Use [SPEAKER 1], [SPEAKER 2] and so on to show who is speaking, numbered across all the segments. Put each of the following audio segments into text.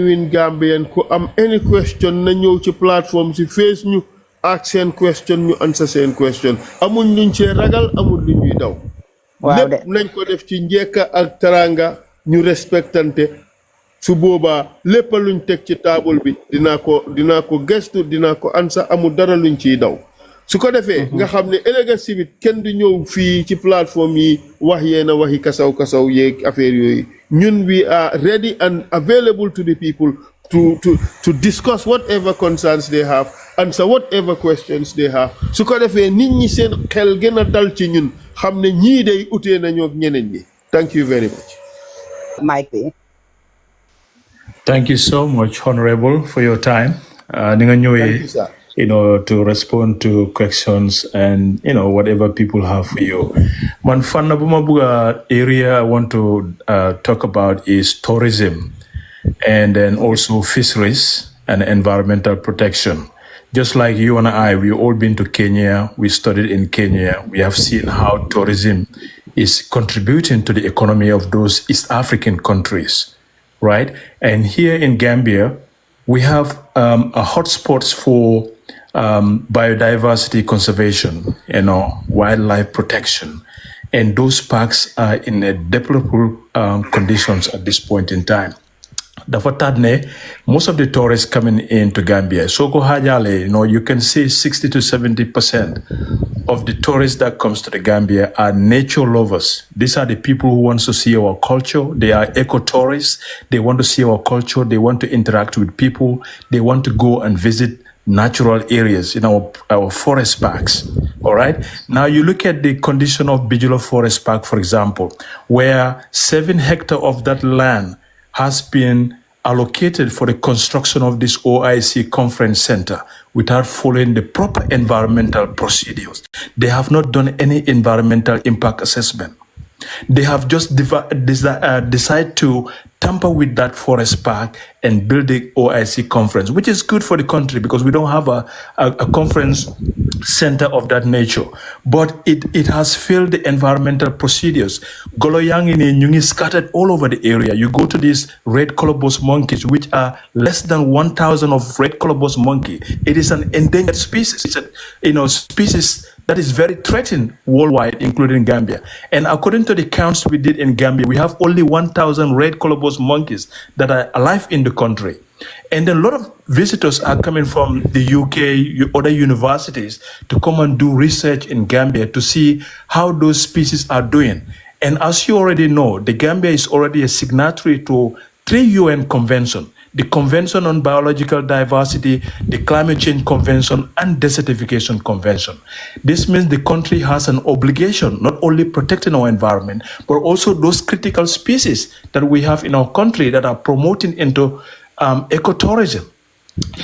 [SPEAKER 1] in Gambian ku am any question na ñëw ci plateforme si face ñu ak seen question ñu answer seen question amuñ luñ ci ragal amul lu ñuy daw lépp nañ ko def ci njekka ak taranga ñu respectante su boobaa lépp luñ teg ci table bi dinaa ko gestu dinaa ko answer amul dara luñ ciy daw su ko defee nga xam ne ëllëg si biir kenn du ñëw fii ci plateforme yi wax yeena waxi kasaw yeeg affaire yooyu ñun we are ready and available to the people to discuss whatever concerns they have, answer whatever questions they have. su ko defee nit ñi seen xel gën a dal ci ñun xam ne ñii day utee nañoo ak ñeneen ñi. Thank you very much.
[SPEAKER 2] Mike.
[SPEAKER 3] Thank you so much, Honorable, for your time. Thank you, sir. To respond to questions and, whatever people have for you. One fun area I want to talk about is tourism and then also fisheries and environmental protection. Just like you and I, we've all been to Kenya. We studied in Kenya. We have seen how tourism is contributing to the economy of those East African countries, right? And here in Gambia, we have a hotspots for biodiversity conservation, wildlife protection. And those parks are in a deplorable conditions at this point in time. Most of the tourists coming into Gambia, you can see 60 to 70% of the tourists that comes to the Gambia are nature lovers. These are the people who want to see our culture. They are eco-tourists. They want to see our culture. They want to interact with people. They want to go and visit natural areas in our forest parks. All right. Now you look at the condition of Bijilo Forest Park, for example, where 7 hectares of that land has been allocated for the construction of this OIC conference center without following the proper environmental procedures. They have not done any environmental impact assessment. They have just decided to tamper with that forest park and build the OIC conference, which is good for the country because we don't have a conference center of that nature. But it has failed the environmental procedures. Goloyang is scattered all over the area. You go to these red colobus monkeys, which are less than 1,000 of red colobus monkey. It is an endangered species. It's a species that is very threatened worldwide, including Gambia. And according to the counts we did in Gambia, we have only 1,000 red colobus monkeys that are alive in the country. And a lot of visitors are coming from the UK, other universities, to come and do research in Gambia to see how those species are doing. And as you already know, the Gambia is already a signatory to 3 UN conventions: the Convention on Biological Diversity, the Climate Change Convention, and Desertification Convention. This means the country has an obligation, not only protecting our environment, but also those critical species that we have in our country that are promoting into ecotourism.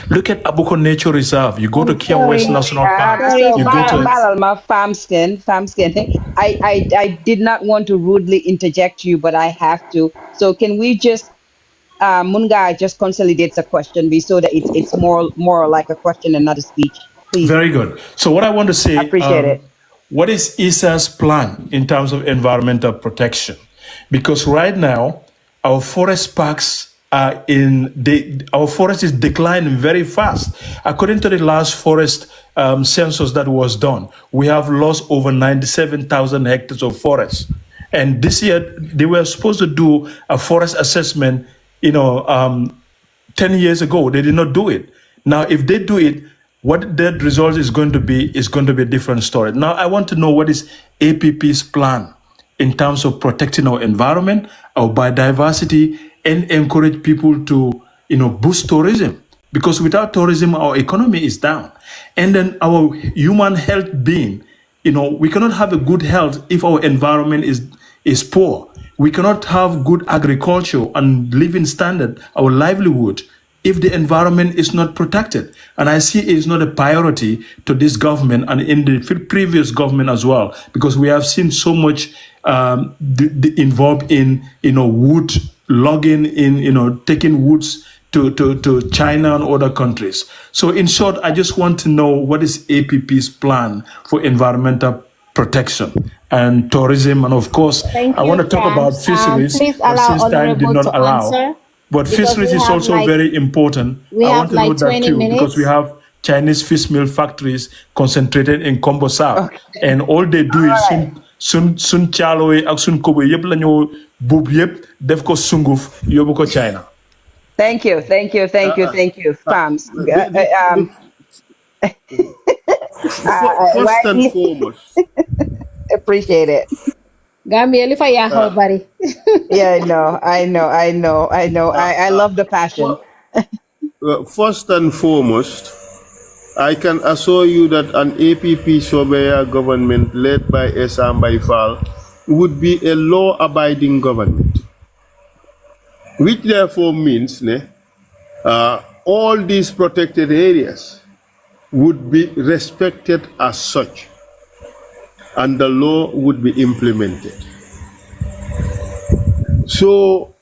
[SPEAKER 3] Look at Abuko Nature Reserve. You go to Kia West National Park. You go to
[SPEAKER 2] Farmskin. I did not want to rudely interject you, but I have to. So can we just Munga just consolidates a question so that it's more like a question and not a speech, please.
[SPEAKER 3] Very good. So what I want to say,
[SPEAKER 2] I appreciate it.
[SPEAKER 3] What is ESA's plan in terms of environmental protection? Because right now, our forest parks are our forest is declining very fast. According to the last forest census that was done, we have lost over 97,000 hectares of forest. And this year, they were supposed to do a forest assessment 10 years ago. They did not do it. Now, if they do it, what that result is going to be a different story. Now, I want to know what is APP's plan in terms of protecting our environment, our biodiversity, and encourage people to, boost tourism. Because without tourism, our economy is down. And then our human health being, we cannot have a good health if our environment is poor. We cannot have good agriculture and living standard, our livelihood, if the environment is not protected. And I see it is not a priority to this government and in the previous government as well, because we have seen so much involved in, wood logging, in, taking woods to China and other countries. So in short, I just want to know what is APP's plan for environmental protection and tourism, and of course, I want to talk about fisheries,
[SPEAKER 4] please
[SPEAKER 3] but
[SPEAKER 4] allow
[SPEAKER 3] since time did
[SPEAKER 4] Honorable
[SPEAKER 3] not
[SPEAKER 4] to
[SPEAKER 3] allow.
[SPEAKER 4] answer.
[SPEAKER 3] But
[SPEAKER 4] Because
[SPEAKER 3] fisheries
[SPEAKER 4] we
[SPEAKER 3] is
[SPEAKER 4] have
[SPEAKER 3] also
[SPEAKER 4] like-
[SPEAKER 3] very important.
[SPEAKER 4] we
[SPEAKER 3] I
[SPEAKER 4] have
[SPEAKER 3] want to
[SPEAKER 4] like
[SPEAKER 3] know that
[SPEAKER 4] 20
[SPEAKER 3] too,
[SPEAKER 4] minutes.
[SPEAKER 3] because we have Chinese fish meal factories concentrated in Kombo South. And all they do is sun chalo yi ak sun kobo yep lañu bub yep def ko sunguf yobu ko China.
[SPEAKER 2] Thank you, Farms.
[SPEAKER 1] First and foremost,
[SPEAKER 2] Appreciate it.
[SPEAKER 4] Gambia li fa yaaxoo bari.
[SPEAKER 2] Yeah, I know. I love the passion.
[SPEAKER 1] First and foremost, I can assure you that an APP Sobeyaa government led by Essa Faal would be a law-abiding government, which therefore means all these protected areas would be respected as such, and the law would be implemented. So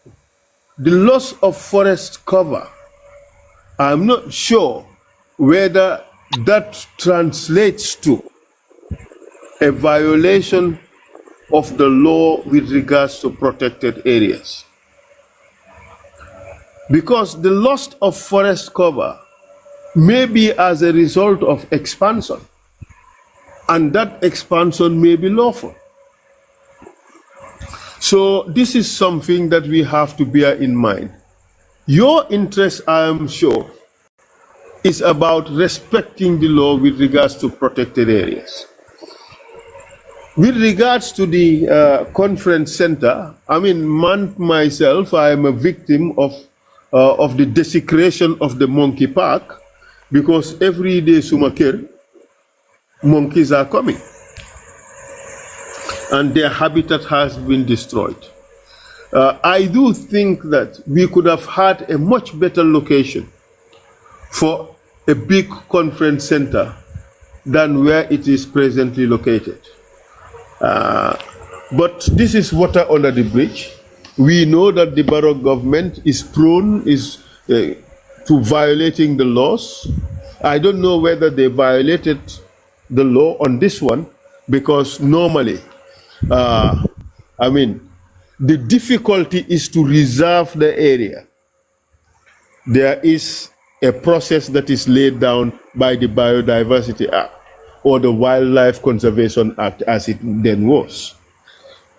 [SPEAKER 1] the loss of forest cover, I'm not sure whether that translates to a violation of the law with regards to protected areas. Because the loss of forest cover may be as a result of expansion, and that expansion may be lawful. So this is something that we have to bear in mind. Your interest, I am sure, is about respecting the law with regards to protected areas. With regards to the conference center, I mean, myself, I am a victim of the desecration of the monkey park, because every day Sumakir, monkeys are coming and their habitat has been destroyed. I do think that we could have had a much better location for a big conference center than where it is presently located. But this is water under the bridge. We know that the Barrow government is prone to violating the laws. I don't know whether they violated the law on this one, because normally, I mean, the difficulty is to reserve the area. There is a process that is laid down by the Biodiversity Act or the Wildlife Conservation Act, as it then was.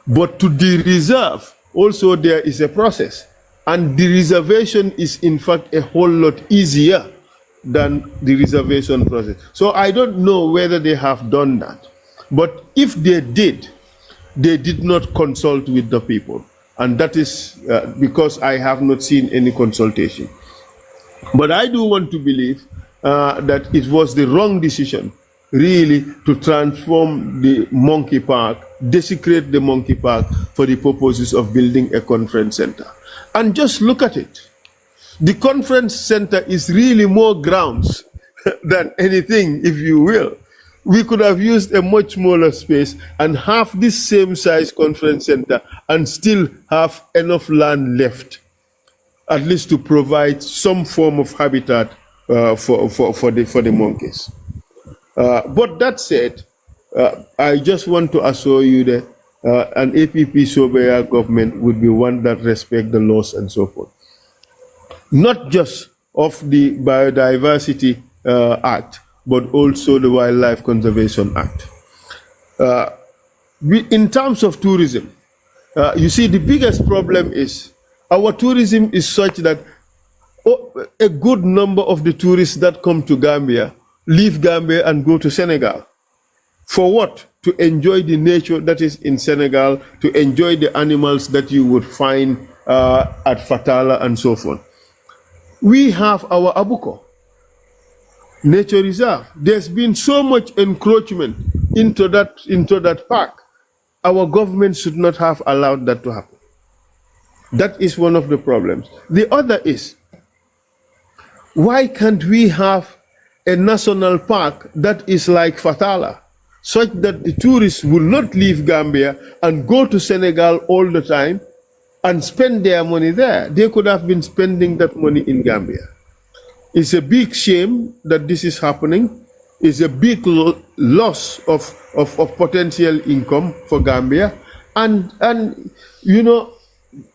[SPEAKER 1] But to de-reserve, also there is a process. And the reservation is in fact a whole lot easier than the reservation process. So I don't know whether they have done that. But if they did not consult with the people. And that is because I have not seen any consultation. But I do want to believe that it was the wrong decision, really, to transform the monkey park, desecrate the monkey park for the purposes of building a conference center. And just look at it. The conference center is really more grounds than anything, if you will. We could have used a much smaller space and have this same size conference center and still have enough land left, at least to provide some form of habitat for the monkeys. But that said, I just want to assure you that an APP Sobeyaa government would be one that respects the laws and so forth. Not just of the Biodiversity Act, but also the Wildlife Conservation Act. In terms of tourism, you see, the biggest problem is our tourism is such that a good number of the tourists that come to Gambia leave Gambia and go to Senegal. For what? To enjoy the nature that is in Senegal, to enjoy the animals that you would find at Fatala and so forth. We have our Abuko Nature Reserve. There's been so much encroachment into that park. Our government should not have allowed that to happen. That is one of the problems. The other is, why can't we have a national park that is like Fatala, such that the tourists will not leave Gambia and go to Senegal all the time and spend their money there? They could have been spending that money in Gambia. It's a big shame that this is happening. It's a big loss of potential income for Gambia. And you know,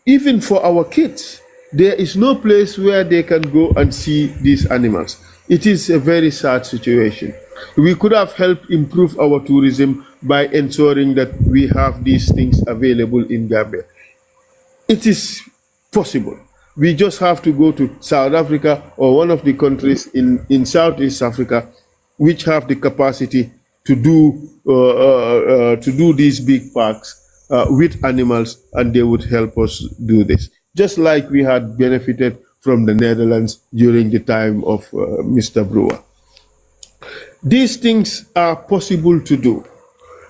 [SPEAKER 1] even for our kids, there is no place where they can go and see these animals. It is a very sad situation. We could have helped improve our tourism by ensuring that we have these things available in Gambia. It is possible. We just have to go to South Africa or one of the countries in Southeast Africa which have the capacity to do these big parks with animals, and they would help us do this. Just like we had benefited from the Netherlands during the time of Mr. Brewer. These things are possible to do,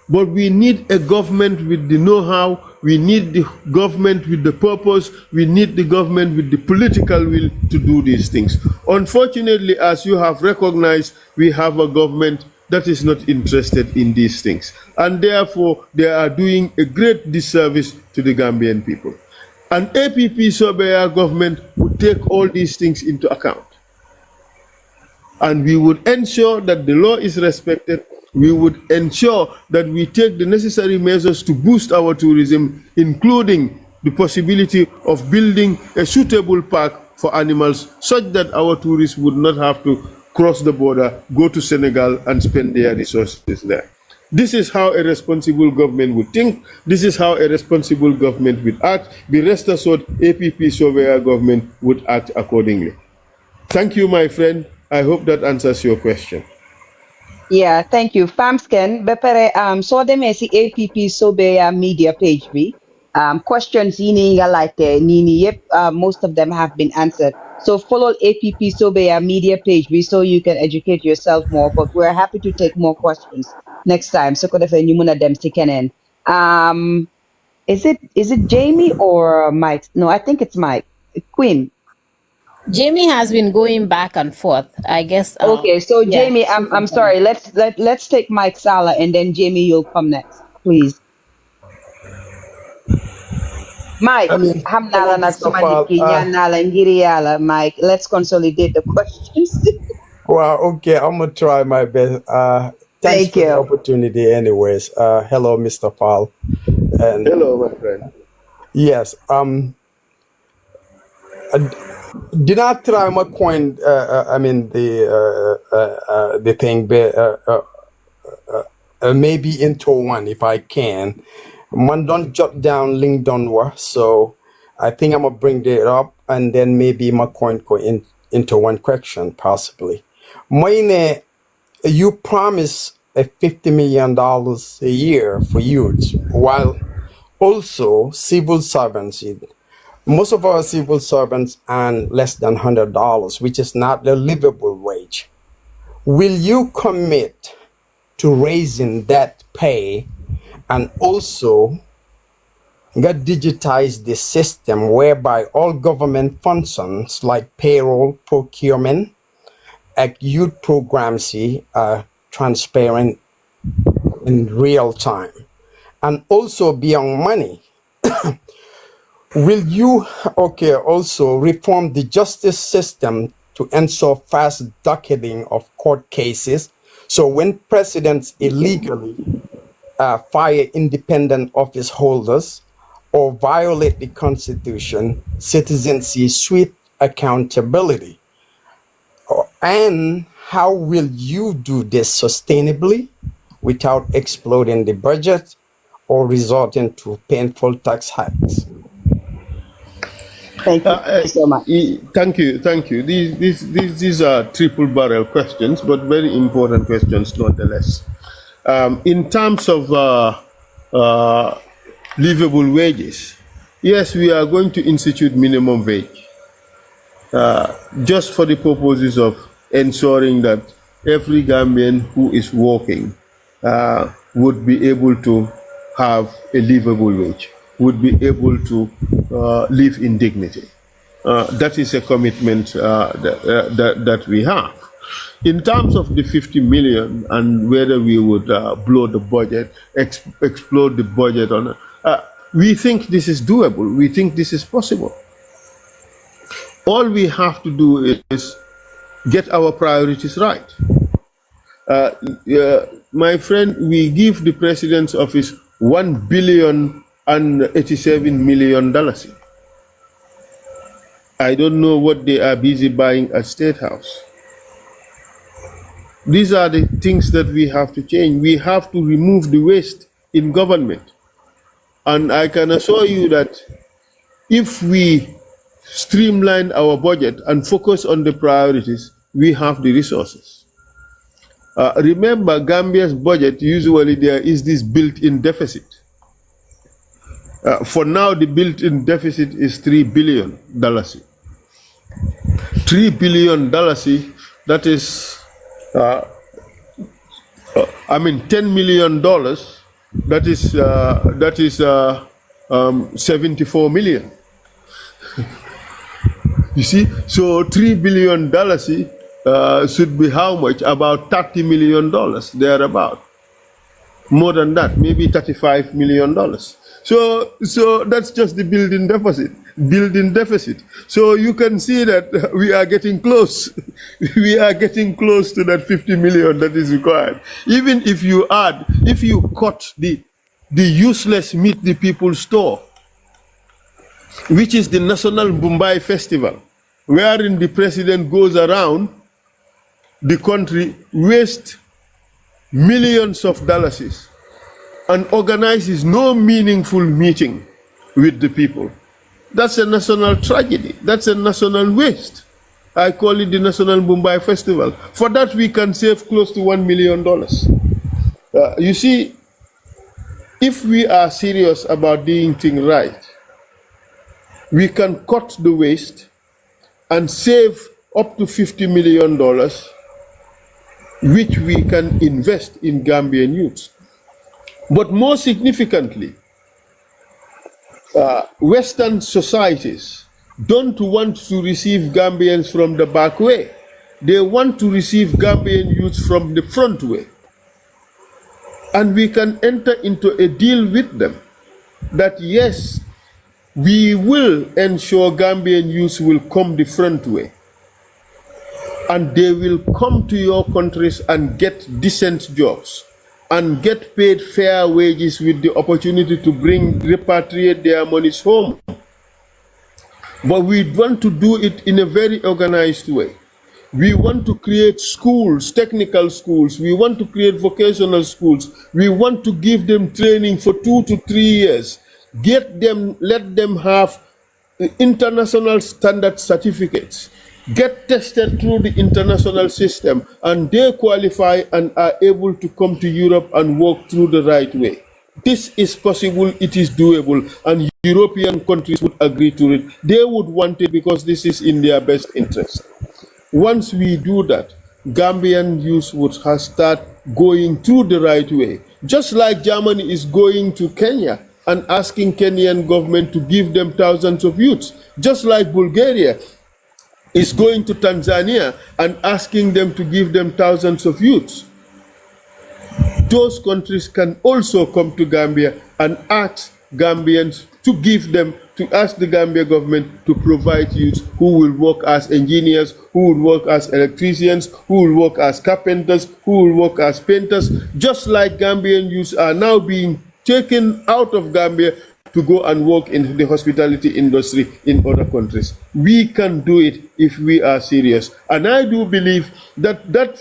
[SPEAKER 1] but we need a government with the know-how, we need the government with the purpose, we need the government with the political will to do these things. Unfortunately, as you have recognized, we have a government that is not interested in these things, and therefore they are doing a great disservice to the Gambian people. An APP Sobeyaa government would take all these things into account, and we would ensure that the law is respected. We would ensure that we take the necessary measures to boost our tourism, including the possibility of building a suitable park for animals, such that our tourists would not have to cross the border, go to Senegal, and spend their resources there. This is how a responsible government would think. This is how a responsible government would act. Be rest assured, APP Sobeyaa government would act accordingly. Thank you, my friend. I hope that answers your question.
[SPEAKER 2] Yeah, thank you. Famsken, bepere so demee si APP Sobeyaa media page bi. Questions yini nga laite nini yep, most of them have been answered. So follow APP Sobeyaa media page bi so you can educate yourself more. But we're happy to take more questions next time. So kodefe ñu mëna dem ci keneen. Is it Jamie or Mike? No, I think it's Mike. Queen.
[SPEAKER 4] Jamie has been going back and forth, I guess.
[SPEAKER 2] Okay, so
[SPEAKER 4] yeah,
[SPEAKER 2] Jamie, I'm sorry. Let's take Mike Sala, and then Jamie, you'll come next, please. Mike, Mike, let's consolidate the questions.
[SPEAKER 5] Well, okay, I'm gonna try my best. Thanks for the opportunity, anyways. Hello, Mr. Faal. And
[SPEAKER 1] hello, my friend.
[SPEAKER 5] Yes. Did not try my coin. I mean the thing. Maybe into one if I can. Man, don't jot down link downward. So I think I'm gonna bring that up, and then maybe my coin go into one question possibly. Mine, you promise a $50 million a year for youth, while also civil servants. Most of our civil servants earn less than $100, which is not a livable wage. Will you commit to raising that pay and also digitize the system whereby all government functions like payroll, procurement, and youth programs are transparent in real time? And also beyond money, will you also reform the justice system to ensure fast docketing of court cases? So when presidents illegally fire independent office holders or violate the Constitution, citizens see swift accountability. And how will you do this sustainably without exploding the budget or resorting to painful tax hikes?
[SPEAKER 2] Thank you so much.
[SPEAKER 1] Thank you. These are triple barrel questions, but very important questions nonetheless. In terms of livable wages, yes, we are going to institute minimum wage, just for the purposes of ensuring that every Gambian who is working would be able to have a livable wage, would be able to live in dignity. That is a commitment that we have. In terms of the 50 million and whether we would blow the budget, explode the budget on, we think this is doable. We think this is possible. All we have to do is get our priorities right. My friend, we give the president's office $1,087 million. I don't know what they are busy buying at State House. These are the things that we have to change. We have to remove the waste in government. And I can assure you that if we streamline our budget and focus on the priorities, we have the resources. Remember, Gambia's budget, usually there is this built-in deficit. For now, the built-in deficit is $3 billion. $3 billion, that is, $10 million, that is 74 million. You see, so $3 billion should be how much? About $30 million, thereabout. More than that, maybe $35 million. So that's just the building deficit. So you can see that we are getting close. We are getting close to that 50 million that is required. Even if you cut the useless meat the people store, which is the National Mumbai Festival, wherein the president goes around the country, wastes millions of dollars and organizes no meaningful meeting with the people. That's a national tragedy. That's a national waste. I call it the National Mumbai Festival. For that, we can save close to $1 million. You see, if we are serious about doing things right, we can cut the waste and save up to $50 million, which we can invest in Gambian youth. But more significantly, Western societies don't want to receive Gambians from the back way. They want to receive Gambian youth from the front way. And we can enter into a deal with them that yes, we will ensure Gambian youth will come the front way. And they will come to your countries and get decent jobs and get paid fair wages with the opportunity to repatriate their monies home. But we want to do it in a very organized way. We want to create schools, technical schools. We want to create vocational schools. We want to give them training for 2 to 3 years. Let them have international standard certificates. Get tested through the international system, and they qualify and are able to come to Europe and work through the right way. This is possible, it is doable, and European countries would agree to it. They would want it because this is in their best interest. Once we do that, Gambian youth would start going through the right way. Just like Germany is going to Kenya and asking Kenyan government to give them thousands of youths. Just like Bulgaria is going to Tanzania and asking them to give them thousands of youths. Those countries can also come to Gambia and ask Gambians to ask the Gambia government to provide youths who will work as engineers, who will work as electricians, who will work as carpenters, who will work as painters, just like Gambian youths are now being taken out of Gambia to go and work in the hospitality industry in other countries. We can do it if we are serious. And I do believe that that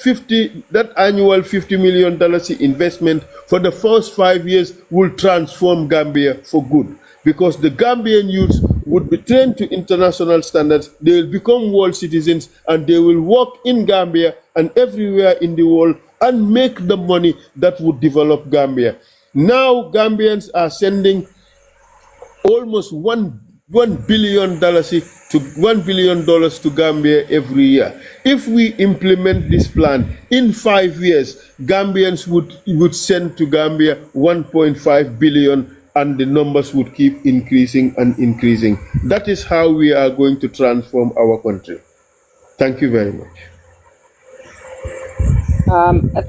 [SPEAKER 1] annual $50 million investment for the first 5 years will transform Gambia for good. Because the Gambian youth would be trained to international standards, they will become world citizens, and they will work in Gambia and everywhere in the world and make the money that would develop Gambia. Now Gambians are sending almost $1 billion to Gambia every year. If we implement this plan, in 5 years, Gambians would send to Gambia 1.5 billion, and the numbers would keep increasing and increasing. That is how we are going to transform our country. Thank you very much.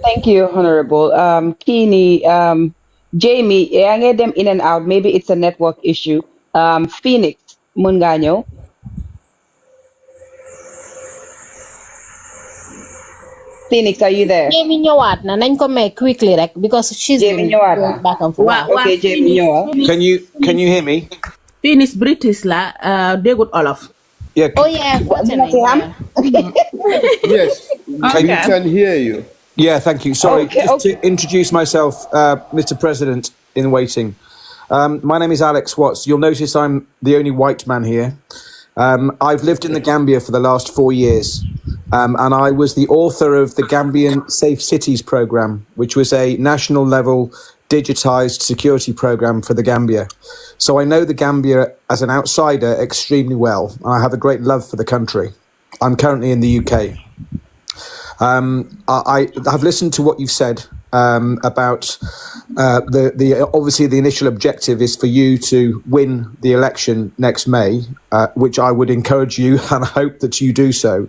[SPEAKER 2] Thank you, Honorable. Kini, Jamie, I get them in and out. Maybe it's a network issue. Phoenix, Munganyo. Phoenix, are you there?
[SPEAKER 4] Jamie ñëwaat na nañ ko may quickly rek because she's been going back and forth.
[SPEAKER 2] Okay, Jamie,
[SPEAKER 6] Can you hear me?
[SPEAKER 7] Phoenix British la dégut olof.
[SPEAKER 6] Yeah.
[SPEAKER 4] Oh yeah, fortunately, yeah.
[SPEAKER 1] Yes, we can hear you.
[SPEAKER 6] Yeah, thank you. Sorry,
[SPEAKER 2] Okay,
[SPEAKER 6] just to introduce myself, Mr. President in waiting. My name is Alex Watts. You'll notice I'm the only white man here. I've lived in the Gambia for the last 4 years, and I was the author of the Gambian Safe Cities program, which was a national level digitized security program for the Gambia. So I know the Gambia as an outsider extremely well, and I have a great love for the country. I'm currently in the UK. I've listened to what you've said about obviously the initial objective is for you to win the election next May, which I would encourage you and hope that you do so.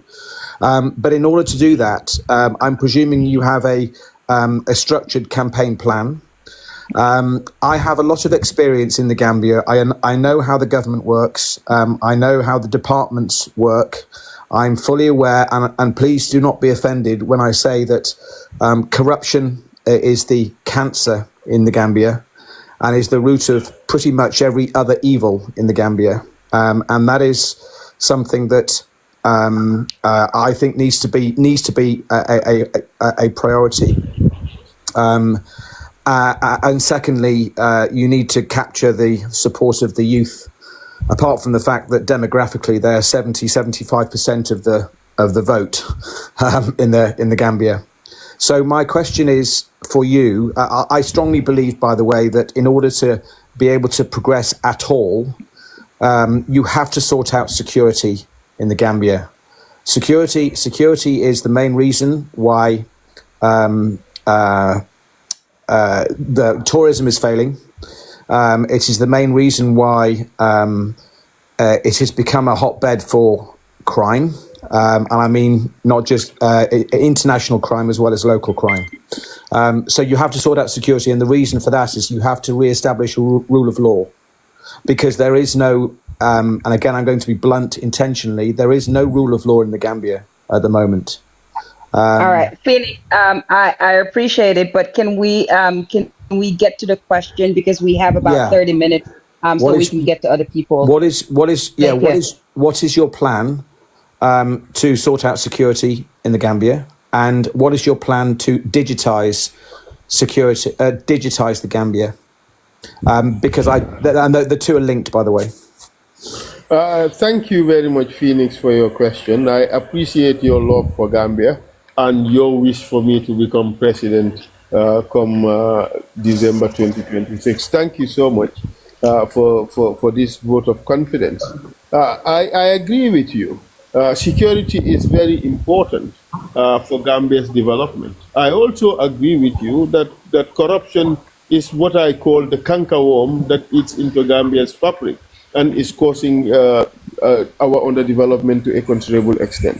[SPEAKER 6] But in order to do that, I'm presuming you have a structured campaign plan. I have a lot of experience in the Gambia. I know how the government works. I know how the departments work. I'm fully aware, and please do not be offended when I say that corruption is the cancer in the Gambia and is the root of pretty much every other evil in the Gambia. And that is something that I think needs to be a priority. And secondly, you need to capture the support of the youth. Apart from the fact that demographically they're 75% of the vote in the Gambia. So my question is for you. I strongly believe, by the way, that in order to be able to progress at all, you have to sort out security in the Gambia. Security is the main reason why the tourism is failing. It is the main reason why it has become a hotbed for crime. And I mean not just international crime as well as local crime. So you have to sort out security. And the reason for that is you have to re-establish a rule of law. Because there is no, and again, I'm going to be blunt intentionally, there is no rule of law in the Gambia at the moment.
[SPEAKER 2] All right, Felix, I appreciate it, but can we get to the question, because we have about 30 minutes, so we can get to other people.
[SPEAKER 6] What is your plan to sort out security in the Gambia, and what is your plan to digitize security, digitize the Gambia? Because the two are linked, by the way.
[SPEAKER 1] Thank you very much, Phoenix, for your question. I appreciate your love for Gambia and your wish for me to become president come December 2026. Thank you so much for this vote of confidence. I agree with you. Security is very important for Gambia's development. I also agree with you that corruption is what I call the cankerworm that eats into Gambia's fabric and is causing our underdevelopment to a considerable extent.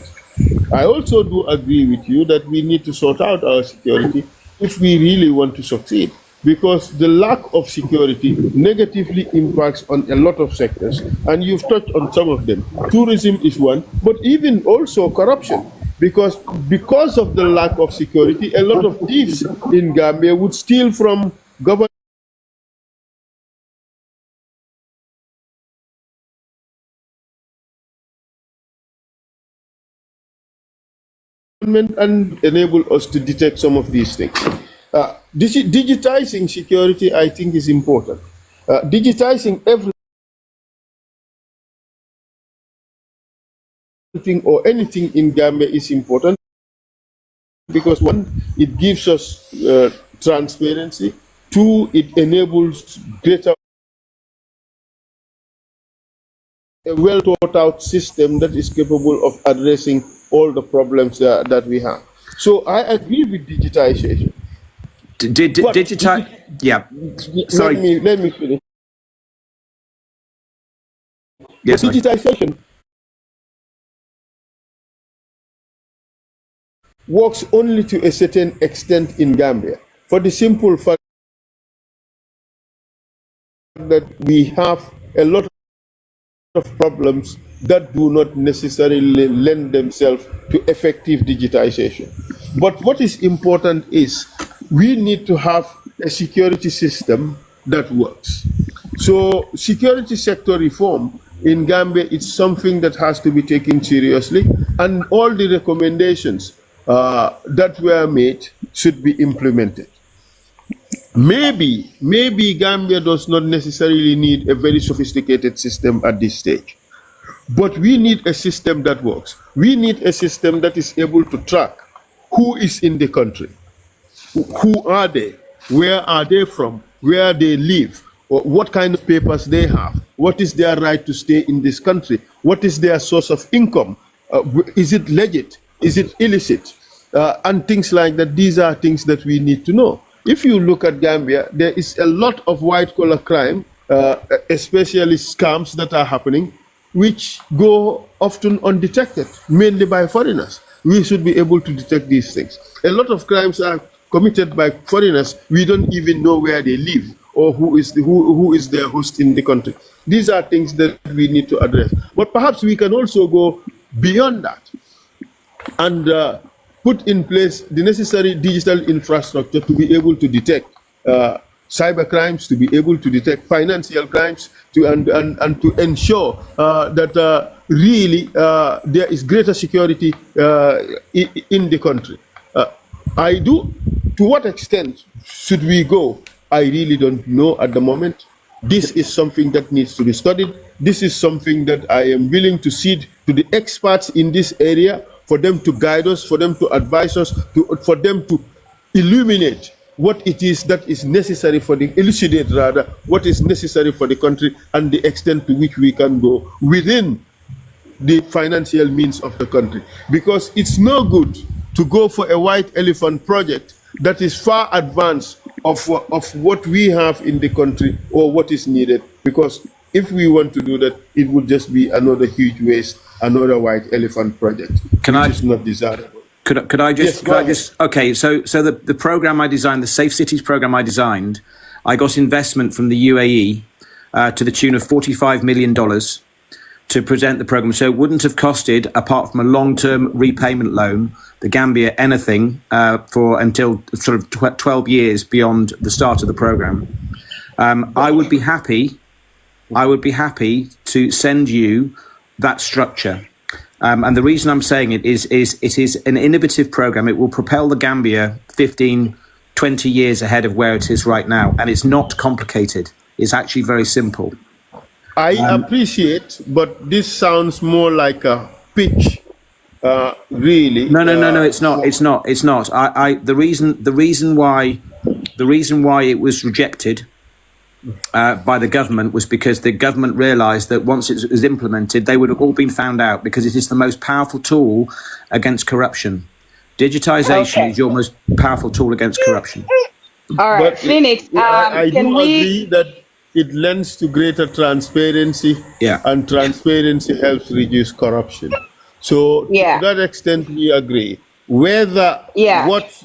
[SPEAKER 1] I also do agree with you that we need to sort out our security if we really want to succeed, because the lack of security negatively impacts on a lot of sectors, and you've touched on some of them. Tourism is one, but even also corruption, because of the lack of security, a lot of thieves in Gambia would steal from government and enable us to detect some of these things. Digitizing security, I think, is important. Digitizing everything or anything in Gambia is important because, one, it gives us transparency. Two, it enables greater, a well thought out system that is capable of addressing all the problems that we have. So I agree with digitization.
[SPEAKER 6] Yeah. Sorry.
[SPEAKER 1] Let me finish.
[SPEAKER 6] Yes,
[SPEAKER 1] digitization works only to a certain extent in Gambia, for the simple fact that we have a lot of problems that do not necessarily lend themselves to effective digitization. But what is important is we need to have a security system that works. So security sector reform in Gambia, it's something that has to be taken seriously, and all the recommendations that were made should be implemented. Maybe Gambia does not necessarily need a very sophisticated system at this stage, but we need a system that works. We need a system that is able to track who is in the country, who are they, where are they from, where they live, or what kind of papers they have, what is their right to stay in this country, what is their source of income, is it legit, is it illicit, and things like that. These are things that we need to know. If you look at Gambia, there is a lot of white-collar crime, especially scams that are happening, which go often undetected, mainly by foreigners. We should be able to detect these things. A lot of crimes are committed by foreigners. We don't even know where they live or who is their host in the country. These are things that we need to address. But perhaps we can also go beyond that and put in place the necessary digital infrastructure to be able to detect cyber crimes, to be able to detect financial crimes, and to ensure that really there is greater security in the country. To what extent should we go? I really don't know at the moment. This is something that needs to be studied. This is something that I am willing to cede to the experts in this area, for them to guide us, for them to advise us, for them to illuminate what it is that is necessary elucidate rather, what is necessary for the country and the extent to which we can go within the financial means of the country. Because it's no good to go for a white elephant project that is far advanced of what we have in the country or what is needed. Because if we want to do that, it would just be another huge waste, another white elephant project, which is not desirable.
[SPEAKER 7] Could I just okay, so the program I designed, the Safe Cities program I designed, I got investment from the UAE to the tune of $45 million to present the program. So it wouldn't have costed, apart from a long-term repayment loan, the Gambia anything for until sort of 12 years beyond the start of the program. I would be happy to send you that structure. And the reason I'm saying it is it is an innovative program. It will propel the Gambia 15, 20 years ahead of where it is right now. And it's not complicated. It's actually very simple.
[SPEAKER 1] I appreciate, but this sounds more like a pitch, really.
[SPEAKER 7] No, it's not. It's not. The reason why it was rejected by the government was because the government realised that once it was implemented, they would have all been found out, because it is the most powerful tool against corruption. Digitisation is your most powerful tool against corruption.
[SPEAKER 2] All right, but Phoenix,
[SPEAKER 1] I do agree that it lends to greater transparency, and transparency helps reduce corruption. So to that extent, we agree. Whether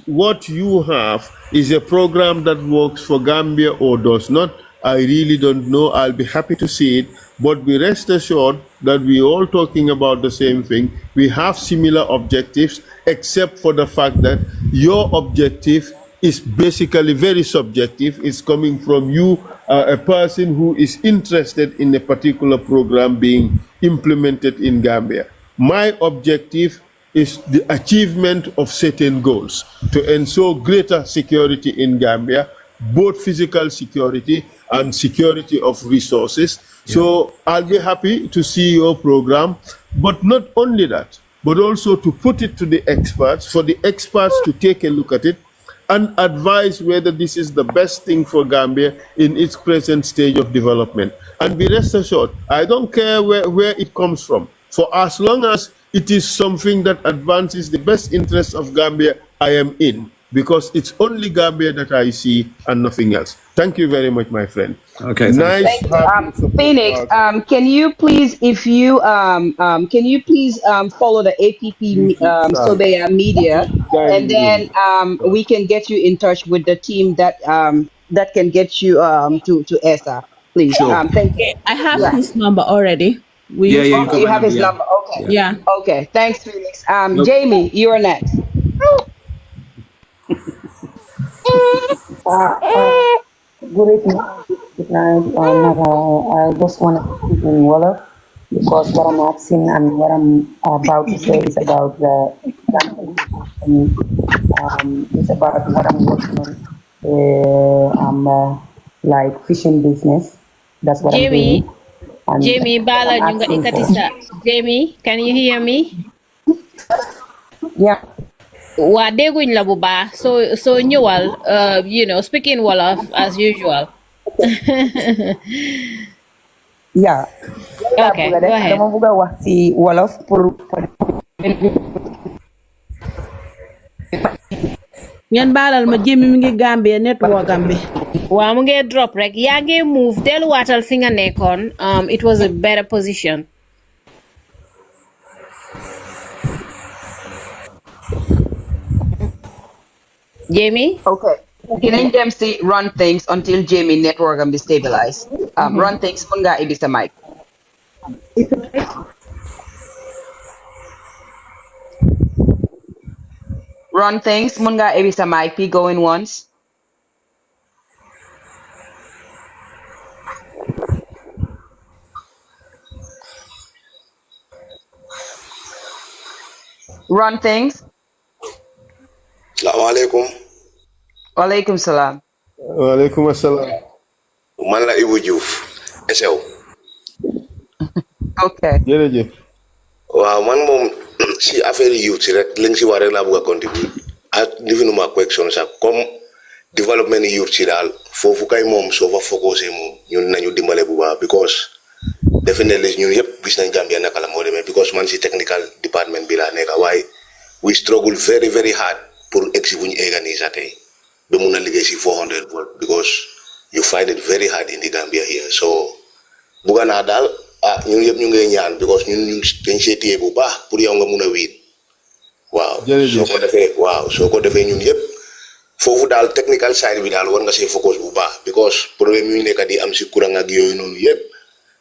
[SPEAKER 1] what you have is a program that works for Gambia or does not, I really don't know. I'll be happy to see it, but be rest assured that we're all talking about the same thing. We have similar objectives, except for the fact that your objective is basically very subjective. It's coming from you, a person who is interested in a particular program being implemented in Gambia. My objective is the achievement of certain goals to ensure greater security in Gambia, both physical security and security of resources. So I'll be happy to see your program, but not only that, but also to put it to the experts, for the experts to take a look at it and advise whether this is the best thing for Gambia in its present stage of development. And be rest assured, I don't care where it comes from. For as long as it is something that advances the best interests of Gambia, I am in, because it's only Gambia that I see and nothing else. Thank you very much, my friend.
[SPEAKER 7] Okay.
[SPEAKER 1] Nice.
[SPEAKER 2] Phoenix, can you please, follow the APP Sobeyaa Media, and then we can get you in touch with the team that can get you to Essa, please.
[SPEAKER 7] Sure.
[SPEAKER 2] Thank you.
[SPEAKER 8] I have his number already.
[SPEAKER 2] You have his number. Okay.
[SPEAKER 8] Yeah.
[SPEAKER 2] Okay. Thanks, Felix. Jamie, you are next.
[SPEAKER 9] Good evening. Good night. I just want to speak in Wolof. because what I'm asking and what I'm about to say is about the it's about what I'm working on. Like fishing business. That's what I'm doing. And
[SPEAKER 4] Jamie, Bala,
[SPEAKER 9] I'm asking for.
[SPEAKER 4] Jamie, can you hear me?
[SPEAKER 9] Yeah.
[SPEAKER 4] Wa deguñ la bu baax so ñëwal you know speaking Wolof as usual.
[SPEAKER 9] Yeah.
[SPEAKER 4] Okay, go ahead.
[SPEAKER 9] Dama bëgg a wax ci Wolof pour
[SPEAKER 8] ngeen baalal ma Jamie mi ngi Gambia network am bi.
[SPEAKER 4] Waaw mu ngi drop rek yaa ngi move delluwaatal fi nga nekkoon it was a better position. Jamie?
[SPEAKER 2] Okay. Can them see run things until Jamie network and be stabilized? Run things, munga ibisa mic. Run things, munga ibisa mic, be going once. Run things.
[SPEAKER 10] Assalamu alaikum.
[SPEAKER 2] Walaikum salam.
[SPEAKER 1] Walaikum assalam.
[SPEAKER 10] Man la Ibu Diouf. Esew.
[SPEAKER 2] Okay.
[SPEAKER 1] Jërëjëf.
[SPEAKER 10] Waaw man moom si affaire youth si rek li nga si wax rek laa bëgg a contribuer ak definuma question sax comme développement youth si daal foofu kay moom soo fa focusé moom ñun nañu dimbale bu baax because definitely ñun yëpp gis nañ Gambia naka la moo demee because man si technical department bi laa nekk waaye we struggle very very hard pour egsi bu ñu organiser tey ba mun a liggéey si 400 volt because you find it very hard in the Gambia here so bugga naa daal ñun yëpp ñu ngi ñaan because ñun dañ seetee bu baax pour yow nga mun a wiin waaw soo ko defee ñun yëpp foofu daal technical side bi daal war nga see focus bu baax because problème yu nekk di am si courant ak yooyu noonu yëpp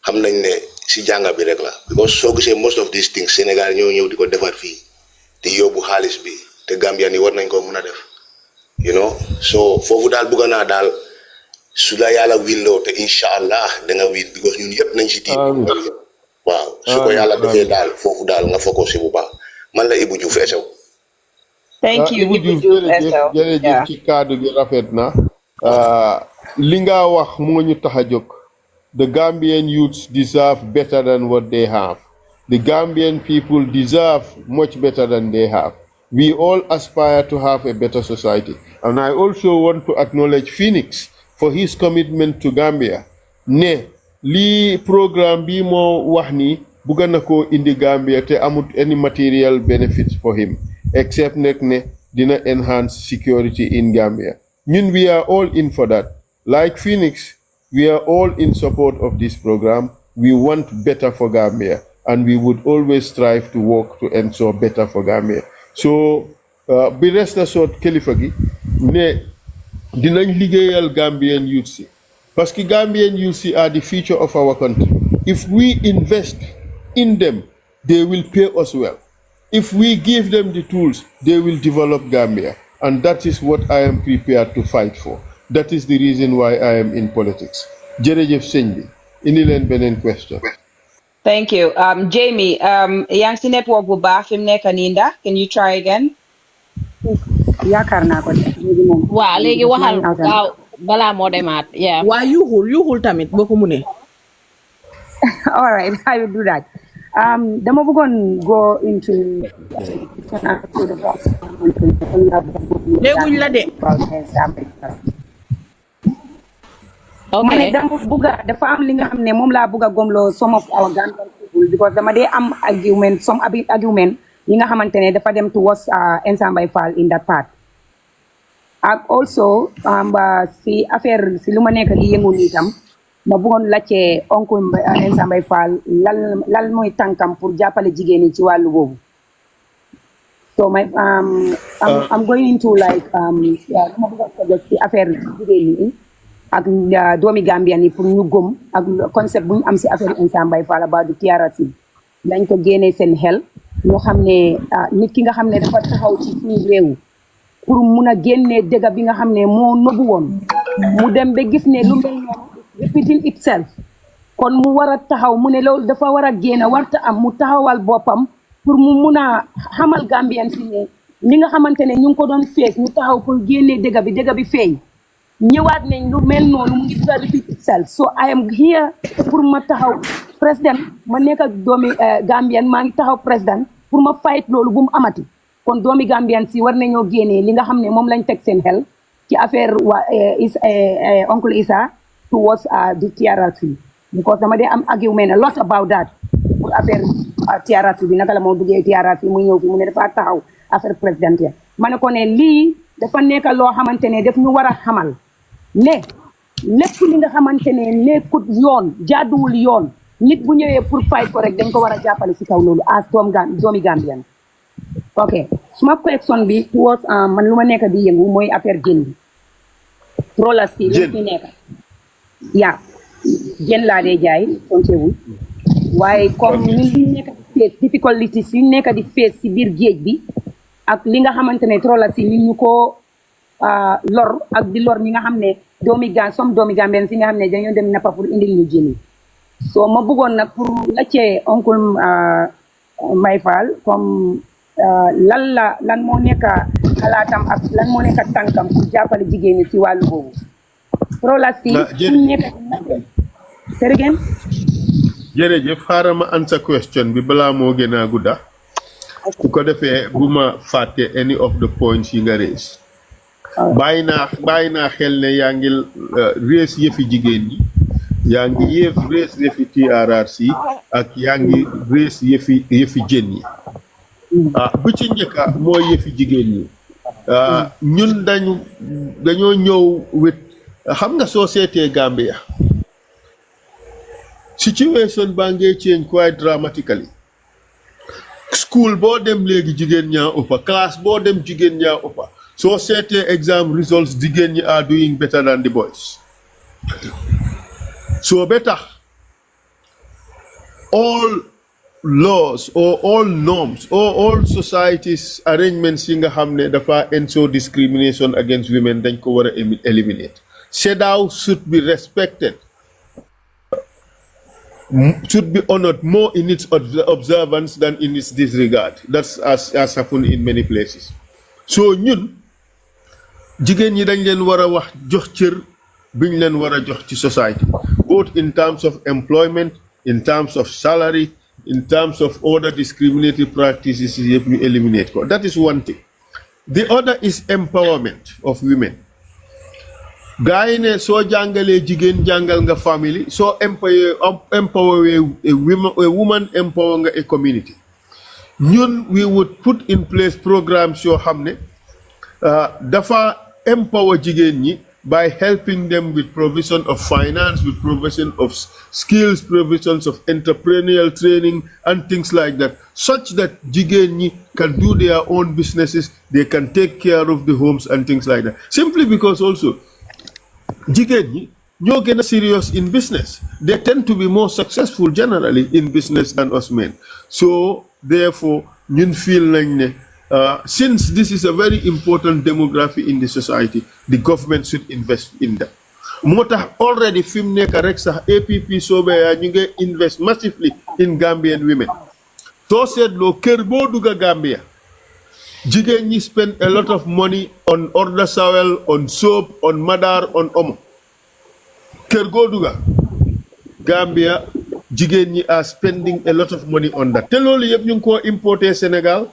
[SPEAKER 10] xam nañ ne si jànga bi rek la because soo gisee most of these things Sénégal ñoo ñëw di ko defar fii di yóbbu xaalis bi te Gambia ni war nañ ko mun a def you know so foofu daal bugga naa daal su la yàlla windoo te incha allah da nga wiin because ñun yëpp nañ si tiit waaw su ko yàlla defee daal foofu daal nga focus si bu baax man la Ibu Diouf Esew.
[SPEAKER 2] Thank you
[SPEAKER 1] Ibu Diouf jërëjëf ci kaddu gi rafet na li nga wax moo ñu tax a jóg the Gambian youths deserve better than what they have. The Gambian people deserve much better than they have. We all aspire to have a better society. And I also want to acknowledge Phoenix for his commitment to Gambia. Ne, li program bi mo wax ni buga na ko indi Gambia te amut any material benefits for him, except nek ne dina enhance security in Gambia. Ñun we are all in for that. Like Phoenix, we are all in support of this program. We want better for Gambia. And we would always strive to work to ensure better for Gambia. So, be rest assured, Kalifa gi, ne dinañ liggéeyal Gambian youths parce que Gambian youths are the future of our country. If we invest in them, they will pay us well. If we give them the tools, they will develop Gambia. And that is what I am prepared to fight for. That is the reason why I am in politics. Jërëjëf sëñ bi, indi leen beneen question.
[SPEAKER 2] Thank you. Jamie, yang si network bu baax fi mu nekk nii ndax can you try again?
[SPEAKER 9] yaakaar naa ko
[SPEAKER 4] waaw léegi waxal waaw balaa moo demaat yeah.
[SPEAKER 8] Waa yuuxul tamit boo ko munee.
[SPEAKER 9] All right, I will do that. Dama bëggoon go into
[SPEAKER 8] léeguñ la de.
[SPEAKER 9] ma ne dama bëgg dafa am li nga xam ne moom laa bëgg a gomloo some of our Gambian people because dama dee am argument some argument yi nga xamante ne dafa dem towards Essa Faal in that part ak also si affaire si lu ma nekk di yëngu nii tam ma bëggoon laajte oncle Essa Faal lan mooy tànkam pour jàppale jigéen ñi ci wàllu boobu so I'm going into like ma bëgg a si affaire jigéen ñi ak doomi Gambia ni pour ñu gëm ak concept bu ñu am si affaire Essa Faal about the TRRC dañ ko génnee seen xel ñoo xam ne nit ki nga xam ne dafa taxaw ci suñu réew pour mun a génnee dëgg bi nga xam ne moo nëbbu woon mu dem ba gis ne lu mel noonu repeating itself kon mu war a taxaw mu ne loolu dafa war a génn warta am mu taxawal boppam pour mu mun a xamal Gambian si ne li nga xamante ne ñu ngi ko doon fees ñu taxaw pour génnee dëgg bi feeñ ñëwaat nañ lu mel noonu mu ngi bëgg a repeat itself so I am here pour ma taxaw président ma nekk ak doomi Gambian maa ngi taxaw président pour ma fight loolu bu mu amati kon doomi Gambian si war nañoo génnee li nga xam ne moom lañ teg seen xel ci affaire waa Uncle Issa towards the TRRC because dama dee am argument a lot about that pour affaire TRRC bi naka la moo duggee TRRC muy ñëw fi mu ne dafa taxaw affaire présidentielle ma ne ko ne lii dafa nekk loo xamante ne daf ñu war a xamal ne lépp li nga xamante ne nekkut yoon jaaduwul yoon nit bu ñëwee pour fight ko rek dañ ko war a jàppale si kaw loolu as doomi Gambian ok suma question bi towards man lu ma nekk di yëngu mooy affaire jën bi trollers si lu fi nekk yaa jën laa dee jaay foncewul waaye comme ñun li nekk di face difficulties yu nekk di face si biir géej bi ak li nga xamante ne trollers si ñu ko lor ak di lor ñi nga xam ne doomi Gambien si nga xam ne dañoo dem nappa pour indil ñu jën yi so ma bëggoon nag pour laajte oncle May Faal comme lan moo nekk xalaatam ak lan moo nekk tànkam pour jàppale jigéen ñi si wàllu boobu trollers si ñu nekk Sergen
[SPEAKER 1] jërëjëf xaaral ma answer question bi balaa moo gën a gudda su ko defee bu ma fàtte any of the points yi nga raise bàyyi naa xel ne yaa ngi raise yëfi jigéen ñi yaa ngi raise yëfi TRRC ak yaa ngi raise yëfi jën yi bu ci njëkka mooy yëfi jigéen ñi ñun dañoo ñëw with xam nga soo seetee Gambia situation baa ngee change quite dramatically school boo dem léegi jigéen ñaa ëppa classe boo dem jigéen ñaa ëppa soo seetee exam results jigéen ñi are doing better than the boys so ba tax all laws or all norms or all societies arrangements yi nga xam ne dafa ensure discrimination against women dañ ko war a eliminate CEDAW should be respected, should be honored more in its observance than in its disregard. That's as happened in many places. So ñun jigéen ñi dañ leen war a wax jox cër biñ leen war a jox ci society, both in terms of employment, in terms of salary, in terms of other discriminatory practices yëpp ñu eliminate ko. That is one thing. The other is empowerment of women. Gaay ne soo jàngalee jigéen jàngal nga family, soo empower a woman empower nga a community. Ñun we would put in place programs yoo xam ne dafa empower jigéen ñi by helping them with provision of finance, with provision of skills, provisions of entrepreneurial training and things like that, such that jigéen ñi can do their own businesses, they can take care of the homes and things like that. Simply because also jigéen ñi ñoo gën a serious in business. They tend to be more successful generally in business than us men. So therefore ñun feel nañ ne since this is a very important demography in the society, the government should invest in that. moo tax already fi mu nekk rek sax APP Sobeyaa ñu ngi invest massively in Gambian women. soo seetloo kër boo dugga Gambia jigéen ñi spend a lot of money on eau de Javel, on soap, on madar, on omo. Kër goo dugga Gambia jigéen ñi are spending a lot of money on that. te loolu yëpp ñu ngi koo importer Sénégal.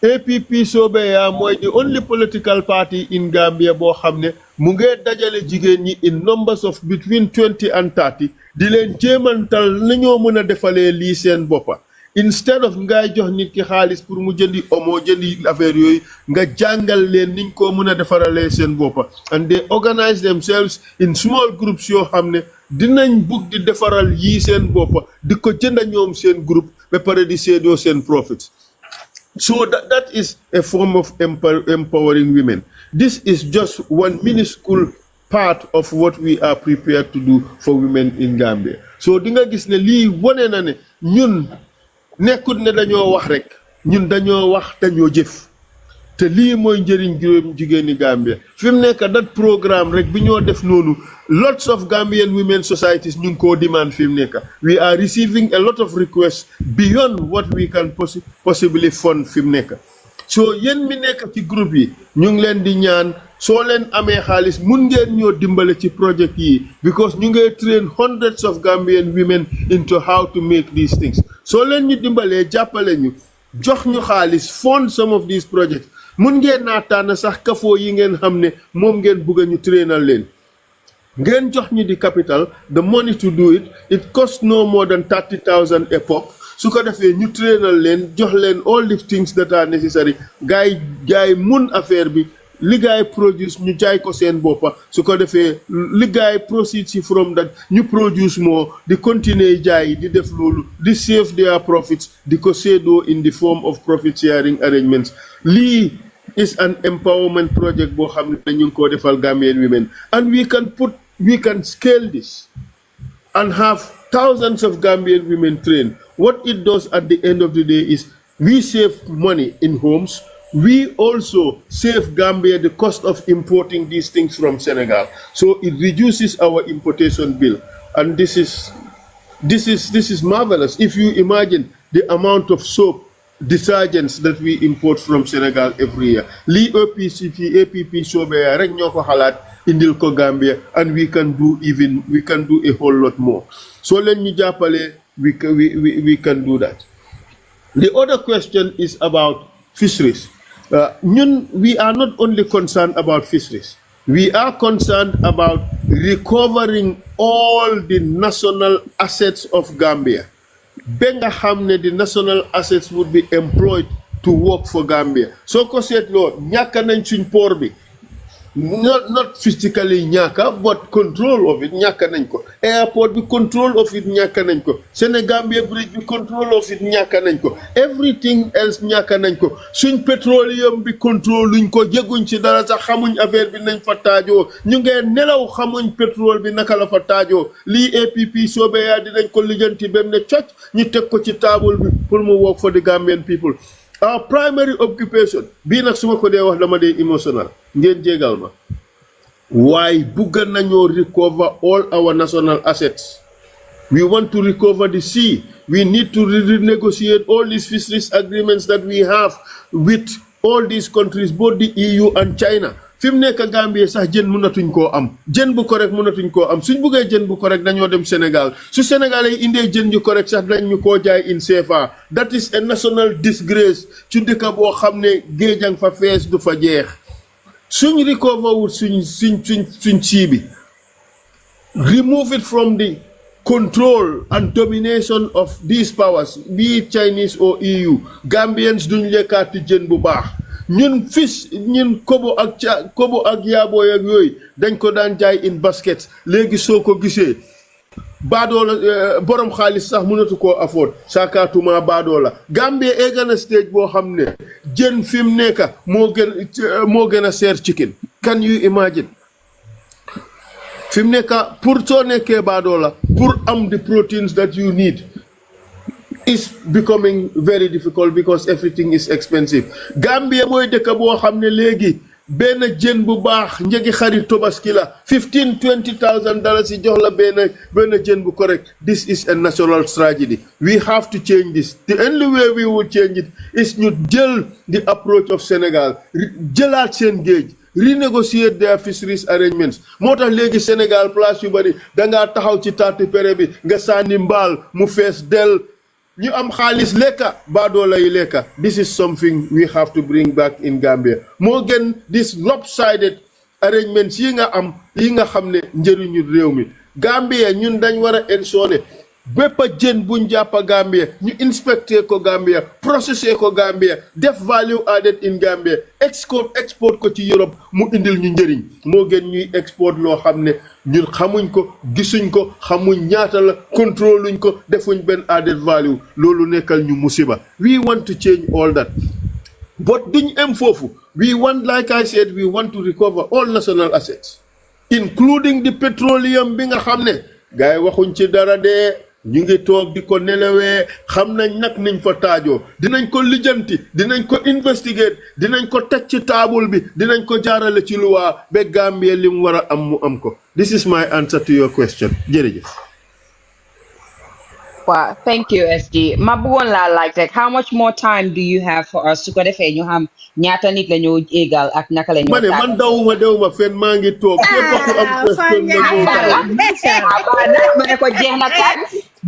[SPEAKER 1] APP Sobeyaa mooy the only political party in Gambia boo xam ne mu ngee dajale jigéen ñi in numbers of between 20 and 30 di leen jéemantal nañoo mën a defalee lii seen boppa. Instead of ngay jox nit ki xaalis pour mu jëndi omo jëndi affaire yooyu nga jàngal leen niñ ko mën a defaralee seen boppa. And they organize themselves in small groups yoo xam ne dinañ bugg di defaral yii seen boppa di ko jënda ñoom seen groupe ba pare di séedoo seen profits. So that is a form of empowering women. This is just one minuscule part of what we are prepared to do for women in Gambia. So di nga gis ne lii wane na ne ñun nekkut ne dañoo wax rek, ñun dañoo wax dañoo jëf. te lii mooy njëriñ jigéeni Gambia fi mu nekk that programme rek bi ñoo def noonu lots of Gambian women societies ñu ngi koo demand fi mu nekk we are receiving a lot of requests beyond what we can possibly fund fi mu nekk so yéen mi nekk ci groupe yi ñu ngi leen di ñaan soo leen amee xaalis mun ngeen ñoo dimbale ci projet yi because ñu ngi train hundreds of Gambian women into how to make these things soo leen ñu dimbalee jàppale ñu jox ñu xaalis fund some of these projects mun ngeen naataana sax kafoo yi ngeen xam ne moom ngeen bugg a ñu trainal leen ngeen jox ñu di capital the money to do it it costs no more than 30,000 a pop su ko defee ñu trainal leen jox leen all the things that are necessary gaay mun affaire bi li gaay produce ñu jaay ko seen boppa su ko defee li gaay proceed si from that ñu produce more di continuer jaay di def loolu di save their profits di ko séedoo in the form of profit sharing arrangements lii is an empowerment project boo xam ne ñu ngi koo defal Gambian women and we can scale this and have thousands of Gambian women trained. What it does at the end of the day is we save money in homes. We also save Gambia the cost of importing these things from Senegal. So it reduces our importation bill. And this is marvelous. If you imagine the amount of soap, detergents that we import from Senegal every year. Li APP Sobeyaa rek ñoko xalaat indil ko Gambia and we can do a whole lot more. So len ñu jappalé we can do that. The other question is about fisheries. We are not only concerned about fisheries. We are concerned about recovering all the national assets of Gambia. Benga hamne the national assets would be employed to work for Gambia. So ko seetloo ñàkk nañ suñ port bi not physically ñàkk but control of it ñàkk nañ ko airport bi control of it ñàkk nañ ko Senegambia bridge bi control of it ñàkk nañ ko everything else ñàkk nañ ko suñ pétroleum bi control luñ ko jéguñ ci dara sax xamuñ affaire bi nañ fa taajoo ñu ngee nelaw xamuñ pétrole bi naka la fa taajoo lii APP Sobeyaa dinañ ko lijanti bem ne coc ñu teg ko ci table bi pour mu work for the Gambian people. Our primary occupation bii nag su ma ko dee wax dama dee emotional ngeen jégal ma waaye bugga nañoo recover all our national assets. We want to recover the sea. We need to renegotiate all these fisheries agreements that we have with all these countries, both the EU and China. Fi mu nekk Gambie sax jën mënatuñ koo am jën bu correct mënatuñ koo am suñ buggee jën bu correct dañoo dem Sénégal su Sénégal yi indee jën yu correct sax dañ ñu koo jaay in CFA. That is a national disgrace ci dëkk boo xam ne géejang fa fees du fa jeex suñ recover wut suñ sii bi remove it from the control and domination of these powers, be it Chinese or EU. Gambians duñ lekkaati jën bu baax ñun fish ñun kobo ak yaaboy ak yooyu dañ ko daan jaay in baskets léegi soo ko gisee baadoola borom xaalis sax mënatu koo afford saakaatuma baadoola Gambia egana stage boo xam ne jën fi mu nekk moo gën a seer chicken. Can you imagine? fi mu nekk pour soo nekkee baadoola pour am the proteins that you need is becoming very difficult because everything is expensive. Gambia mooy dëkk boo xam ne léegi benn jën bu baax njëgi xarit tobaski la $15,000-20,000 yi jox la benn jën bu correct. This is a national tragedy. We have to change this. The only way we will change it is ñu jël the approach of Senegal jëlaat seen géej renegotiate their fisheries arrangements. moo tax léegi Sénégal place yu bari dangaa taxaw ci taatu pere bi nga sànni mbaal mu fees del ñu am xaalis lekka baadoola yi lekka. This is something we have to bring back in Gambia. moo gën this lopsided arrangements yi nga xam ne njëriñu réew mi. Gambia ñun dañ war a ensure bépp jën buñ jàppa Gambia ñu inspecté ko Gambia processé ko Gambia def value added in Gambia export ko ci Europe mu indil ñu njëriñ moo gën ñuy export loo xam ne ñun xamuñ ko gisuñ ko xamuñ ñaata la contrôluñ ko defuñ benn added value loolu nekkal ñu musiba. We want to change all that but duñ am foofu. We want, like I said, we want to recover all national assets including the petroleum bi nga xam ne gaay waxuñ ci dara de ñu ngi toog di ko nelawee xam nañ nag niñ fa taajoo dinañ ko lijjanti dinañ ko investigate dinañ ko teg ci taabul bi dinañ ko jaarale ci luwaa ba Gambia li mu war a am mu am ko. This is my answer to your question. Jërëjëf.
[SPEAKER 2] Wow, thank you, SG. Ma bëggoon laa laaj rek, how much more time do you have for us su ko defee ñu xam ñaata nit la ñu égal ak naka la ñu.
[SPEAKER 1] ma ne man dewuma fenn maa ngi toog. képp ku am question nga ñëw
[SPEAKER 2] ma ne ko jeex na tàkk.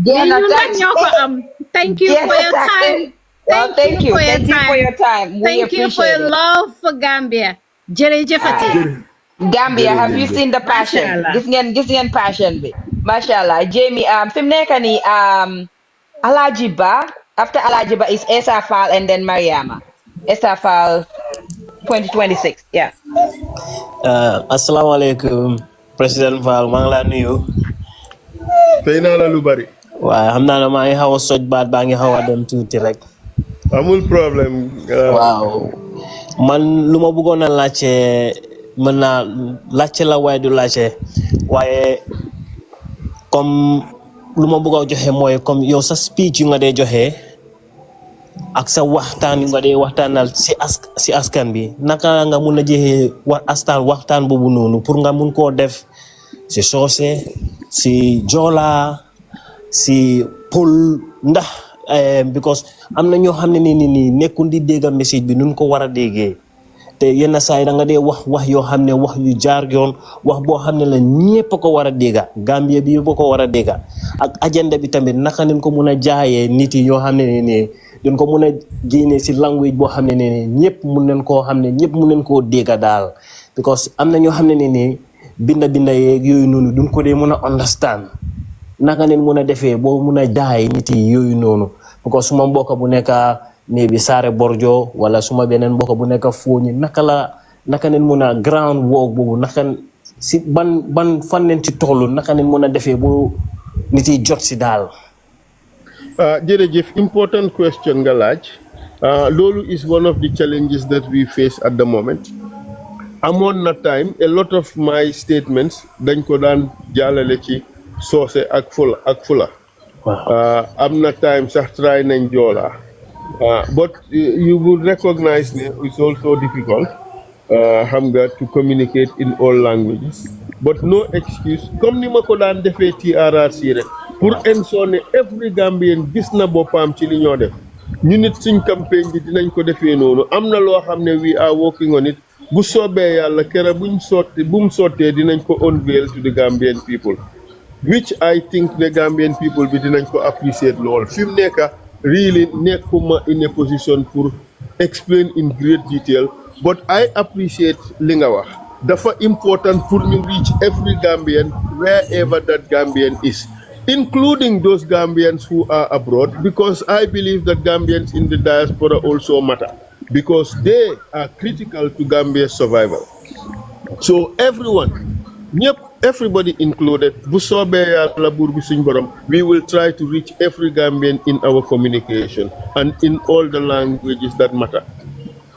[SPEAKER 2] jeex na tàkk
[SPEAKER 4] ñoo ko am. Thank you for your time.
[SPEAKER 2] Well, thank you for your time.
[SPEAKER 4] Thank you for your love for Gambia. Jërëjëfati.
[SPEAKER 2] Gambia, have you seen the passion? Gis ngeen passion bi. Mashallah. Jamie, fi mu nekk nii Alhaji Ba, after Alhaji Ba is Essa Faal and then Mariama. Essa Faal 2026. Yeah.
[SPEAKER 11] Assalamualaikum, President Faal, maa ngi laa nuyu.
[SPEAKER 1] Fay naa la lu bari.
[SPEAKER 11] waaye xam naa ne maa ngi xaw a soj baat baa ngi xaw a dem tuuti rek.
[SPEAKER 1] amul problème.
[SPEAKER 11] waaw man lu ma bëggoon a laajte mën naa laajte la waaye du laajte waaye comme lu ma bëgg a joxe mooy comme yow sa speech yu nga dee joxe ak sa waxtaan yu nga dee waxtaanal si askan bi naka nga mun a jeexee waxtaan boobu noonu pour nga mun koo def si soose si joola si pël ndax because am na ñoo xam ne nii nekkul di dégg message bi nun ko war a déggee te yenn saa yi da nga dee wax yoo xam ne wax yu jaar yoon wax boo xam ne la ñépp ko war a dégga Gambia bi yëpp ko war a dégga ak agenda bi tamit naka nañ ko mun a jaayee nit yi ñoo xam ne nii duñ ko mun a génne si language boo xam ne nii ñépp mun nañ koo xam ne ñépp mun nañ koo dégga daal because am na ñoo xam ne nii binda yeeg yooyu noonu duñ ko dee mun a understand naka nañ mun a defee boo mun a jaay nit yi yooyu noonu because suma mbokk bu nekk maybe Saare Borjo wala suma beneen mbokk bu nekk Fooñi naka nañ mun a ground work boobu naka si ban fan nañ ci tollu naka nañ mun a defee bu nit yi jot si daal.
[SPEAKER 1] jërëjëf important question nga laaj loolu is one of the challenges that we face at the moment. amoon na time a lot of my statements dañ ko daan jàllale ci soose ak fula am na time sax try nañ joola but you would recognize that it's also difficult xam nga to communicate in all languages but no excuse comme ni ma ko daan defee TRRC rek pour ensure ne every Gambian gis na boppam ci li ñoo def ñu nit suñ campagne bi dinañ ko defee noonu am na loo xam ne we are working on it bu soobee yàlla kera bu mu sottee dinañ ko unveil to the Gambian people which I think the Gambian people bi dinañ ko appreciate lool fi mu nekk really nekkuma in a position pour explain in great detail but I appreciate li nga wax dafa important pour ñu reach every Gambian wherever that Gambian is including those Gambians who are abroad because I believe that Gambians in the diaspora also matter because they are critical to Gambia's survival so everybody included bu soobee yàlla buur bi suñ borom we will try to reach every Gambian in our communication and in all the languages that matter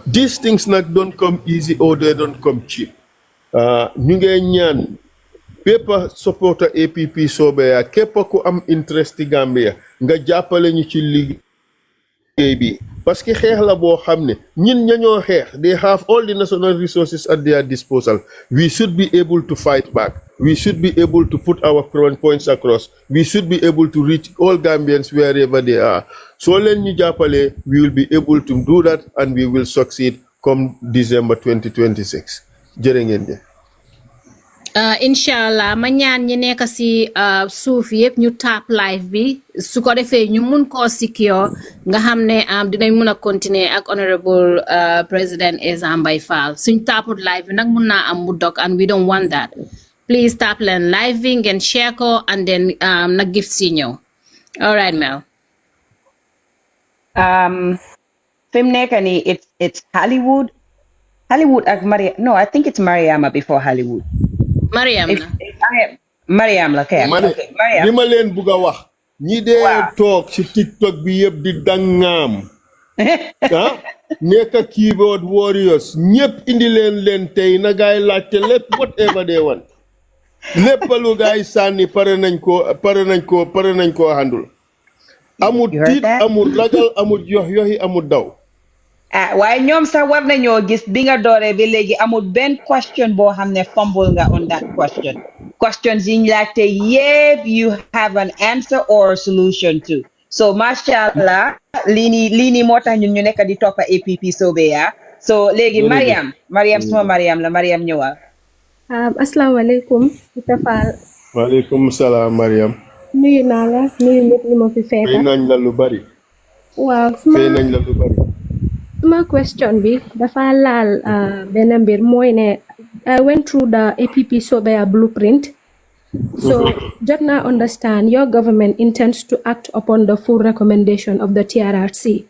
[SPEAKER 1] these things nag don't come easy or they don't come cheap ñu ngee ñaan bépp supporter APP Sobeyaa képp ku am interest ci Gambia nga jàppale ñu ci liggéey bi parce que xeex la boo xam ne ñin ñañoo xeex they have all the national resources at their disposal we should be able to fight back we should be able to put our points across we should be able to reach all Gambians wherever they are soo leen ñu jàppalee we will be able to do that and we will succeed come December 2026 jërë ngeen jëf
[SPEAKER 4] inshallah ma ñaan ñi nekk si suuf yëpp ñu tap live bi su ko defee ñu mun koo secure nga xam ne dinañ mun a continuer ak honorable President Essa Faal suñ taput live bi nag mun naa am mu dog and we don't want that please tap leen live bi ngeen share ko and then na gift si ñëw all right Mel
[SPEAKER 2] fi mu nekk nii it's Hollywood ak I think it's Mariama before Hollywood Mariam la kay Mariam
[SPEAKER 1] li ma leen bugg a wax ñi dee toog ci TikTok bi yëpp di dangaam nekk keyboard warriors ñëpp indi leen tey na gaay laajte lépp whatever they want lépp lu gaay sànni pare nañ ko handul. Amul tiit amul ragal amul yoxi amul daw.
[SPEAKER 2] waaye ñoom sax war nañoo gis bi nga dooree ba léegi amul benn question boo xam ne fumble nga on that question. Questions yi ñu laajte yépp you have an answer or solution to. So masha Allah lii nii moo tax ñun ñu nekk di toppa APP Sobeyaa. So léegi Mariam suma Mariam la Mariam ñëwal.
[SPEAKER 12] Asalaamaaleykum Essa Faal.
[SPEAKER 1] Waaleykum salaam Mariam.
[SPEAKER 12] nuyu naa la nuyu ñëpp ñu ma fi fekk.
[SPEAKER 1] fay nañ la lu bari.
[SPEAKER 12] waaw suma question bi dafa laal benn mbir mooy ne I went through the APP Sobeyaa blueprint. So jot naa understand your government intends to act upon the full recommendation of the TRRC.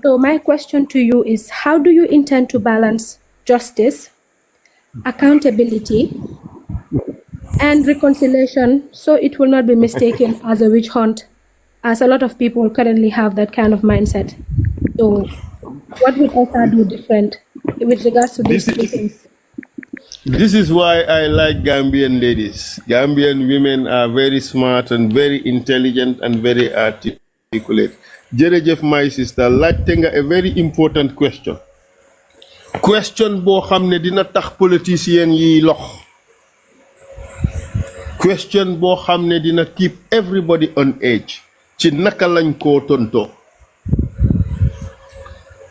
[SPEAKER 12] So my question to you is, how do you intend to balance justice, accountability, and reconciliation so it will not be mistaken as a witch hunt, as a lot of people currently have that kind of mindset? So what would Essa do different with regards to these two things?
[SPEAKER 1] This is why I like Gambian ladies. Gambian women are very smart and very intelligent and very articulate. Jerejef, my sister, laajte nga a very important question. Question boo xam ne dina tax politicien yi lox. Question boo xam ne dina keep everybody on edge. Ci naka lañ ko tonto.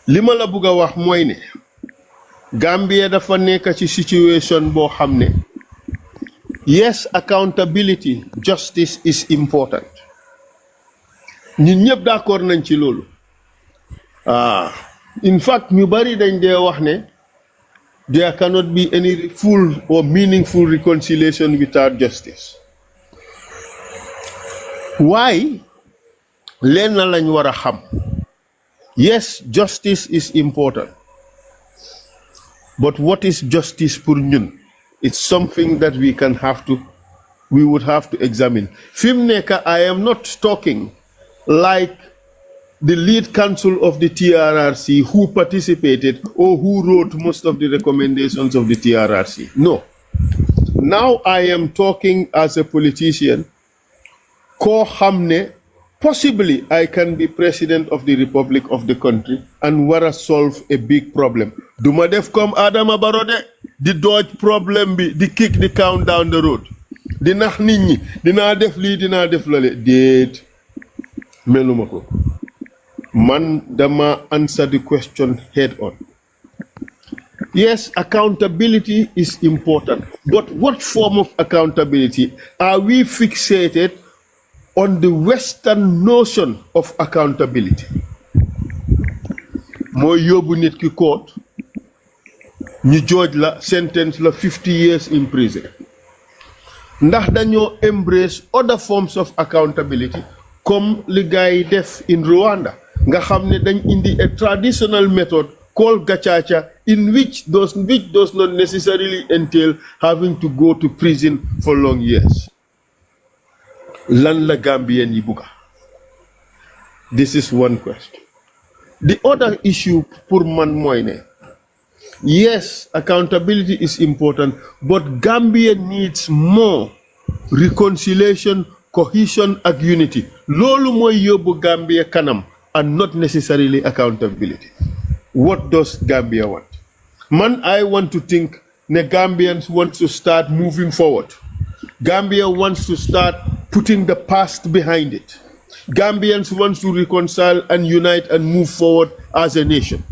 [SPEAKER 1] Li ma la bëgg a wax mooy ne Gambia dafa nekk ci situation boo xam ne yes, accountability, justice is important. ñun ñëpp d'accord nañ ci loolu. In fact ñu bari dañ dee wax ne there cannot be any full or meaningful reconciliation without justice. Why? Leen na lañ war a xam. Yes, justice is important. But what is justice pour ñun? It's something that we would have to examine. Fim neka, I am not talking like the lead counsel of the TRRC who participated or who wrote most of the recommendations of the TRRC. No. Now I am talking as a politician. Ko xamne possibly I can be president of the Republic of the country and wara solve a big problem. Duma def comme Adama Barrow de di dodge problem bi di kick the count down the road. Di nax nit ñi dinaa def lii dinaa def lale déet meluma ko. Man dama answer the question head on. Yes, accountability is important. But what form of accountability? Are we fixated on the Western notion of accountability? Mooy yóbbu nit ki court, ñu judge la, sentence la 50 years in prison. Ndax dañoo embrace other forms of accountability comme li gaay def in Rwanda, nga xam ne dañ indi a traditional method called gacaca in which does not necessarily entail having to go to prison for long years. Lan la Gambian yi buga? This is one question. The other issue pour man mooy ne, yes, accountability is important, but Gambia needs more reconciliation, cohesion and unity. Loolu mooy yóbbu Gambia kanam and not necessarily accountability. What does Gambia want? Man, I want to think the Gambians want to start moving forward. Gambia wants to start putting the past behind it. Gambians want to reconcile and unite and move forward as a nation.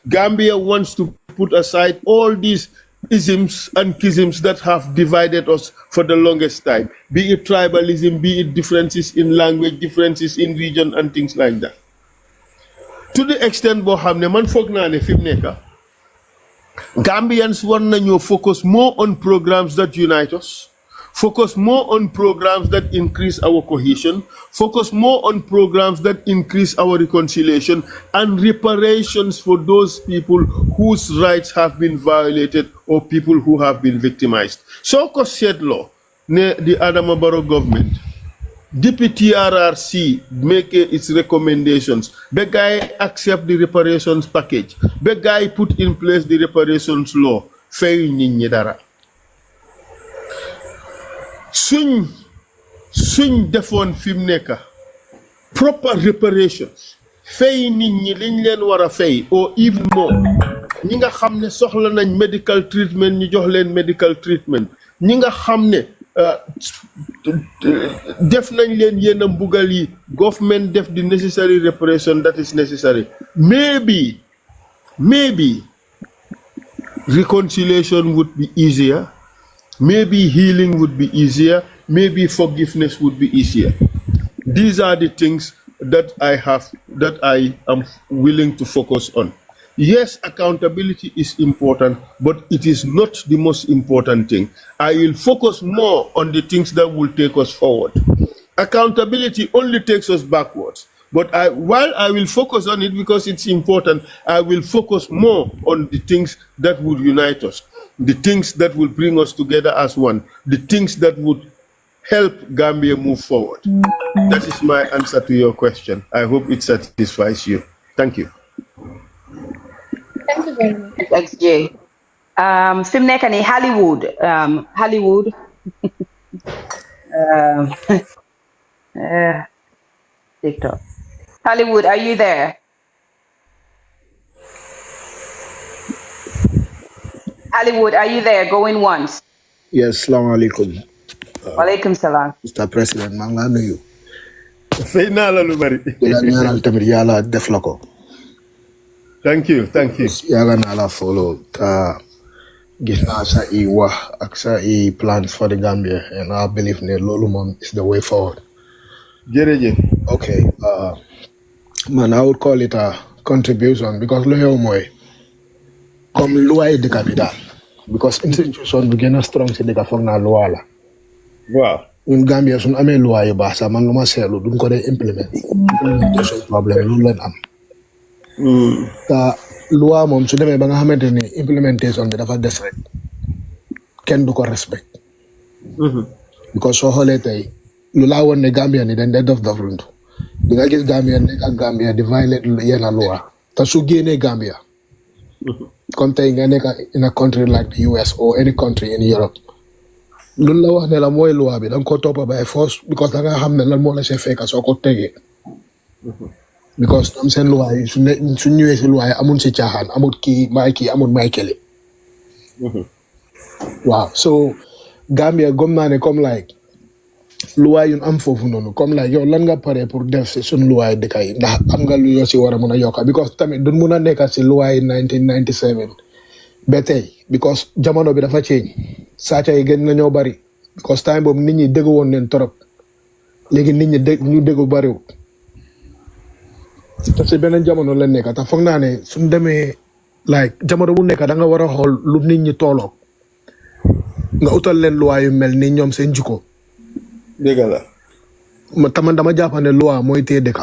[SPEAKER 1] Gambia wants to put aside all these isms and schisms that have divided us for the longest time, be it tribalism, be it differences in language, differences in region and things like that. To the extent boo xam ne man foog naa ne fi mu nekk Gambians war nañoo focus more on programs that unite us, focus more on programs that increase our cohesion, focus more on programs that increase our reconciliation and reparations for those people whose rights have been violated or people who have been victimized. So ko seetloo ne the Adama Barrow government Deputy TRRC make its recommendations. The guy accept the reparations package. The guy put in place the reparations law. Fay nit ñi dara. suñ defoon fi mu nekk proper reparations fay nit ñi liñ leen war a fay or even more ñi nga xam ne soxla nañ medical treatment ñu jox leen medical treatment ñi nga xam ne def nañ leen yenn mbugal yi government def the necessary reparation that is necessary. Maybe reconciliation would be easier. Maybe healing would be easier. Maybe forgiveness would be easier. These are the things that I am willing to focus on. Yes, accountability is important, but it is not the most important thing. I will focus more on the things that will take us forward. Accountability only takes us backwards. But while I will focus on it because it's important, I will focus more on the things that would unite us, the things that will bring us together as one, the things that would help Gambia move forward. That is my answer to your question. I hope it satisfies you. Thank you.
[SPEAKER 12] Thank you very much.
[SPEAKER 2] Thanks, Jay. Film nekk ni Hollywood. TikTok. Hollywood, are you there? Hollywood, are you there? Going once.
[SPEAKER 13] Yes, Assalamu alaikum.
[SPEAKER 2] Walaikum salam.
[SPEAKER 13] Mr. President, maa ngi laa nuyu.
[SPEAKER 1] Fay naa la lu bari.
[SPEAKER 13] Di la ñaanal tamit yàlla def la ko.
[SPEAKER 1] Thank you.
[SPEAKER 13] Yàlla naa la follow. Gis naa sa I wax ak sa I plans for the Gambia, and I believe ne loolu moom is the way forward.
[SPEAKER 1] Jërëjëf.
[SPEAKER 13] Okay. Man, I would call it a contribution because lu xew mooy comme luwaay dëkk bi daal. Because institution bi gën a strong si dëkk foog naa luwa la.
[SPEAKER 1] Waaw.
[SPEAKER 13] ñun Gambia suñu amee luwa yu baax sax man lu ma seetlu duñ ko dee implementation problème loolu leen am. te luwa moom su demee ba nga xamante ni implementation bi dafa des rek kenn du ko respect. because soo xoolee tey lu laa woon ne Gambia ni dañ dee dof-dofluntu di nga gis Gambia nekk ak Gambia di violate yenn luwa te su génnee Gambia comme tey nga nekk in a country like the US or any country in Europe loolu la wax ne la mooy luwa bi da nga ko toppa by force because da nga xam ne lan moo la see fekka soo ko tegee because ñoom seen luwa yi su ñëwee si luwa yi amul si caaxaan amul kii amul may kële waaw so Gambia gom naa ne comme like luwa yu am foofu noonu comme like yow lan nga pare pour def si suñ luwa yi dëkk yi ndax am nga lu yoo si war a mun a yokka because tamit duñ mun a nekka si luwa yi 1997 ba tey because jamono bi dafa change sàcca yi gën nañoo bari because time boobu nit ñi dégg woon neen torop léegi nit ñi ñu déggu bariwul te si beneen jamono la nekk te foog naa ne suñ demee like jamono bu nekk da nga war a xool lu nit ñi tooloog nga utal leen loi yu mel ni ñoom seen jikko
[SPEAKER 1] dégg la
[SPEAKER 13] man dama jàpp ne loi mooy tee dëkk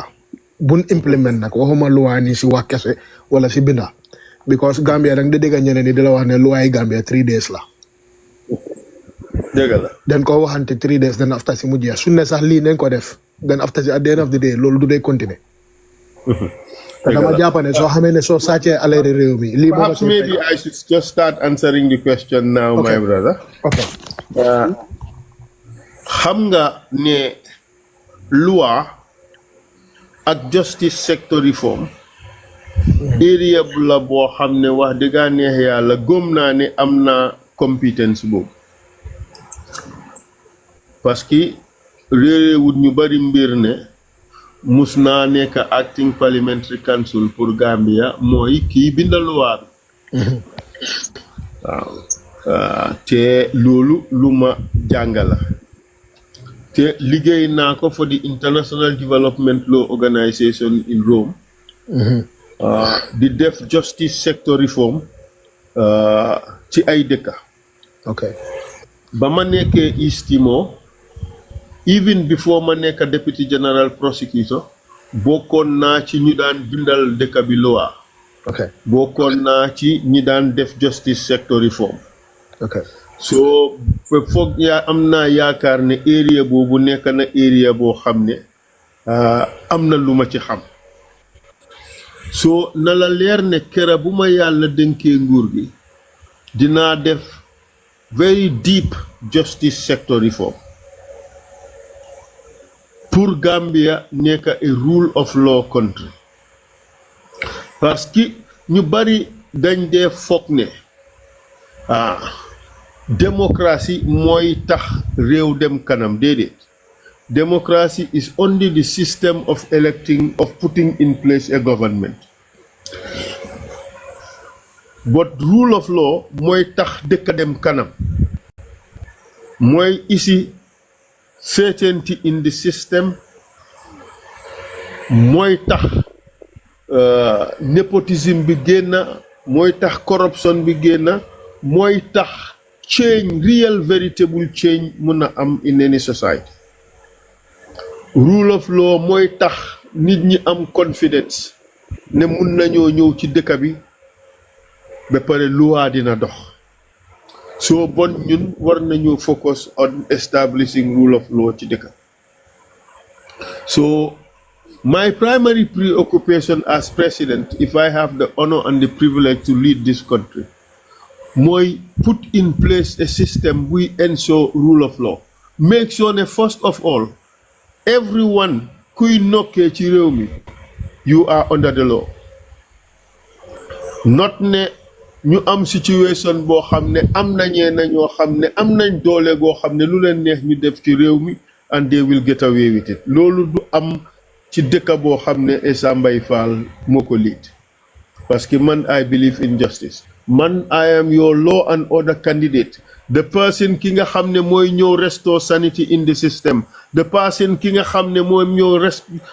[SPEAKER 13] buñ implement nag waxuma loi ni si wax kese wala si binda because Gambia da nga di dégg ñeneen ni di la wax ne loi yi Gambia 3 days la
[SPEAKER 1] dégg la
[SPEAKER 13] den ko waxante 3 days then after si mu jeex su ne sax lii nañ ko def then after si at the end of the day loolu du day continuer te dama jàpp ne soo xamee ne soo sàccee alal réew mi lii
[SPEAKER 1] perhaps maybe I should just start answering the question now my brother.
[SPEAKER 13] Okay.
[SPEAKER 1] Xam nga ne loi ak justice sector reform area bu la boo xam ne wax dëgg neex yàlla gëm naa ne am na compétence boobu parce que réeréewut ñu bari mbir ne mus naa nekk acting parliamentary council pour Gambia mooy kii binda loi bi waaw te loolu lu ma jàngala te liggéey naa ko for the International Development Law Organization in Rome di def justice sector reform ci ay dëkka ba ma nekkee East Timor even before ma nekk deputy general prosecutor bokkoon naa ci ñu daan bindal dëkka bi loi bokkoon naa ci ñi daan def justice sector reform so foog am naa yaakaar ne area boobu nekk na area boo xam ne am na lu ma ci xam so na la leer ne kera bu ma yàlla dénkee nguur gi dinaa def very deep justice sector reform pour Gambia nekk a rule of law country parce que ñu bari dañ dee foog ne démocratie mooy tax réew dem kanam déedéet. Democracy is only the system of putting in place a government. But rule of law mooy tax dëkk dem kanam mooy isi certainty in the system mooy tax nepotism bi génn mooy tax corruption bi génn mooy tax change real veritable change mun a am in any society. Rule of law mooy tax nit ñi am confidence ne mun nañoo ñëw ci dëkk bi ba pare loi dina dox so bon ñun war nañu focus on establishing rule of law ci dëkk. So my primary preoccupation as president, if I have the honor and the privilege to lead this country, mooy put in place a system we ensure rule of law. Make sure ne first of all everyone kuy nokkee ci réew mi you are under the law. Not ne ñu am situation boo xam ne am na ñeena ñoo xam ne am nañ doole goo xam ne lu leen neex ñu def ci réew mi and they will get away with it. Loolu du am ci dëkk boo xam ne Essa Faal moo ko lead. Parce que man I believe in justice. Man I am your law and order candidate. The person ki nga xam ne mooy ñëw restore sanity in the system. The person ki nga xam ne mooy ñëw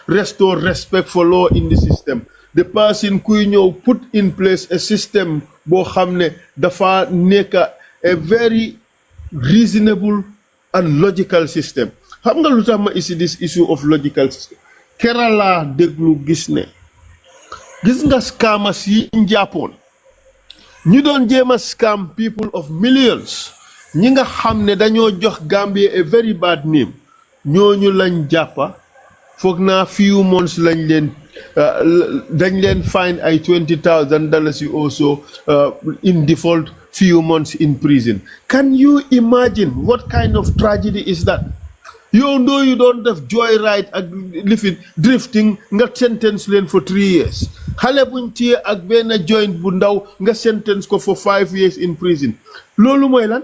[SPEAKER 1] restore respect for law in the system. The person kuy ñëw put in place a system boo xam ne dafa nekk a very reasonable and logical system. Xam nga lu tax ma isi this issue of logical system? Kerala déglu gis nga scammers yi njàppoon ñu doon jéem a scam people of millions ñi nga xam ne dañoo jox Gambia a very bad name ñooñu lañ jàppa foog naa few months lañ leen dañ leen fine ay $20,000 also in default, few months in prison. Can you imagine what kind of tragedy is that? You know you don't have joyride ak living drifting nga sentence leen for 3 years. Xale buñ téye ak benn joint bu ndaw nga sentence ko for 5 years in prison. Loolu mooy lan?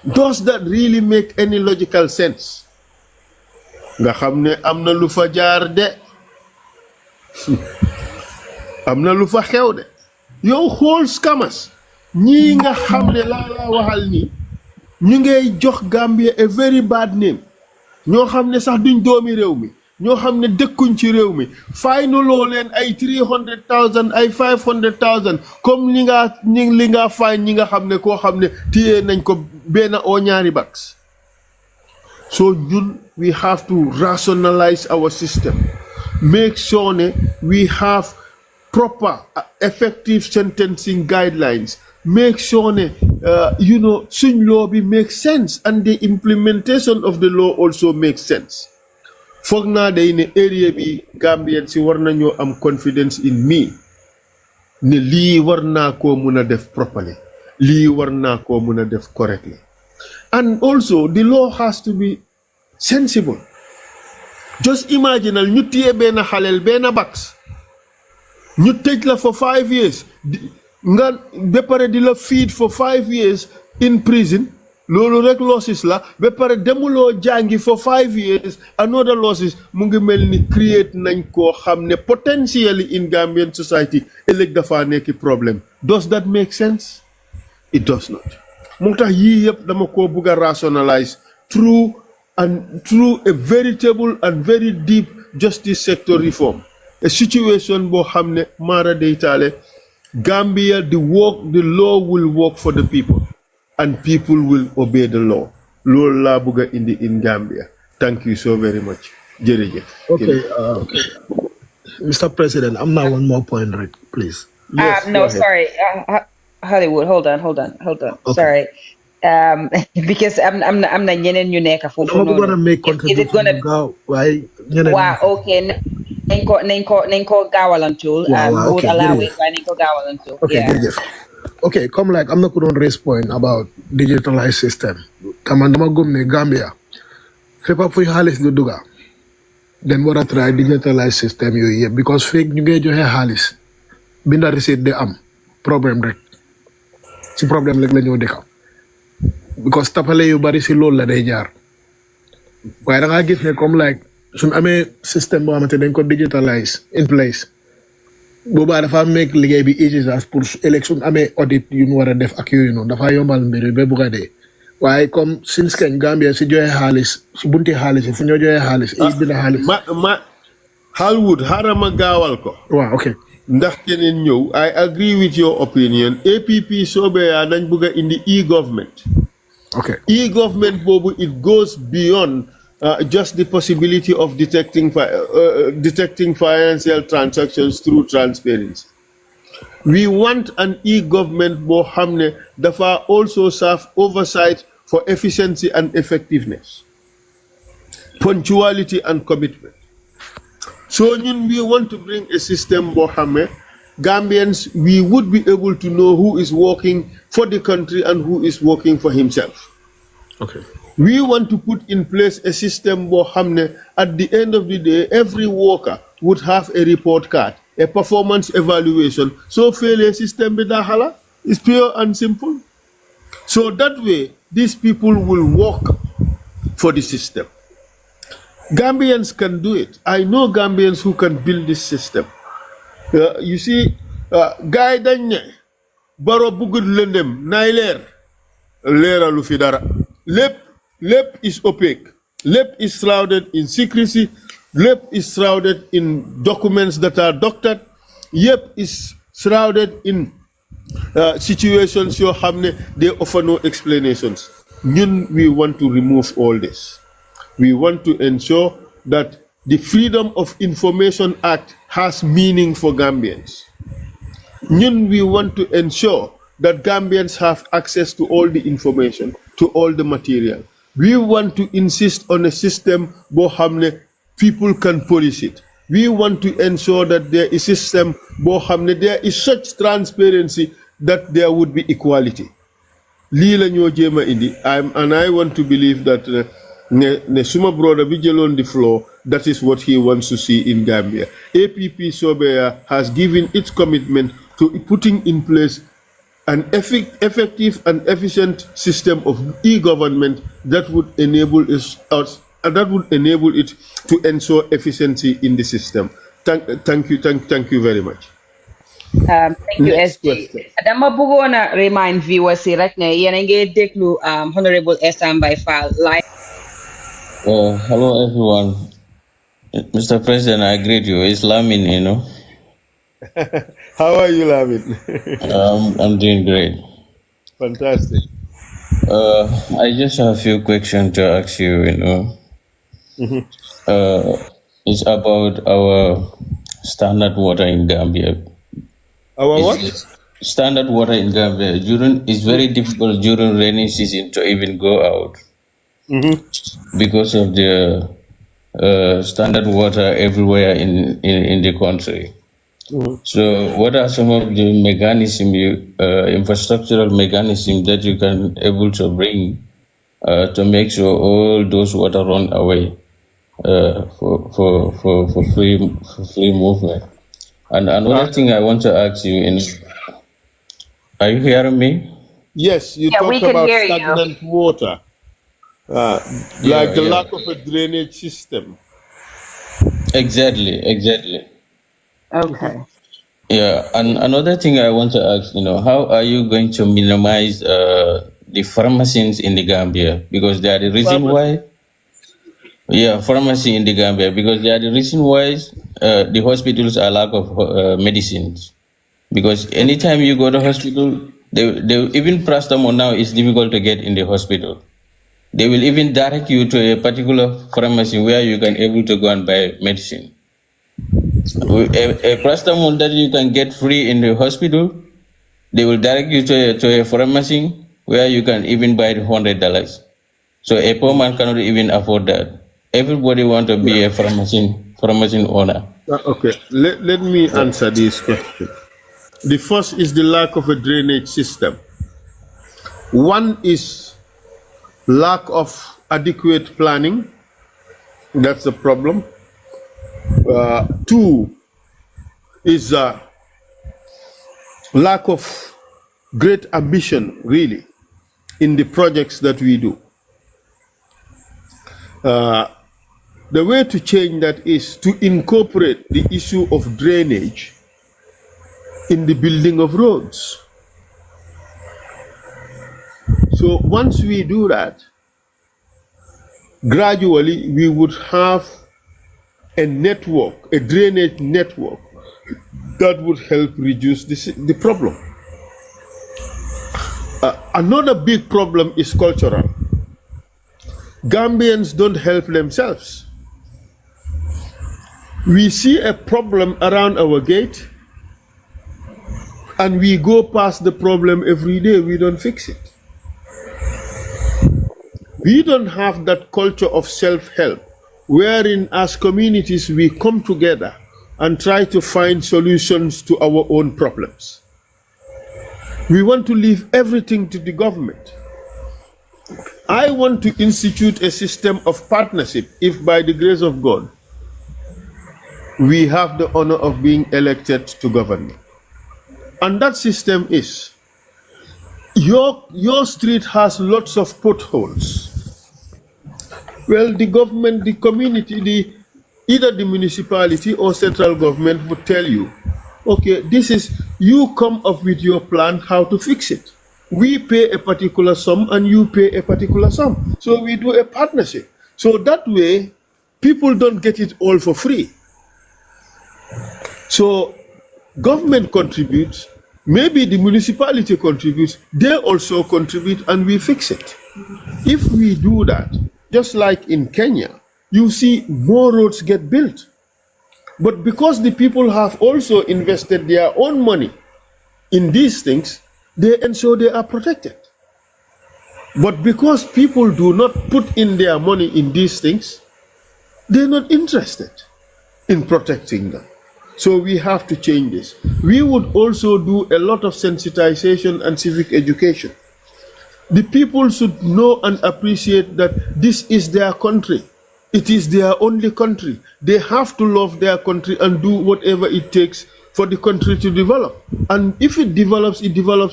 [SPEAKER 1] Does that really make any logical sense? Nga xam ne am na lu fa jaar de am na lu fa xew de yow xool scammers ñii nga xam ne laa waxal nii ñu ngay jox Gambia a very bad name ñoo xam ne sax duñ doomi réew mi ñoo xam ne dëkkuñ ci réew mi faynuloo leen ay 300,000 ay 500,000 comme li nga fay ñi nga xam ne koo xam ne téye nañ ko benn oo ñaari bucks. So ñun we have to rationalize our system, make sure we have proper effective sentencing guidelines, make sure suñ law bi makes sense and the implementation of the law also makes sense. Foog naa day ne area bi Gambian si war nañoo am confidence in me ne lii war naa koo mun a def properly, lii war naa koo mun a def correctly. And also the law has to be sensible. Just imagine ñu téye benn xaleel benn baks ñu tëj la for 5 years nga ba pare di la feed for 5 years in prison. Loolu rek losses la ba pare demuloo jàngi for 5 years another losses mu ngi mel ni create nañ koo xam ne potentially in Gambian society ëllëg dafa nekk problème. Does that make sense? It does not. moo tax yii yëpp dama ko bëgg a rationalize through a veritable and very deep justice sector reform, a situation boo xam ne mara day taale Gambia the law will work for the people and people will obey the law. Loolu laa bëgg a indi in Gambia. Thank you so very much. Jërëjëf.
[SPEAKER 13] Okay, Mr. President, I'm now one more point, right, please.
[SPEAKER 2] Yes, no, sorry. Hollywood, hold on. Okay. Sorry. Because I'm not ñeneen ñu nekk foofu noonu.
[SPEAKER 13] I'm going to make contribution.
[SPEAKER 2] Wow, okay. Nañ ko gaawalantul. Would allow it, nañ ko gaawalantul.
[SPEAKER 13] Okay, yeah. Okay, come like I'm not going to raise point about digitalized system. Kamandama gumne Gambia. fépp fu xaalis du dugga then war a try digitalize system yooyu yëpp because fake ñu ngay joxe xaalis binda receipt de am problème rek ci problème rek la ñoo dëkka because tapale yu bari si loolu la day jaar waaye da ngaa gis ne comme like suñ amee système boo xamante dañ ko digitalize in place boobaa dafa make liggéey bi easy pour élection amee audit yu ñu war a def ak yooyu noonu dafa yombal mbir yi ba bugg a dee waaye comme since kañ Gambia si joxe xaalis si bunti xaalis yi fu ñoo joxe xaalis bi la xaalis
[SPEAKER 1] Halwood xaaral ma gaawal ko
[SPEAKER 13] waaw ok
[SPEAKER 1] ndax keneen ñëw I agree with your opinion APP Sobeyaa dañ bugg a indi e-government
[SPEAKER 13] okay
[SPEAKER 1] e-government boobu it goes beyond just the possibility of detecting financial transactions through transparency. We want an e-government boo xam ne dafa also serve oversight for efficiency and effectiveness, punctuality and commitment. So we want to bring a system boo xam ne Gambians, we would be able to know who is working for the country and who is working for himself.
[SPEAKER 13] Okay.
[SPEAKER 1] We want to put in place a system where at the end of the day, every worker would have a report card, a performance evaluation. So failure system bidahala is pure and simple. So that way, these people will work for the system. Gambians can do it. I know Gambians who can build this system. You see, guy danye, baro bugud lendem, nailer, lera lufidara. LEP is opaque. LEP is shrouded in secrecy. LEP is shrouded in documents that are doctored. YEP is shrouded in situations they offer no explanations. We want to remove all this. We want to ensure that the Freedom of Information Act has meaning for Gambians. We want to ensure that Gambians have access to all the information, to all the material. We want to insist on a system where people can police it. We want to ensure that there is a system where there is such transparency that there would be equality. And I want to believe that ne suma brother Bijel on the floor, that is what he wants to see in Gambia. APP Sobeyaa has given its commitment to putting in place an effective and efficient system of e-government that would enable it to ensure efficiency in the system. Thank you very much.
[SPEAKER 2] Thank you, SJ. Dama bëggoon remind viewers yi rek ne yéen a ngi déglu Honorable Essa Faal live.
[SPEAKER 14] Hello everyone. Mr. President, I greet you. It's Lamin, you know.
[SPEAKER 1] How are you, Lamin?
[SPEAKER 14] I'm doing great.
[SPEAKER 1] Fantastic.
[SPEAKER 14] I just have a few questions to ask you, you know. It's about our standard water in Gambia.
[SPEAKER 1] Our what?
[SPEAKER 14] Standard water in Gambia. It's very difficult during rainy season to even go out because of the standard water everywhere in the country. So what are some of the infrastructural mechanisms that you can able to bring to make sure all those water run away for free movement? And another thing I want to ask you, are you hearing me?
[SPEAKER 1] Yes, you talk about stagnant water, like the lack of a drainage system.
[SPEAKER 14] Exactly.
[SPEAKER 2] Okay.
[SPEAKER 14] Yeah, and another thing I want to ask, how are you going to minimize the pharmacies in the Gambia? Because they are the reason why. Yeah, pharmacy in the Gambia, because they are the reason why the hospitals are lack of medicines. Because anytime you go to hospital, they even paracetamol now is difficult to get in the hospital. They will even direct you to a particular pharmacy where you can able to go and buy medicine. A paracetamol that you can get free in the hospital, they will direct you to a pharmacy where you can even buy $100. So a poor man cannot even afford that. Everybody want to be a pharmacy owner.
[SPEAKER 1] Okay, let me answer this question. The first is the lack of a drainage system. One is lack of adequate planning That's the problem. Two is lack of great ambition, really, in the projects that we do. The way to change that is to incorporate the issue of drainage in the building of roads. So once we do that, gradually we would have a network, a drainage network that would help reduce the problem. Another big problem is cultural. Gambians don't help themselves. We see a problem around our gate and we go past the problem every day, we don't fix it. We don't have that culture of self-help, wherein as communities we come together and try to find solutions to our own problems. We want to leave everything to the government. I want to institute a system of partnership if by the grace of God we have the honor of being elected to govern. And that system is, your street has lots of potholes. Well, the government, the community, either the municipality or central government would tell you, okay, this is, you come up with your plan how to fix it. We pay a particular sum and you pay a particular sum. So we do a partnership. So that way, people don't get it all for free. So government contributes, maybe the municipality contributes, they also contribute and we fix it. If we do that, just like in Kenya, you see more roads get built. But because the people have also invested their own money in these things, they ensure they are protected. But because people do not put in their money in these things, they're not interested in protecting them. So we have to change this. We would also do a lot of sensitization and civic education. The people should know and appreciate that this is their country. It is their only country. They have to love their country and do whatever it takes for the country to develop. And if it develops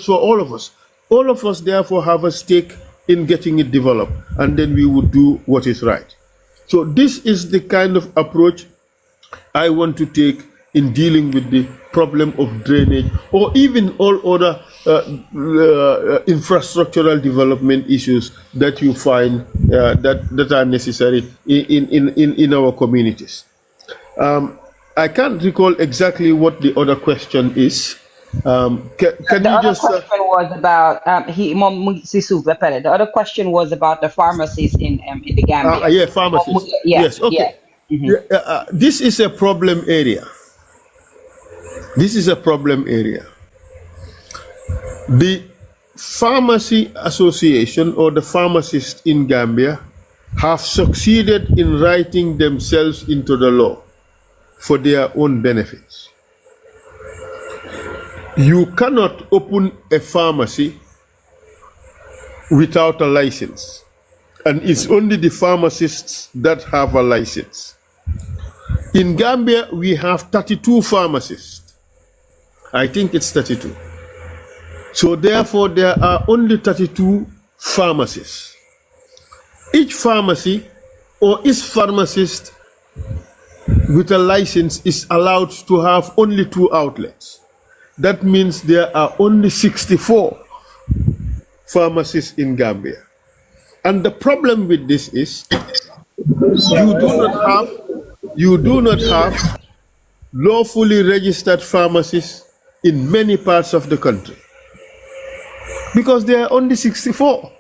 [SPEAKER 1] for all of us. All of us therefore have a stake in getting it developed, and then we would do what is right. So this is the kind of approach I want to take in dealing with the problem of drainage or even all other infrastructural development issues that you find that are necessary in our communities. I can't recall exactly what the other question is. Can
[SPEAKER 2] The
[SPEAKER 1] you just...
[SPEAKER 2] question was about the other question was about the pharmacies in the Gambia.
[SPEAKER 1] Yeah, pharmacies. Yes, okay.
[SPEAKER 2] Yeah.
[SPEAKER 1] This is a problem area. This is a problem area. The Pharmacy Association or the pharmacists in Gambia have succeeded in writing themselves into the law for their own benefits. You cannot open a pharmacy without a license, and it's only the pharmacists that have a license. In Gambia, we have 32 pharmacists. I think it's 32. So therefore, there are only 32 pharmacists. Each pharmacy or each pharmacist with a license is allowed to have only 2 outlets. That means there are only 64 pharmacists in Gambia. And the problem with this is you do not have lawfully registered pharmacists in many parts of the country because there are only 64.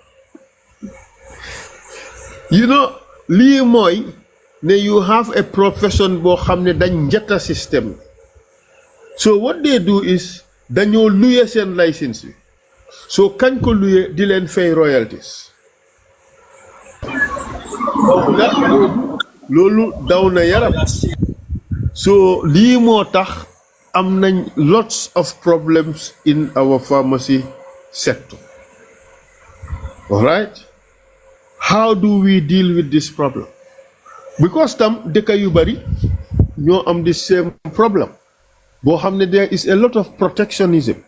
[SPEAKER 1] You know, lii mooy ne you have a profession bo xamne dañ njata system. So what they do is dañoo luye seen license bi. So kañ ko luye di leen fay royalties. Loolu daw na yaram. So lii moo tax am nañ lots of problems in our pharmacy sector. All right? How do we deal with this problem? because tam dëkk yu bari ñoo am the same problem boo xam ne there is a lot of protectionism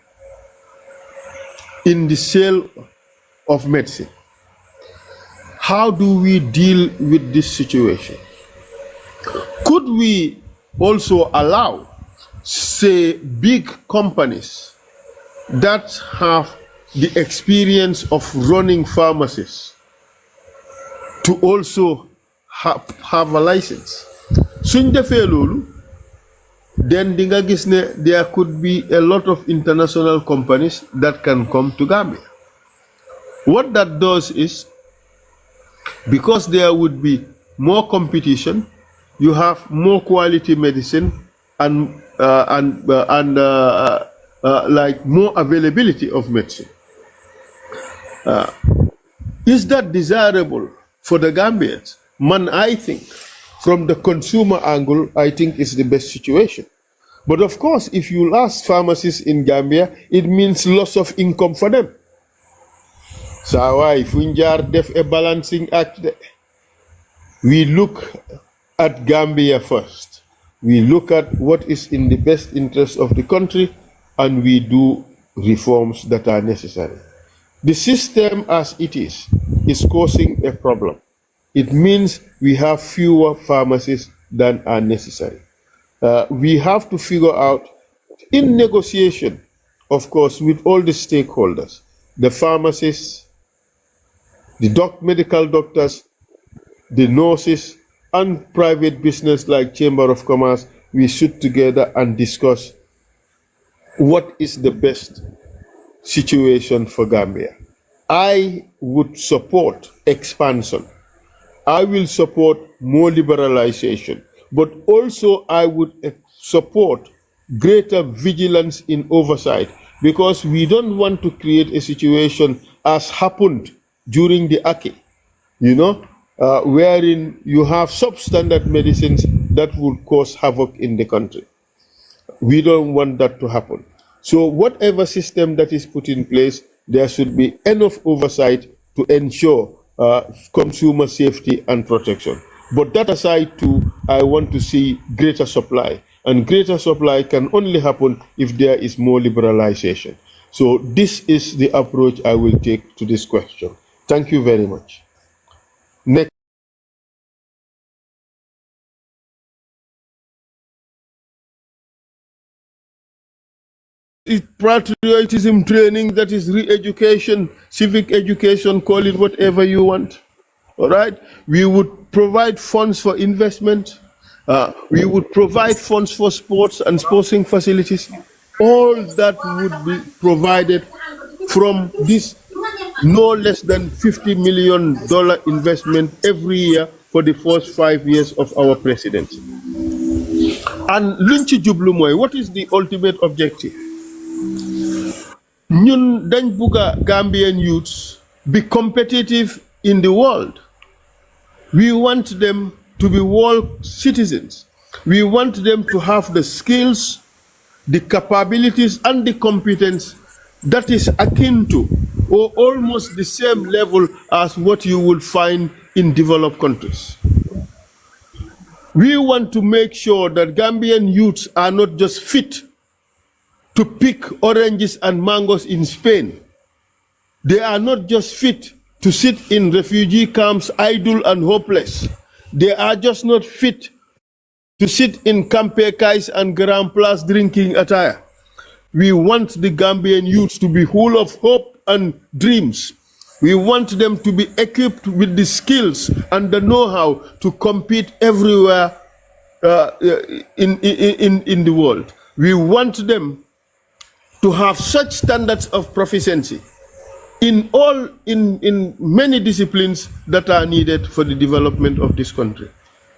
[SPEAKER 1] in the sale of medicine. How do we deal with this situation? Could we also allow, say, big companies that have the experience of running pharmacies to also have a license? Suñ defee loolu, then di nga gis ne there could be a lot of international companies that can come to Gambia. What that does is, because there would be more competition, you have more quality medicine and like more availability of medicine. Is that desirable for the Gambians? Man, I think from the consumer angle, I think it's the best situation. But of course, if you lose pharmacists in Gambia, it means loss of income for them. So why Funjar def a balancing act? We look at Gambia first. We look at what is in the best interest of the country, and we do reforms that are necessary. The system as it is causing a problem. It means we have fewer pharmacists than are necessary. We have to figure out, in negotiation, of course, with all the stakeholders, the pharmacists, the medical doctors, the nurses, and private business like Chamber of Commerce, we sit together and discuss what is the best situation for Gambia. I would support expansion. I will support more liberalization, but also I would support greater vigilance in oversight, because we don't want to create a situation as happened during the Aki, wherein you have substandard medicines that would cause havoc in the country. We don't want that to happen. So whatever system that is put in place, there should be enough oversight to ensure consumer safety and protection. But that aside too, I want to see greater supply. And greater supply can only happen if there is more liberalization. So this is the approach I will take to this question. Thank you very much. Next. It's patriotism training, that is re-education, civic education, call it whatever you want. All right? We would provide funds for investment. We would provide funds for sports and sporting facilities. All that would be provided from this no less than $50 million investment every year for the first 5 years of our presidency. And Lunchi Jublumoy, what is the ultimate objective? Ñun dañ buga Gambian youths be competitive in the world. We want them to be world citizens. We want them to have the skills, the capabilities, and the competence that is akin to or almost the same level as what you would find in developed countries. We want to make sure that Gambian youths are not just fit to pick oranges and mangoes in Spain. They are not just fit to sit in refugee camps idle and hopeless. They are just not fit to sit in campekais and Grand Place drinking attire. We want the Gambian youths to be full of hope and dreams. We want them to be equipped with the skills and the know-how to compete everywhere in the world. We want them to have such standards of proficiency in many disciplines that are needed for the development of this country.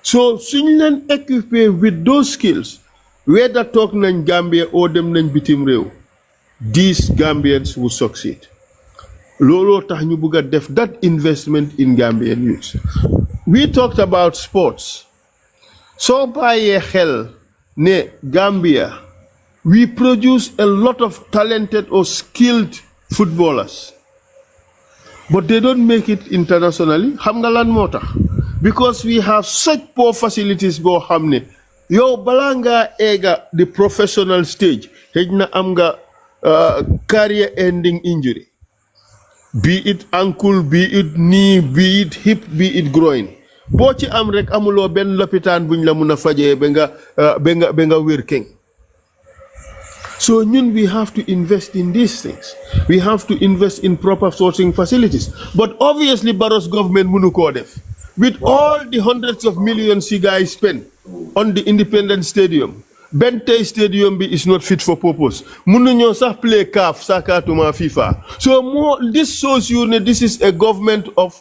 [SPEAKER 1] So suñ leen équipé with those skills, whether talk nañ Gambia or dem nañ bitim réew, these Gambians will succeed. Lolo tax ñu bëgg def that investment in Gambian youth. We talked about sports. So bàyyee xel ne Gambia, we produce a lot of talented or skilled footballers, but they don't make it internationally. Xam nga lan moo tax? because we have such poor facilities boo xam ne yow balaa ngaa eega the professional stage xëj na am nga career ending injury, be it ankle, be it knee, be it hip, be it groin. Boo ci am rek amuloo benn lopitaan buñ la mun a fajee ba nga wér keng. So we have to invest in these things. We have to invest in proper sourcing facilities. But obviously Barrow's government munu ko def. With all the hundreds of millions you guys spend on the Independence Stadium, Bente Stadium is not fit for purpose. Munu ñoo sax play CAF sakatuma FIFA. So this shows you that this is a government of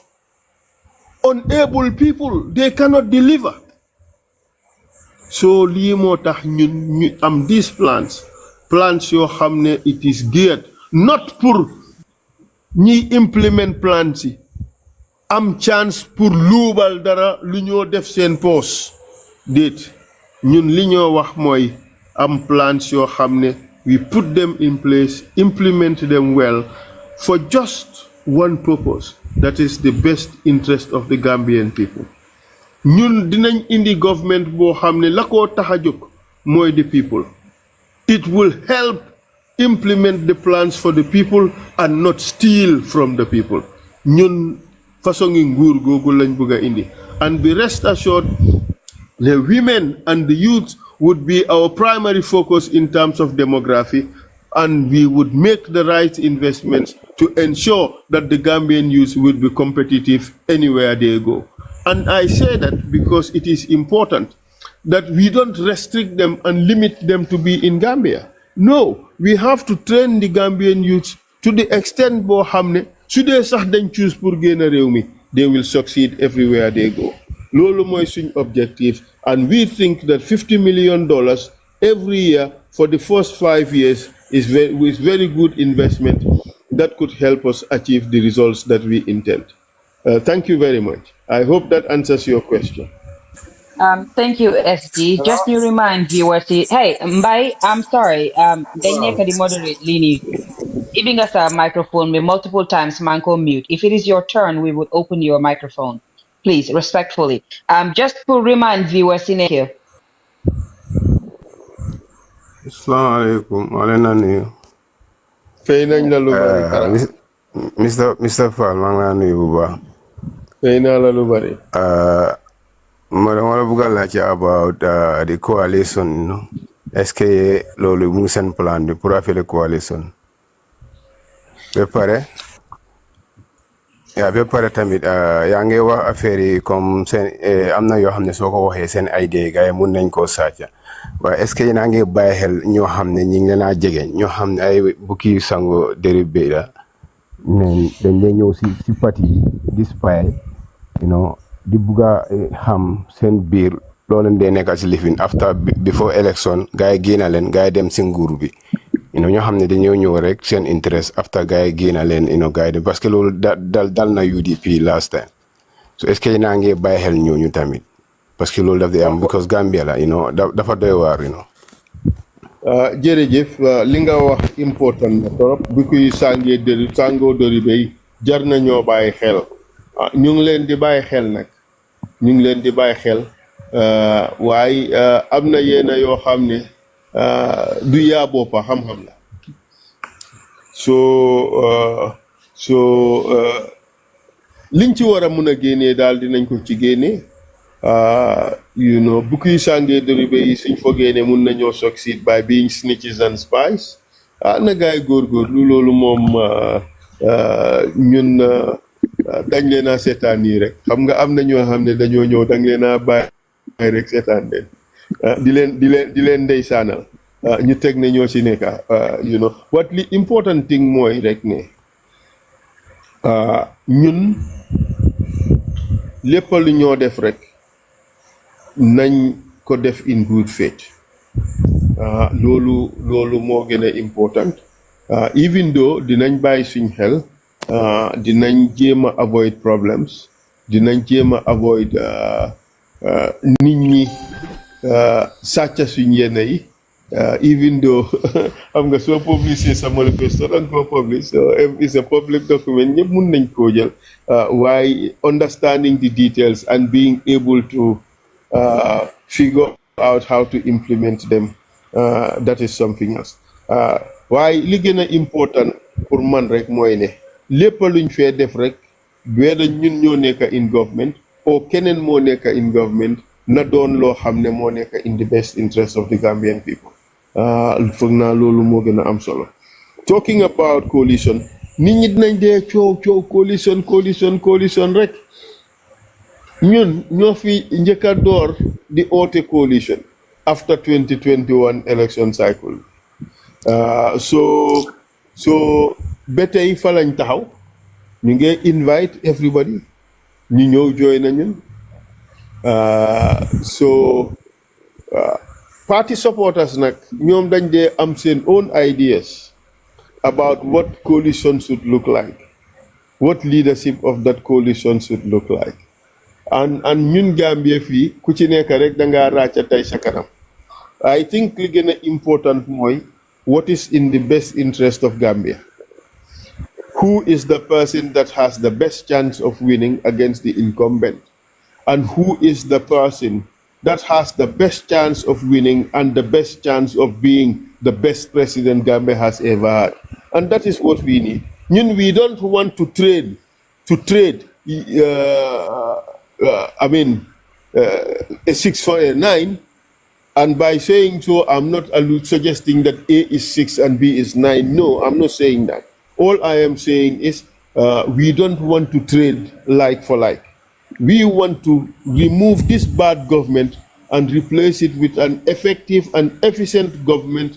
[SPEAKER 1] unable people. They cannot deliver. So lii moo tax ñu am these plans yoo xam ne it is geared not pour ñiy implement plans yi am chance pour luubal dara lu ñoo def seen poos déet ñun li ñoo wax mooy am plans yoo xam ne we put them in place, implement them well for just one purpose, that is the best interest of the Gambian people. Ñun dinañ indi government boo xam ne la koo tax a jóg mooy the people. It will help implement the plans for the people and not steal from the people. Ñun façon nguur googu lañ bëgg a indi. And be rest assured, the women and the youth would be our primary focus in terms of demography, and we would make the right investments to ensure that the Gambian youth will be competitive anywhere they go. And I say that because it is important that we don't restrict them and limit them to be in Gambia. No, we have to train the Gambian youth to the extent boo xam ne su dee sax dañ choose pour génn réew mi, they will succeed everywhere they go. Loolu mooy suñ objective, and we think that $50 million every year for the first 5 years is very good investment that could help us achieve the results that we intend. Thank you very much. I hope that answers your question.
[SPEAKER 2] Thank you, SG. Just to remind viewers, hey, Mbai, I'm sorry. Dañ nekk di moderate Lini. Giving us a microphone with multiple times, Manko mute. If it is your turn, we would open your microphone. Please, respectfully. Just to remind viewers in here.
[SPEAKER 15] Assalamu alaikum. Mr. Faal, maa ngi laa nuyu bu baax.
[SPEAKER 1] Fay naa la lu bari.
[SPEAKER 15] Ma bëgg a laajte about the coalition, you know. Est-ce que loolu mu ngi seen plan bi pour affaire coalition? Ba pare tamit yaa ngi wax affaire yi comme seen am na yoo xam ne soo ko waxee seen idée gars yi mun nañ koo sàcca waaye est-ce que yéen a ngi bàyyi xel ñoo xam ne ñi ngi leen a jege ñoo xam ne ay bukki sango dérivé la ne dañ lay ñëw si parti yi despite you know di bugga xam seen biir loolu leen dee nekk si lifin after before election gars yi génna leen gars yi dem si nguur bi you know ñoo xam ne dañoo ñëw rek seen interest after gars yi génna leen you know gars yi parce que loolu dal na UDP last time so est-ce que yéen a ngi bàyyi xel ñooñu tamit parce que loolu daf di am because Gambia la you know dafa doy waar you know.
[SPEAKER 1] Jërëjëf li nga wax important na trop bu kuy sàngoo dori bay jar na ñoo bàyyi xel ñu ngi leen di bàyyi xel nag ñu ngi leen di bàyyi xel waaye am na yenn yoo xam ne du yaa boppa xam-xam la liñ ci war a mun a génnee daal dinañ ko ci génnee you know bu kuy sàngee dérivé yi suñ fogee ne mun nañoo succeed by being snitches and spies na gaay góorgóorlu loolu moom ñun dañ leen a seetaan nii rek xam nga am na ñoo xam ne dañoo ñëw dañ leen a bàyyi rek seetaan leen di leen ndeysaanal ñu teg ne ñoo ci nekka you know what li important thing mooy rek ne ñun lépp lu ñoo def rek nañ ko def in good faith loolu moo gën a important even though dinañ bàyyi suñ xel dinañ jéem a avoid problems dinañ jéem a avoid nit ñi sàcca suñ yenn yi even though I'm going to publish some manifesto and go publish, so it's a public document. ñëpp mun nañ koo jël. Why understanding the details and being able to figure out how to implement them, that is something else. Why li gën a important pour man rek mooy ne lépp luñ fee def rek whether ñun ñoo nekk in government or keneen moo nekk in government na doon loo xam ne moo nekk in the best interest of the Gambian people. Foog naa loolu moo gën a am solo. Talking about coalition, nit ñi dinañ dee coow coalition rek. ñun ñoo fi njëkk a door di oote coalition after 2021 election cycle. So ba tey fa lañ taxaw ñu ngi invite everybody ñu ñëw join na ñun. Party supporters nag ñoom dañ dee am seen own ideas about what coalition should look like, what leadership of that coalition should look like. And ñun Gambia fii ku ci nekk rek da ngaa ràcca tey sa kanam. I think li gën a important mooy what is in the best interest of Gambia. Who is the person that has the best chance of winning against the incumbent? And who is the person that has the best chance of winning and the best chance of being the best president Gambia has ever had? And that is what we need. We don't want to trade a 6 for a 9, and by saying so, I'm not suggesting that A is 6 and B is 9. No, I'm not saying that. All I am saying is we don't want to trade like for like. We want to remove this bad government and replace it with an effective and efficient government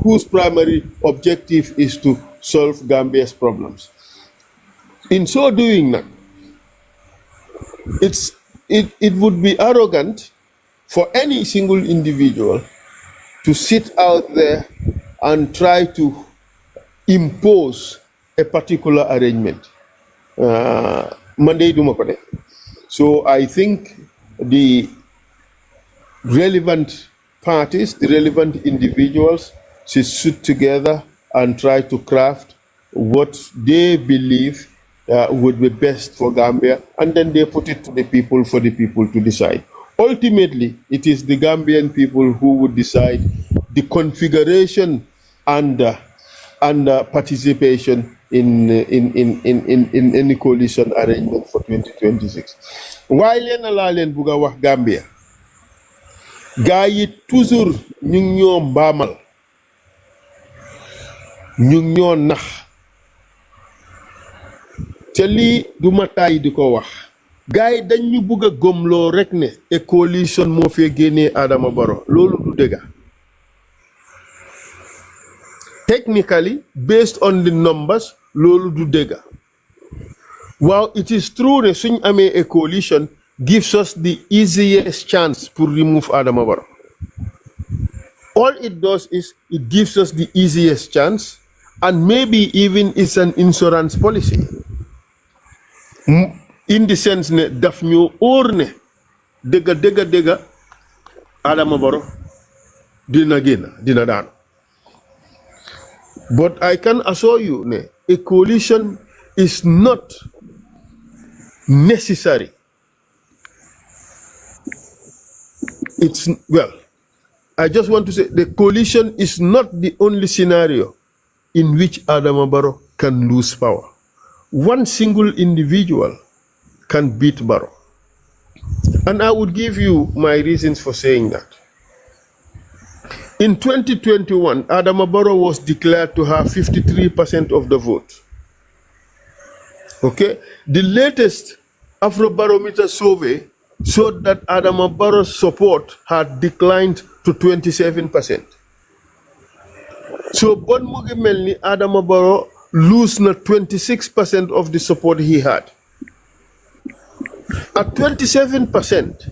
[SPEAKER 1] whose primary objective is to solve Gambia's problems. In so doing that, it would be arrogant for any single individual to sit out there and try to impose a particular arrangement. So I think the relevant parties, the relevant individuals should sit together and try to craft what they believe would be best for Gambia, and then they put it to the people for the people to decide. Ultimately, it is the Gambian people who would decide the configuration and participation in any coalition arrangement for 2026. Why leen laa leen bugg a wax Gambia gaa yi toujours ñu ngi ñoo mbaamal, ñu ngi ñoo nax, te lii du ma taay di ko wax. Gaa yi dañ ñu bugg a gomloo rek ne a coalition moo fee génnee Adama Barrow. Loolu du dëgg. Technically, based on the numbers, loolu du dëgg. While it is true that suñ amee a coalition gives us the easiest chance to remove Adama Barrow. All it does is it gives us the easiest chance, and maybe even it's an insurance policy. In the sense ne daf ñu óor ne dëgga Adama Barrow dina génn, dina daan. But I can assure you ne a coalition is not necessary. I just want to say the coalition is not the only scenario in which Adama Barrow can lose power. One single individual can beat Barrow. And I would give you my reasons for saying that. In 2021, Adama Barrow was declared to have 53% of the vote. Okay? The latest Afrobarometer survey showed that Adama Barrow's support had declined to 27%. So, bon mu ngi mel ni Adama Barrow lose na 26% of the support he had. At 27%,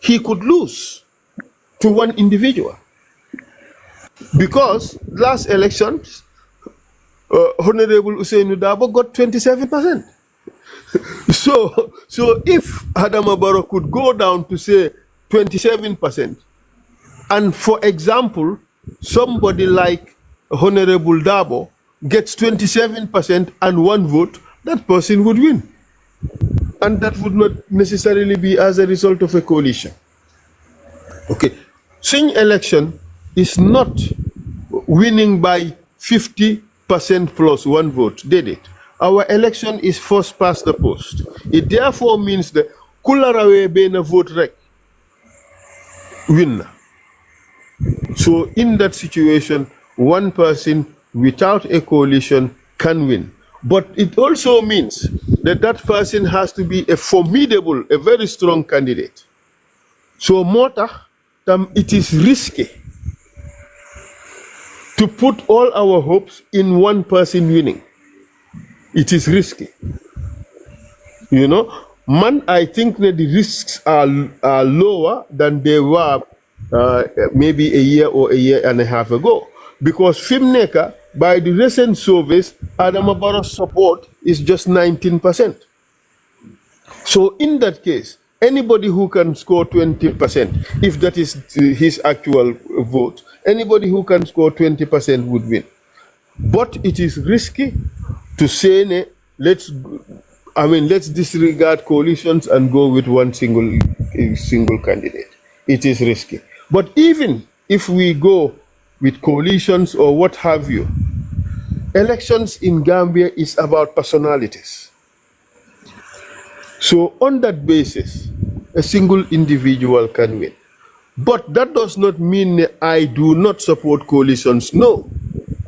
[SPEAKER 1] he could lose to one individual. Because last elections, Honorable Usainu Dabo got 27%. So if Adama Barrow could go down to say 27%, And for example, somebody like Honorable Dabo gets 27% and 1 vote, that person would win. And that would not necessarily be as a result of a coalition. Okay. Swing election is not winning by 50% plus 1 vote, did it? Our election is first past the post. It therefore means that kularawe bena vote rek win. So in that situation, one person without a coalition can win. But it also means that that person has to be a formidable, a very strong candidate. So it is risky to put all our hopes in one person winning. It is risky. You know, I think that the risks are lower than they were maybe a year or a year and a half ago. Because Fimneka, by the recent surveys, Adama Barrow's support is just 19%. So in that case, anybody who can score 20%, if that is his actual vote, anybody who can score 20% would win. But it is risky to say, let's disregard coalitions and go with one single candidate. It is risky. But even if we go with coalitions or what have you, elections in Gambia is about personalities. So on that basis, a single individual can win. But that does not mean I do not support coalitions. No,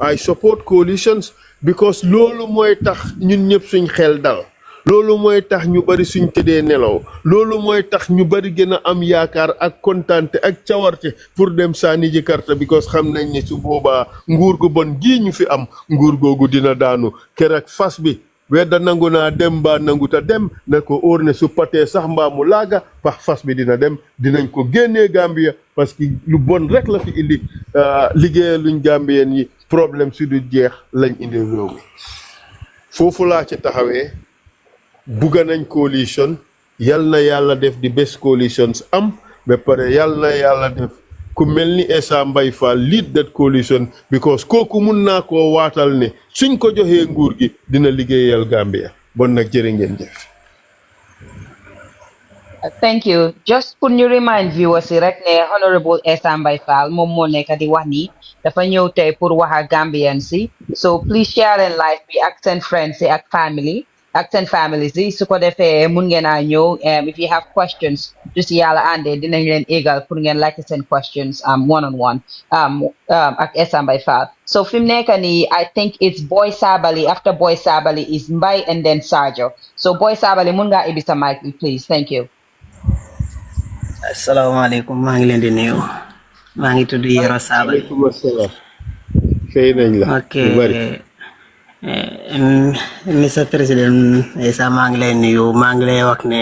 [SPEAKER 1] I support coalitions because lolu moy tax ñun ñep suñ xel dal. Lolu moy tax ñu bari suñ tédé nelaw. Lolu moy tax ñu bari gëna am yaakar ak kontante ak ciawarte pour dem sani ji carte because xam nañ ne su boba nguur gu bon gi ñu fi am nguur gogu dina daanu kerak fas bi wedda nangu naa dem ba nangu ta dem na ko óor ne su patee sax mbaa mu laaga pax fas bi dina dem dinañ ko génnee Gambia parce que lu bon rek la fi indi liggéeyal luñ Gambien yi problème su du jeex lañ indi réew mi foofu laa ci taxawee bugga nañ coalition yal na yàlla def di best coalitions am ba pare yal na yàlla def ku mel ni Essa Faal lead that coalition because kooku mun naa koo waatal ne suñ ko joxee nguur gi dina liggéeyal Gambia bon nag jërë ngeen jëf.
[SPEAKER 2] Thank you. Just pour ñu remind viewers yi rek ne Honorable Essa Faal moom moo nekk di wax nii dafa ñëw tey pour wax ak Gambian si so please share leen live bi ak seen friends yi ak family ak seen families yi su ko defee mun ngeen a ñëw if you have questions just yàlla àndee dinañ leen égal pour ngeen laajte seen questions one on one ak Essa Faal so fi mu nekk nii I think it's Boy Sabally after Boy Sabally is Mbay and then Sadio so Boy Sabally mun ngaa ibbi sa mic bi please thank you.
[SPEAKER 16] Assalamualaikum maa ngi leen di nuyu maa ngi tudd Yero Sabally.
[SPEAKER 1] Waaleykum assalam. Fay nañ la.
[SPEAKER 16] Okay. Mr. President Essa maa ngi lay nuyu maa ngi lay wax ne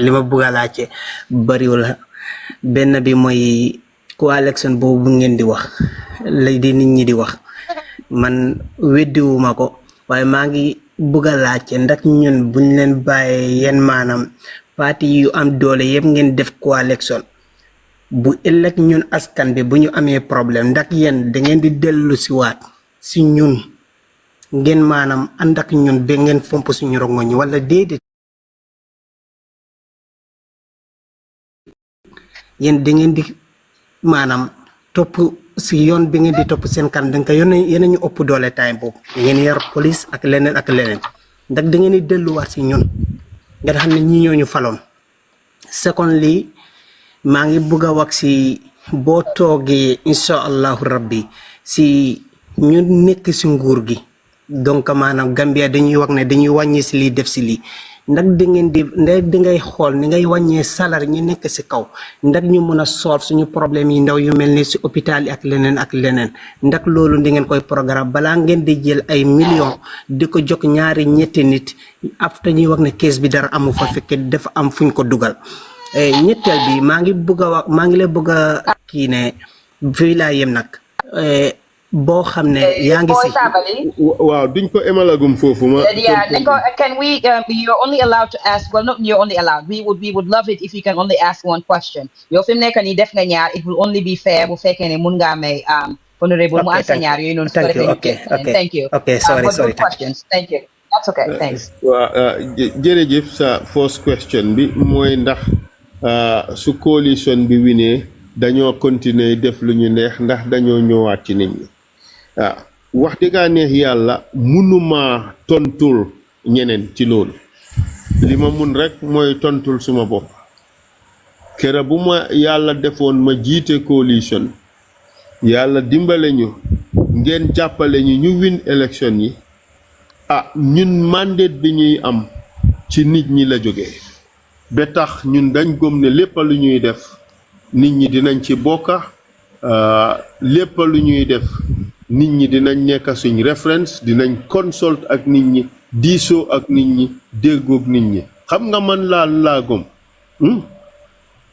[SPEAKER 16] li ma bëgg a laajte bariwul benn bi mooy coalition boobu ngeen di wax lay di nit ñi di wax man weddiwuma ko waaye maa ngi bëgg a laajte ndax ñun buñ leen bàyyee yeen maanaam parti yu am doole yëpp ngeen def coalition bu ëllëg ñun askan bi bu ñu amee problème ndax yéen da ngeen di dellu si waat si ñun ngeen maanaam ànd ak ñun ba ngeen fomp suñu rongoñ wala déedéet yéen da ngeen di maanaam topp si yoon bi ngeen di topp seen kan da nga yéen ñu ëpp doole time boobu da ngeen yor police ak leneen ndax da ngeen di delluwaat si ñun nga xam ne ñi ñoo ñu faloon secondly maa ngi bëgg a wax si boo toogee insha allahu rabbi si ñu nekk si nguur gi donc maanaam Gambia dañuy wax ne dañuy wàññi si lii def si lii ndax da ngay xool ni ngay wàññee salaire ñi nekk si kaw ndax ñu mën a solve suñu problème yi ndaw yu mel ni si hôpital yi ak leneen ndax loolu di ngeen koy programme balaa ngeen di jël ay millions di ko jox ñaari ñetti nit after ñuy wax ne kees bi dara amu fa fekke dafa am fuñ ko dugal ñetteel bi maa ngi lay bëgg a kii ne fii laa yem nag boo xam ne yaa ngi si
[SPEAKER 1] waaw duñ ko emalagum foofu ma
[SPEAKER 2] yeah, can we you're only allowed to ask, well, not you're only allowed, we would love it if you can only ask one question. Yow fi mu nekk nii def nga ñaar, it will only be fair bu fekkee ne mun ngaa may honorable mu answer ñaar yooyu noonu. Thank you.
[SPEAKER 16] Okay, sorry.
[SPEAKER 2] Good questions. Thank you. That's okay. Thanks.
[SPEAKER 1] Jërëjëf sa first question bi mooy ndax su coalition bi winee dañoo continuer def lu ñu neex ndax dañoo ñëwaat ci nit ñi. wax dëgg neex yàlla munuma tontul ñeneen ci loolu li ma mun rek mooy tontul suma bopp kera bu ma yàlla defoon ma jiite coalition yàlla dimbale ñu ngeen jàppale ñu win élection yi ñun mandate bi ñuy am ci nit ñi la jógee ba tax ñun dañ gëm ne lépp lu ñuy def nit ñi dinañ ci bokka lépp lu ñuy def nit ñi dinañ nekk suñ référence dinañ consult ak nit ñi diisoo ak nit ñi déggoog nit ñi xam nga man laa gëm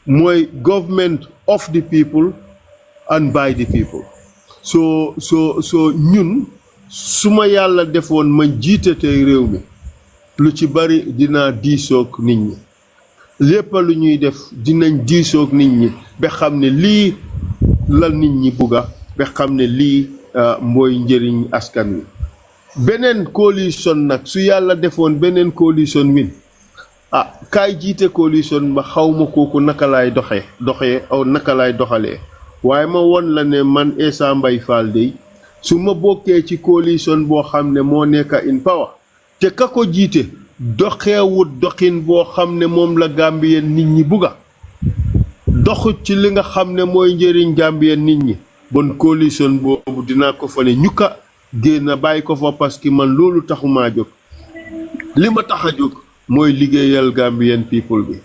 [SPEAKER 1] mooy government of the people and by the people so ñun suma yàlla defoon ma jiite tey réew mi lu ci bari dinaa diisoog nit ñi lépp lu ñuy def dinañ diisoog nit ñi ba xam ne lii la nit ñi bugga ba xam ne lii mooy njëriñ askan wi beneen coalition nag su yàlla defoon beneen coalition win kaay jiite coalition ba xawma kooku naka laay doxee aw naka laay doxalee waaye ma won la ne man Essa Faal dey su ma bokkee ci coalition boo xam ne moo nekk in power te ka ko jiite doxeewut doxin boo xam ne moom la Gambien nit ñi bugga doxut ci li nga xam ne mooy njëriñ Gambien nit ñi bon coalition boobu dinaa ko fa ne ñukka génn bàyyi ko fa parce que man loolu taxumaa jóg li ma tax a jóg mooy liggéeyal Gambian people bi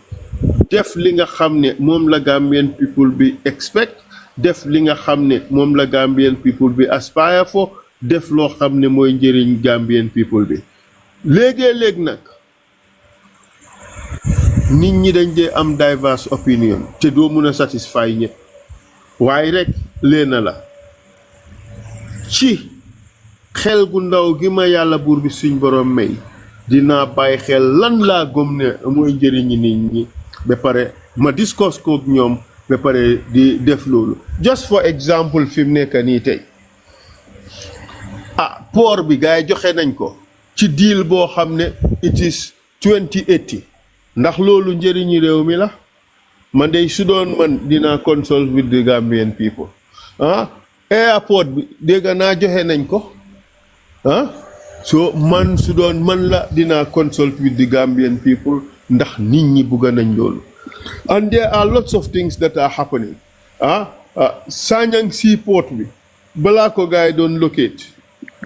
[SPEAKER 1] def li nga xam ne moom la Gambian people bi expect def li nga xam ne moom la Gambian people bi aspire for def loo xam ne mooy njëriñ Gambian people bi léegi nag nit ñi dañ dee am diverse opinion te doo mun a satisfy ñëpp waaye rek leena la ci xel gu ndaw gi ma yàlla buur bi suñ borom may dinaa bàyyi xel lan laa gëm ne mooy njëriñi nit ñi ba pare ma discuss kook ñoom ba pare di def loolu just for example fi mu nekk nii tey port bi gars yi joxe nañ ko ci deal boo xam ne it is 2080 ndax loolu njëriñi réew mi la man de su doon man dinaa consult with the Gambian people airport bi dégg naa joxe nañ ko so man su doon man la dinaa consult with the Gambian people ndax nit ñi bugga nañ loolu and there are lots of things that are happening Sanyang seaport bi balaa ko gars yi doon locate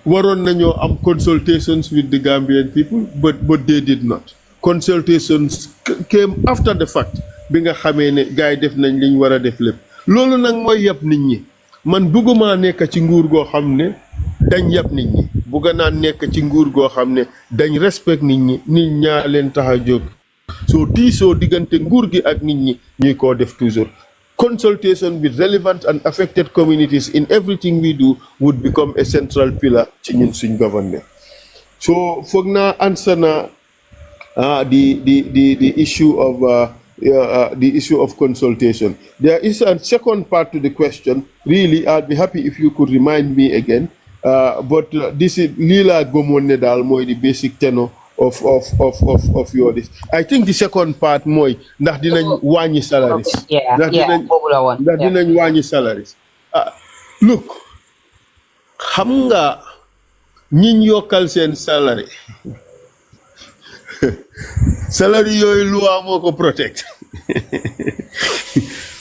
[SPEAKER 1] waroon nañoo am consultations with the Gambian people but they did not consultations came after the fact bi nga xamee ne gars yi def nañ liñ war a def lépp loolu nag mooy yàpp nit ñi man bëgguma nekk ci nguur goo xam ne dañ yàpp nit ñi bëgg naa nekk ci nguur goo xam ne dañ respect nit ñi nit ñaa leen tax a jóg soo diisoo diggante nguur gi ak nit ñi ñuy koo def toujours consultation with relevant and affected communities in everything we do would become a central pillar ci ñun suñ government so foog naa answer na the issue of consultation. There is a second part to the question. Really, I'd be happy if you could remind me again. But this is Lila Gomonedal Moy, the basic tenor of your this. I think the second part Moy, ndax dinañ wàññi salaries. Ndax dinañ wàññi salaries. Look, xam nga ñiñ yokkal seen salary. Salary yooyu loi moo ko protect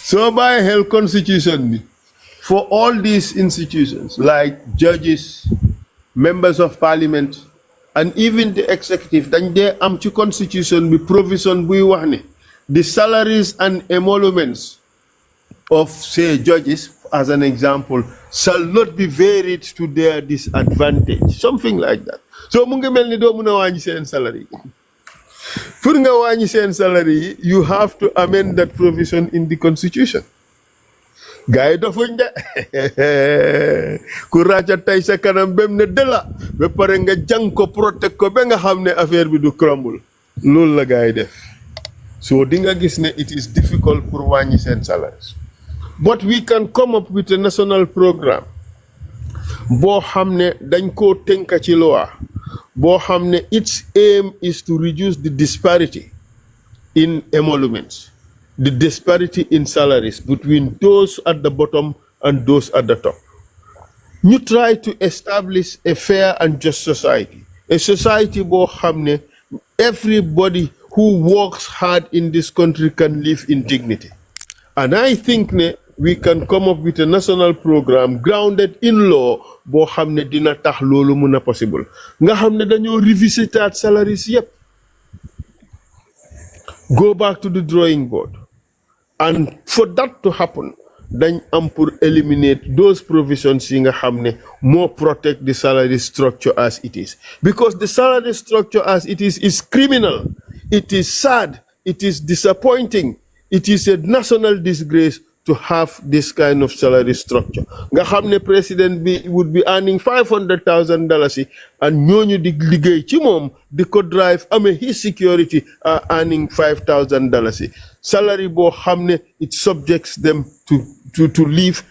[SPEAKER 1] so by health constitution for all these institutions like judges, members of parliament and even the executive dañ dee am ci constitution bi provision buy wax ne the salaries and emoluments of say judges as an example shall not be varied to their disadvantage, something like that. So mu ngi mel ni doo mun a wàññi seen salary. For nga wàññi seen salary, you have to amend that provision in the constitution. gaay dofuñ de ku raaca tay sa kanam bem ne dela ba pare nga jang ko protect ko ba nga xam ne affaire bi du crumble loolu la gaay def so di nga gis ne it is difficult pour wàññi seen salaires but we can come up with a national programme boo xam ne dañ koo tënka ci loi boo xam ne its aim is to reduce the disparity in emoluments, the disparity in salaries between those at the bottom and those at the top. You try to establish a fair and just society, a society where everybody who works hard in this country can live in dignity. And I think we can come up with a national program grounded in law boo xam ne dina tax loolu mun a possible nga xam ne dañoo revisiter salaries yëpp go back to the drawing board and for that to happen dañ am pour eliminate those provisions yi nga xam ne more protect the salary structure as it is because the salary structure as it is criminal, it is sad, it is disappointing, it is a national disgrace to have this kind of salary structure. Nga xam ne president would be earning $500,000 and ñooñu di liggéey ci moom di ko drive amee his security are earning $5,000. Salary boo xam ne it subjects them to live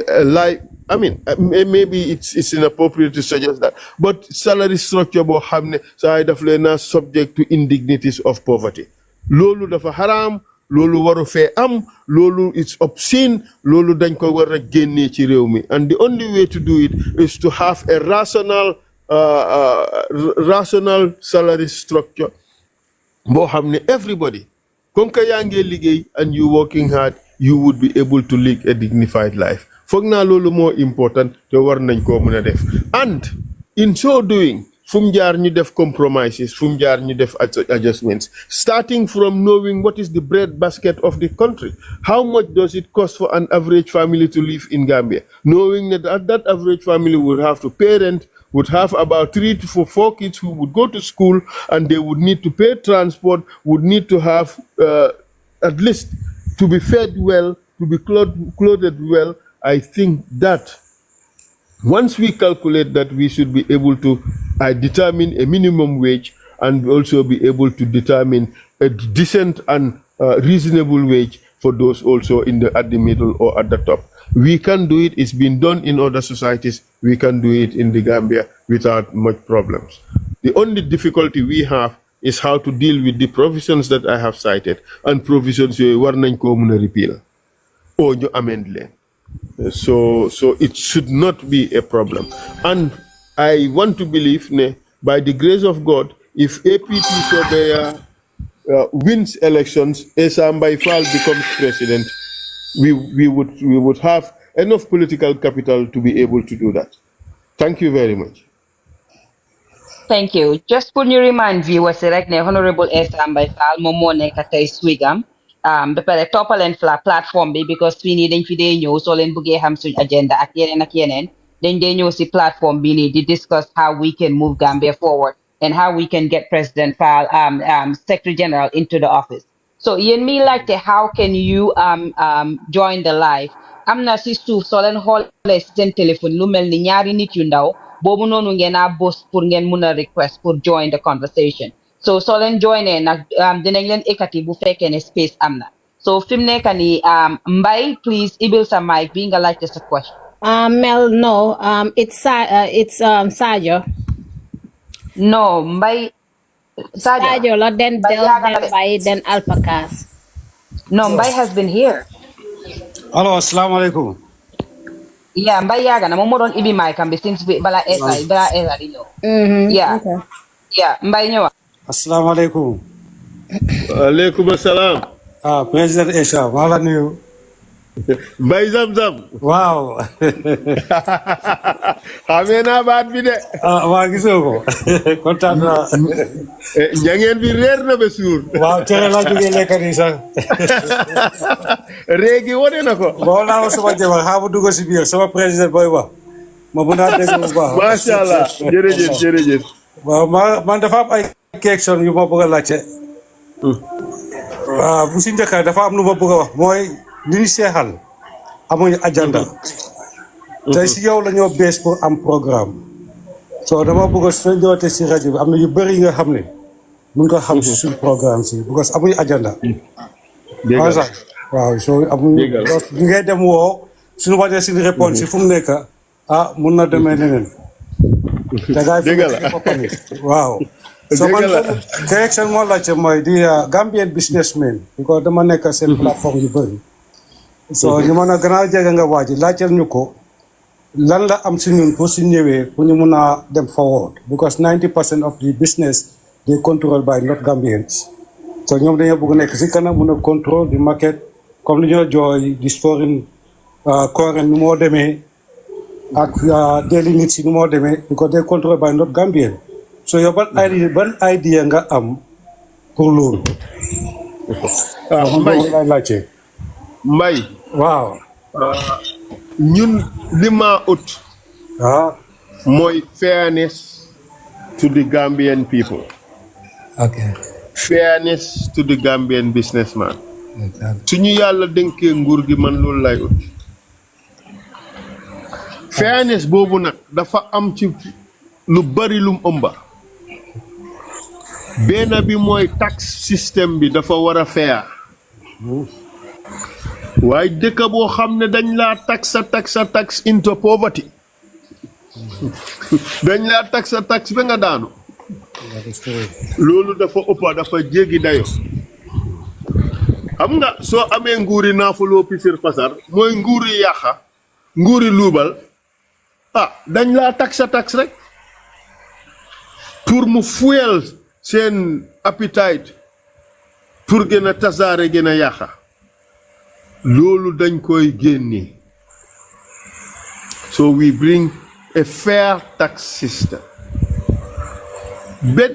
[SPEAKER 1] a life. I mean, maybe it's inappropriate to suggest that, but salary structure boo xam ne saa daf leen a subject to indignities of poverty. Loolu dafa haram. Lolu waru fe am, lolu it's obscene, lolu dañ ko wara génné ci réew mi. And the only way to do it is to have a rational salary structure. Bo xamné everybody, comme que yaa ngi liggéey and you working hard, you would be able to live a dignified life. Foog naa lolu more important te war nañ ko mëna def. And in so doing, fum jaar ñu def compromises, fum jaar ñu def adjustments, starting from knowing what is the bread basket of the country. How much does it cost for an average family to live in Gambia? Knowing that average family would have to pay rent, would have about 3 to 4 kids who would go to school, and they would need to pay transport, would need to have at least to be fed well, to be clothed well. I think that once we calculate that, we should be able to determine a minimum wage and also be able to determine a decent and reasonable wage for those also at the middle or at the top. We can do it. It's been done in other societies. We can do it in the Gambia without much problems. The only difficulty we have is how to deal with the provisions that I have cited, and provisions you war nañ ko mëna repeal or ñu amend leen. So it should not be a problem. And I want to believe, by the grace of God, if APT Sobeyaa wins elections, Essa Faal becomes president, we would have enough political capital to be able to do that. Thank you very much.
[SPEAKER 2] Thank you. Just pour ñu remind viewers rek ne Honorable Essa Faal moom moo nekk tey Swigam ba pare toppaleen platform bi because fii nii dañ fi dee ñëw soo leen bëggee xam suñ agenda ak yeneen dañ dee ñëw si platform bi nii di discuss how we can move Gambia forward and how we can get President Faal Secretary General into the office. So yéen mi laajte how can you join the live am na si suuf soo leen xoolee si seen téléphone lu mel ni ñaari nit yu ndaw boobu noonu ngeen a bos pour ngeen mun a request pour join the conversation. So leen joinee nag dinañ leen ekkati bu fekkee ne space am na. So fi mu nekk nii Mbay, please ibil sa mic bi nga laajte sa question.
[SPEAKER 4] Mel, no, it's Sadio.
[SPEAKER 2] No, Mbay.
[SPEAKER 4] Sadio la then Del, then Mbay, then Alpacas.
[SPEAKER 2] No, Mbay has been here.
[SPEAKER 17] Hello, assalamu alaikum.
[SPEAKER 2] Yeah, Mbay yaga na momo don ibi mic am since bala Essa di ñëw. Yeah. Okay. Yeah, Mbay ñëwa.
[SPEAKER 17] Assalamu alaikum.
[SPEAKER 1] Alaikum assalam.
[SPEAKER 17] President Essa, wala nuyu.
[SPEAKER 1] Mbay Zamzam.
[SPEAKER 17] Wow.
[SPEAKER 1] Xamee naa baat bi de.
[SPEAKER 17] Waa gisoo ko. Kontaan naa.
[SPEAKER 1] Njangeen bi reer na ba suur.
[SPEAKER 17] Waaw tere laa jógee lekk nii sax.
[SPEAKER 1] Réegi wone na ko.
[SPEAKER 17] Boo naa ma sama jabar xaabu dugg si biir sama président booy wax. Ma mun naa dégg bu baax.
[SPEAKER 1] Masha Allah. Jërëjëf.
[SPEAKER 17] Waaw man dafa am ay question yu ma bëgg a laajte. Waaw bu si njëkk dafa am lu ma bëgg a wax mooy li ñu seexal amuñu agenda tey si yow la ñoo bees pour am programme so dama bëgg su jotee si rajo bi am na yu bëri yi nga xam ne mun nga xam si suñ programme si because amuñu agenda waaw so amuñu ñu ngay dem woo suñu wàññee suñu réponse si fu mu nekk mun na demee neneen waaw so man correction moo laajte mooy di Gambian businessmen because dama nekk seen plateforme yu bëri so ñu mën a gannaaw jege nga waaji laajteel ñu ko lan la am si ñun pour su ñëwee pour ñu mun a dem forward because 90% of the business they controlled by not Gambians so ñoom dañoo bëgg nekk si kanam mun a control di market comme li ñoo jooy di foreign current nu moo demee ak daily needs yi nu moo demee because they controlled by not Gambian so yow ban idea nga am pour loolu
[SPEAKER 1] Mbay
[SPEAKER 17] waaw
[SPEAKER 1] ñun li ma ut mooy fairness to the Gambian people.
[SPEAKER 17] Okay.
[SPEAKER 1] Fairness to the Gambian businessman. Suñu yàlla dénkee nguur gi man loolu lay ut. Fairness boobu nag dafa am ci lu bari lum ëmba. Benn bi mooy tax system bi dafa war a fair. waaye dëkk boo xam ne dañ laa tax into poverty dañ laa tax ba nga daanu loolu dafa ëppa dafa jéggi dayo xam nga soo amee nguuri naafuloo pisir pasar mooy nguuri yàqa nguuri luubal dañ laa tax rek pour mu fuel seen appetite pour gën a tasaare gën a yàqa loolu dañ koy génne so we bring a fair tax system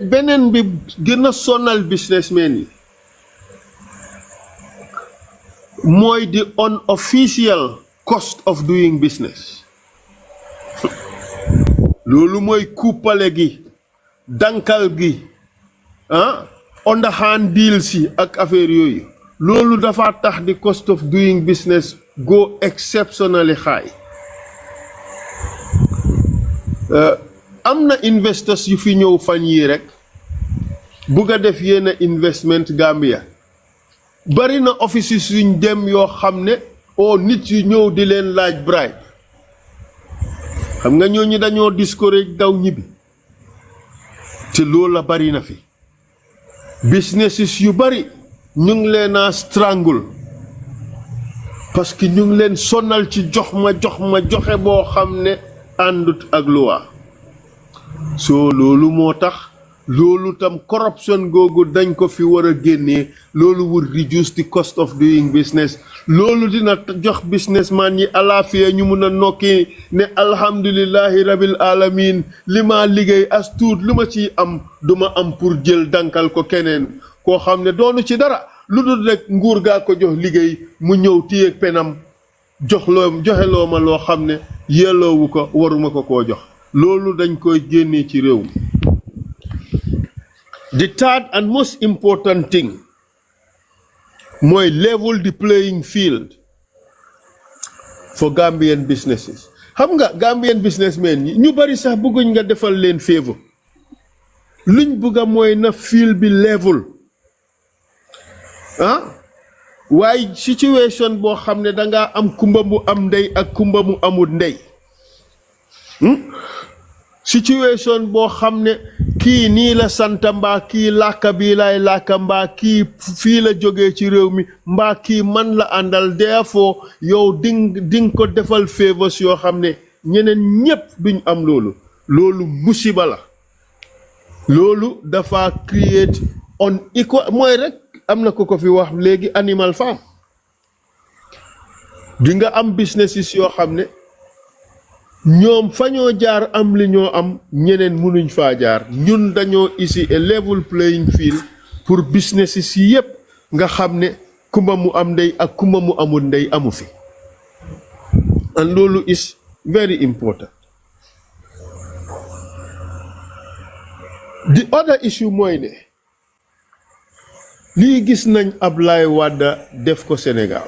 [SPEAKER 1] beneen bi gën a sonal businessmen yi mooy the unofficial cost of doing business loolu mooy kuppale gi dankal gi underhand deals yi ak affaire yooyu loolu dafa tax the cost of doing business go exceptionally high am na investors yu fi ñëw fan yii rek bugg a def yenn investment Gambia bari na offices yuñ dem yoo xam ne nit yu ñëw di leen laaj bribe xam nga ñooñu dañoo discourage daw ñibbi te loolu la bari na fi businesses yu bari ñu ngi leen a strangle parce que ñu ngi leen sonal ci jox ma joxe boo xam ne àndut ak loi so loolu moo tax loolu tam corruption googu dañ ko fi war a génnee loolu would reduce the cost of doing business loolu dina jox businessman yi alaafiya ñu mun a nokki ne alhamdulillahi rabil alamin li ma liggéey as tuut lu ma ciy am duma am pour jël dankal ko keneen koo xam ne doonu ci dara lu dul rek nguur gaa ko jox liggéey mu ñëw téye penam joxeloo ma loo xam ne yelloowu ko waruma ko koo jox loolu dañ koy génnee ci réew mi. The third and most important thing mooy level the playing field for Gambian businesses. xam nga Gambian businessmen yi ñu bari sax bëgguñ nga defal leen favor luñ bëgga mooy na field bi level waaye situation boo xam ne dangaa am kumba mu am ndey ak kumba mu amul ndey situation boo xam ne kii nii la santa mbaa kii làkka bii lay làkka mbaa kii fii la jógee ci réew mi mbaa kii man la àndal therefore yow ding ko defal favors yoo xam ne ñeneen ñépp duñ am loolu musiba la loolu dafa create on equal mooy rek am na ko fi wax léegi animal farm di nga am businesses yoo xam ne ñoom fa ñoo jaar am li ñoo am ñeneen mënuñ faa jaar ñun dañoo ici a level playing field pour businesses yi yépp nga xam ne kumba mu am ndey ak kumba mu amul ndey amu fi and loolu is very important. The other issue mooy ne lii gis nañ Ablaye Wade def ko Sénégal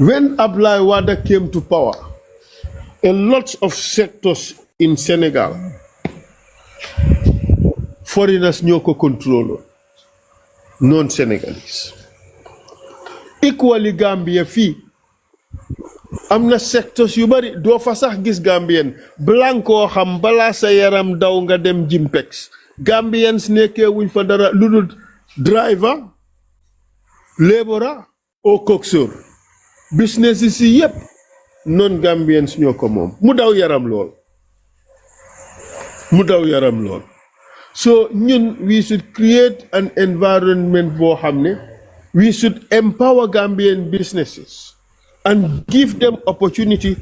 [SPEAKER 1] When Abdoulaye Wade came to power, a lot of sectors in Senegal, foreigners ñoo ko contrôle, non-Senegalese. Equally Gambia fii am na sectors yu bari doo fa sax gis Gambien blanco xam balaa sa yaram daw nga dem Jimpex Gambians nekkee wuñ fa dara lu dul driver, laborer au coxeur. Business yi yëpp non-Gambians ñoo ko moom mu daw yaram lool. So we should create an environment boo xam ne we should empower Gambian businesses and give them opportunity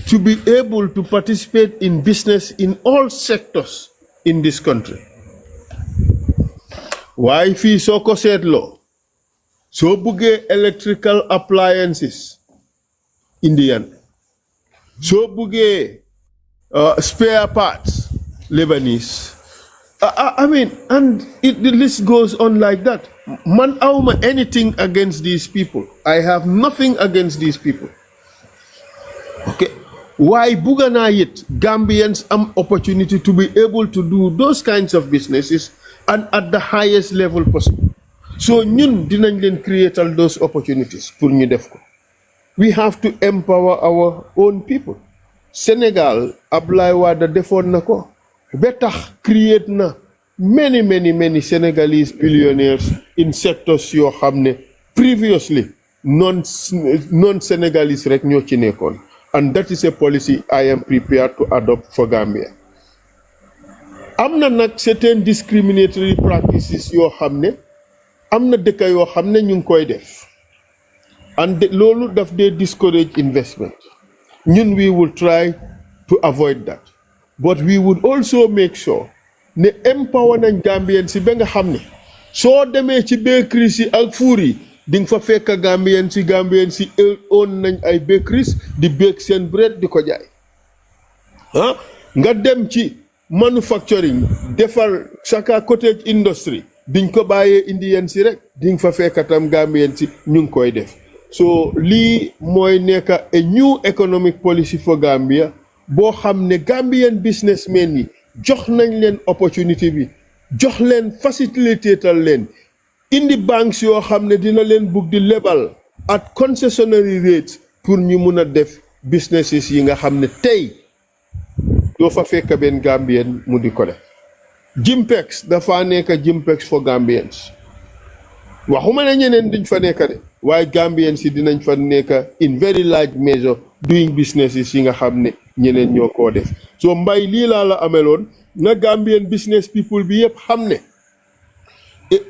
[SPEAKER 1] to be able to participate in business in all sectors in this country. Why fii soo ko seetloo soo buggee electrical appliances Indian, soo buggee spare parts Lebanese. I mean, and the list goes on like that. Man, awma anything against these people. I have nothing against these people. Okay. Why bugana yet Gambians am opportunity to be able to do those kinds of businesses and at the highest level possible. So ñun dinañ leen create all those opportunities pour ñu def ko. We have to empower our own people. Senegal, Abdoulaye Wade defoon na ko. Better create na many Senegalese billionaires in sectors yoo xam ne previously non-Senegalese rek ñoo ci nekkoon. And that is a policy I am prepared to adopt for Gambia. Am na nag certain discriminatory practices yoo xam ne am na dëkk yoo xam ne ñu ngi koy def. And loolu daf dee discourage investment. Ñun we will try to avoid that. But we would also make sure ne empower nañ Gambien si ba nga xam ne soo demee ci bakery si ak fuur yi di nga fa fekk Gambien si own nañ ay bakeries di bake seen bread di ko jaay. Nga dem ci manufacturing defar saka cottage industry diñ ko bàyyee Indian si rek di nga fa fekk tam Gambien si ñu ngi koy def. So lii mooy nekk a new economic policy for Gambia boo xam ne Gambian businessmen yi jox nañ leen opportunity bi jox leen facilitatal leen indi banks yoo xam ne dina leen bugg di lebal at concessionary rates pour ñu mun a def businesses yi nga xam ne tey doo fa fekk benn Gambien mu di ko def. Jimpex dafa nekk Jimpex for Gambians waxuma ne ñeneen duñ fa nekk de waaye Gambians yi dinañ fa nekk in very large measure doing businesses yi nga xam ne ñeneen ñoo koo def. So mbay lii laa la ameloon na Gambian business people bi yëpp xam ne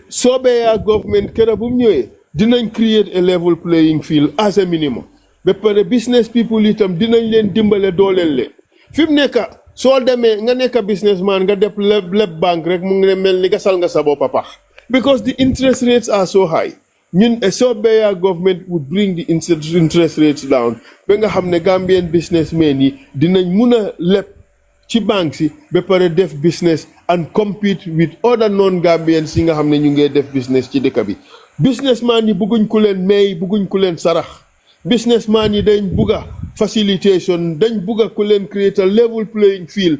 [SPEAKER 1] Sobeyaa government kera bu mu ñëwee dinañ create a level playing field as a minimum ba pare business people itam dinañ leen dimbale dooleel leen fi mu nekk soo demee nga nekk businessman nga def leb bank rek mu ngi mel ni gasal nga sa bopp pax because the interest rates are so high. ñun a Sobeyaa government would bring the interest rates down ba nga xam ne Gambian businessmen yi dinañ mun a leb ci banque si ba pare def business and compete with other non-Gambians yi nga xam ne ñu ngi def business ci dëkk bi. Businessman yi bugguñ ku leen may bugguñ ku leen sarax businessman yi dañ bugga facilitation dañ bugga ku leen create a level playing field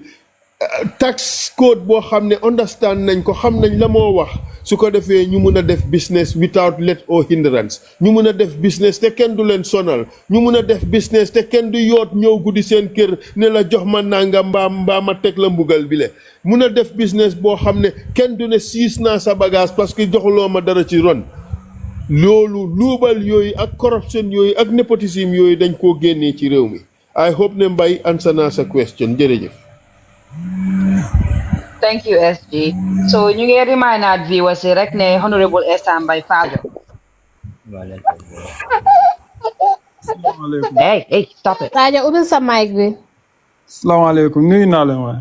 [SPEAKER 1] tax code boo xam ne understand nañ ko xam nañ la moo wax su ko defee ñu mun a def business without let or hindrance ñu mun a def business te kenn du leen sonal ñu mun a def business te kenn du yoot ñëw guddi seen kër ne la jox ma nanga mbaa ma teg la mbugal bi le mun a def business boo xam ne kenn du ne siis naa sa bagage parce que joxuloo ma dara ci ron loolu luubal yooyu ak corruption yooyu ak nepotisme yooyu dañ koo génnee ci réew mi. I hope ne Mbay answer naa sa question jërëjëf.
[SPEAKER 2] Thank you, SG. So ñu ngi remind our viewers rek ne Honorable Essa Faal. Hey, stop it.
[SPEAKER 4] Sadio ubbil sa mic bi.
[SPEAKER 18] Assalamualaikum. Nuyu naa leen waay.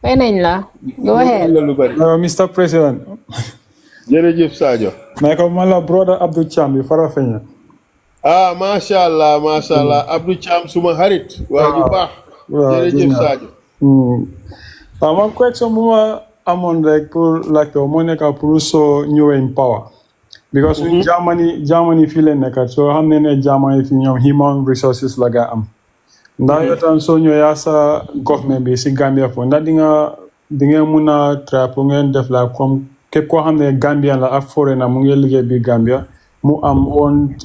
[SPEAKER 4] Fay nañ la. Go ahead.
[SPEAKER 18] Mr. President.
[SPEAKER 1] Jërëjëf Sadio.
[SPEAKER 18] Naka man la brother Abdou Cham bi Farafenni.
[SPEAKER 1] Masha Allah Abdou Cham suma xarit. waa ju baax. jërëjëf Sadio.
[SPEAKER 18] Man question bu ma amoon rek pour laajte moo nekk pour soo ñëwee in power because in Germany fii leen nekkat soo xam ne Germany fi ñoom human resources la gaa am ndax yow tam soo ñëwee yaa sa government bi si Gambia foofu ndax di nga mun a try pour ngeen def la comme képp koo xam ne Gambian la ak foreigner mu ngi liggéey bi Gambia mu am woon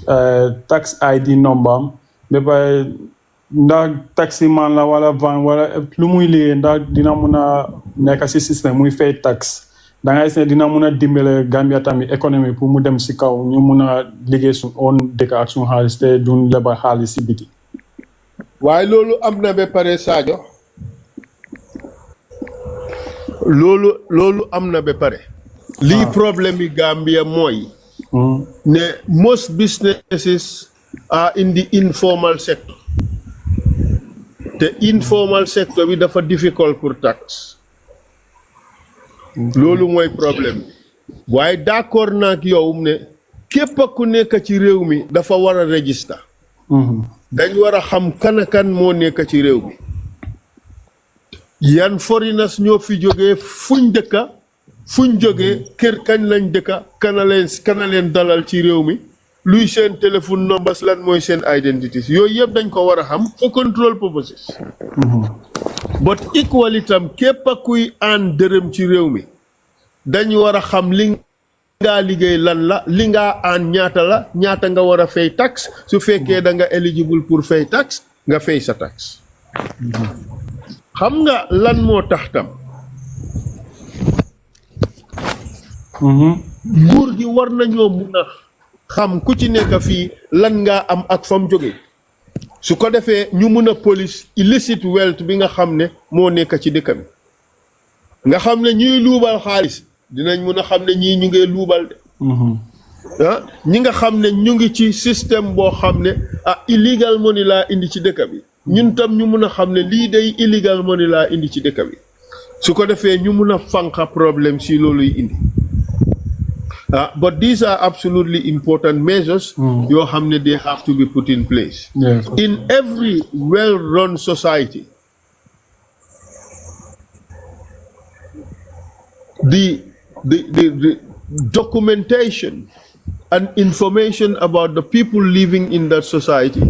[SPEAKER 18] tax ID number am ba pare ndax taxi man la wala van wala lu muy liggéey ndax dina mun a nekk si système muy fay tax da ngay gis ne dina mun a dimbale Gambia tamit économie pour mu dem si kaw ñu mun a liggéey suñ oon dëkk ak suñ xaalis te duñ lebal xaalis si biti.
[SPEAKER 1] waaye loolu am na ba pare Sadio loolu am na ba pare. lii problème yi Gambia mooy. ne most businesses are in the informal sector. te informal sector bi dafa difficult pour tax. loolu mooy problème bi. waaye d'accord naag yow ne képp ku nekk ci réew mi dafa war a register. dañ war a xam kan moo nekk ci réew mi. yan foreigners ñoo fi jógee fuñ dëkka fuñ jógee kër kañ lañ dëkka kana leen dalal ci réew mi luy seen téléphone numbers lan mooy seen identities yooyu yëpp dañ ko war a xam for control purposes. but equally tam képp kuy aan dërëm ci réew mi dañ war a xam li nga liggéey lan la li nga aan ñaata nga war a fay tax su fekkee da nga eligible pour fay tax nga fay sa tax. xam nga lan moo tax tam nguur gi war nañoo mun a xam ku ci nekk fii lan nga am ak fam jóge su ko defee ñu mun a police illicit wealth bi nga xam ne moo nekk ci dëkk bi nga xam ne ñuy luubal xaalis dinañ mun a xam ne ñii ñu ngi luubal de ñi nga xam ne ñu ngi ci système boo xam ne illegal money laa indi ci dëkk bi ñun tam ñu mun a xam ne lii day illegal money laa indi ci dëkk bi su ko defee ñu mun a fànqa problème si looluy indi but these are absolutely important measures yoo xam ne they have to be put in place.
[SPEAKER 18] Yes.
[SPEAKER 1] In every well-run society the documentation and information about the people living in that society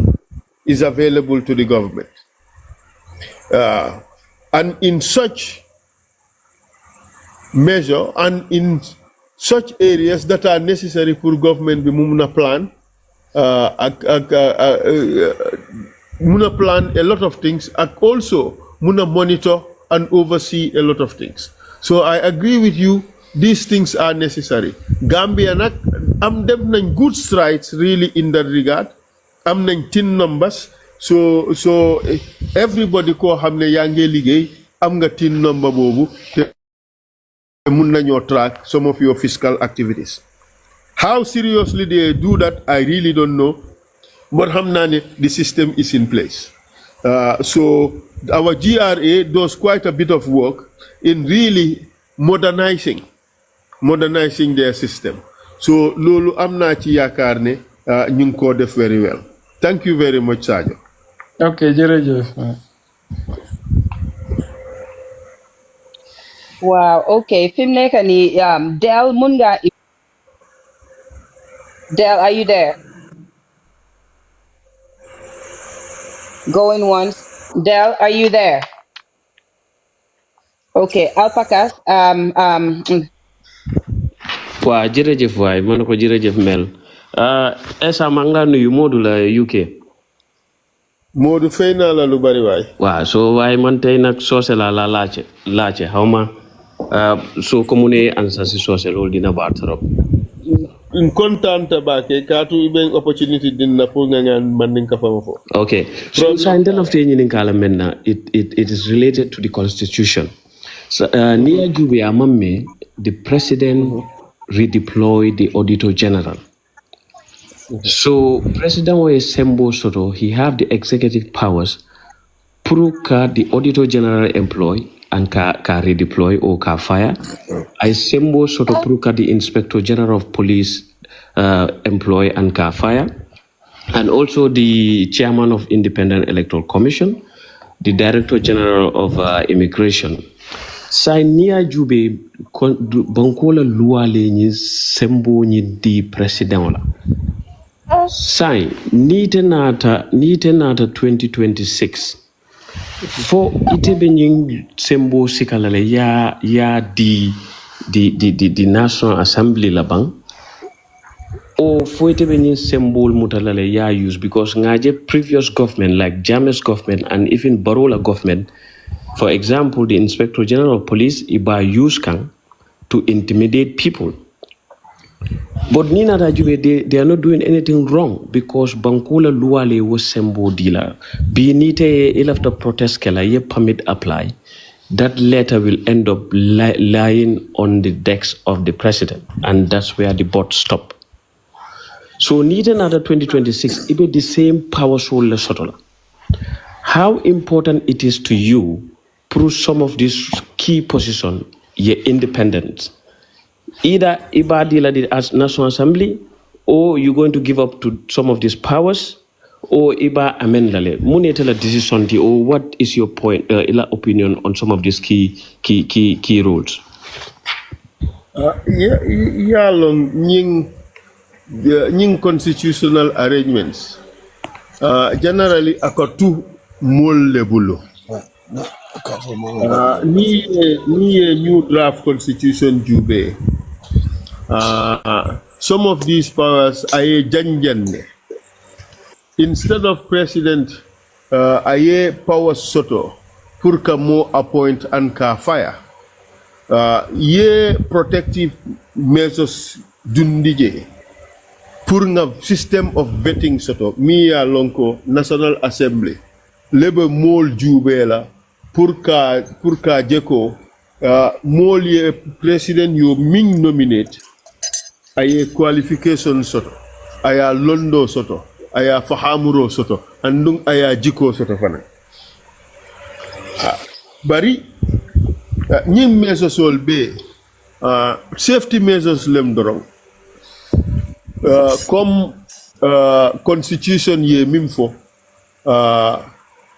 [SPEAKER 1] is available to the government. And in such measure and in such areas that are necessary for government, muna plan a lot of things, and also muna monitor and oversee a lot of things. So I agree with you. These things are necessary. Gambia nak am def nañ good strides really in that regard. Am nañ tin numbers. So everybody ko xamne ya nge liggéey am nga tin number bobu te mun nañoo track some of your fiscal activities. How seriously they do that, I really don't know. But hamnane the system is in place. So our GRA does quite a bit of work in really modernizing their system. So lolu amna ci yakar ne ñu ngi ko def very well. Thank you very much, Sadio.
[SPEAKER 18] Okay, jërëjëf.
[SPEAKER 2] Wow, okay. Fim nekk ni Del mun nga Del, are you there? Going once. Del, are you there? Okay, Alpacas.
[SPEAKER 19] Waa jërëjëf waay man ko jërëjëf Mel. Essa maa ngi laa nuyu Modou la UK.
[SPEAKER 1] Modou fay naa la lu bari waay.
[SPEAKER 19] Waaw so waaye man tey nag soose la laace xaw ma soo ko munee ansa si soose loolu dina baax trop.
[SPEAKER 1] Kontaan tabake kaatu iben opportunity dinna pour nga ñaan man ninka fama fo.
[SPEAKER 19] Okay. So sign of the menna it is related to the constitution. So near Jubia Mamme, the president redeployed the auditor general. So President Sembo Soto, he have the executive powers pro the auditor general employ and ka redeploy or ka fire. I Sembo Soto pro the inspector general of police employ and ka fire. And also the chairman of Independent Electoral Commission, the director general of immigration. Sai Nia Jube bankola luale ni sembo ni di president la. Sai nite nata 2026 fo itebe nying sembo sikalale ya di National Assembly la bang o fo itebe nying symbol mutalale ya use because ngaje previous government like James government and even Barola government, for example the Inspector General of Police iba use kan to intimidate people. But Nina Rajube, they are not doing anything wrong because Bankula Luale was Sembo dealer. Be nite after protest kela ye permit apply. That letter will end up lying on the decks of the president, and that's where the bot stop. So need another 2026, it be the same power soul Lesotho. How important it is to you prove some of these key positions your independence. Either Ibadila as National Assembly, or you're going to give up to some of these powers, or Iba amendale. Munetela decision, or what is your point, opinion on some of these key rules?
[SPEAKER 1] Long nying constitutional arrangements. Generally, akatu mol lebulo. Ni new draft constitution jube. Some of these powers are janjane. Instead of president, aye power soto pour ka mo appoint and ka fire. Ye protective measures dundije pour nga system of vetting soto miya lonko National Assembly lebe mol jubela pour ka jeko mol ye president yo ming nominate aye qualification soto aya londo soto aya fahamuro soto andung aya jiko soto fana bari nyim measures will be safety measures lem dorong comme constitution ye mimfo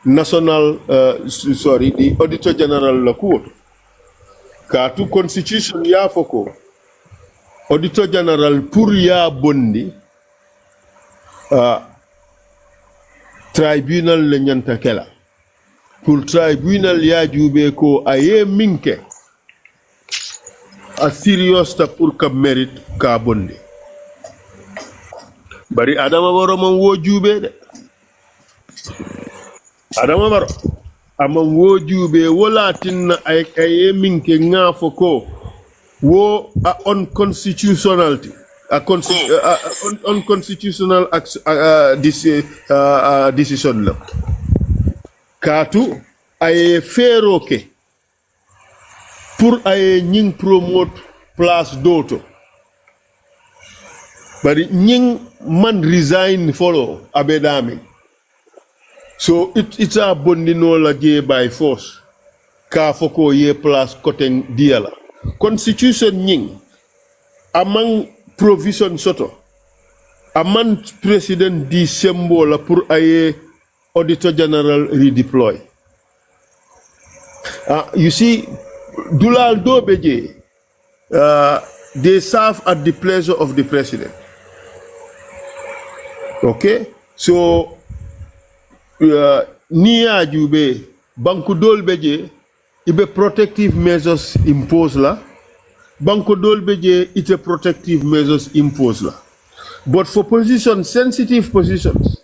[SPEAKER 1] national the auditor general la court ka tu constitution ya foko auditor general pour ya bondi tribunal le nyanta kela pour tribunal ya jube ko aye minke a serious ta pour ka mérite ka bondi bari adama baro man wo jube de adama baro amam wo jube wala tinna ay minke ngafo ko wo unconstitutionality unconstitutional decision la katu ay feroke pour ay ñing promote place d'auto bari ñing man resign follow abedami so it's a bondino la je by force ka foko ye place koten diala constitution ñing among provision soto among president di symbole pour aye auditor general redeploy you see dulal do beje they serve at the pleasure of the president. Okay, so niya jube banku dol beje ibe protective measures impose la banku dol beje ite protective measures impose la but for positions, sensitive positions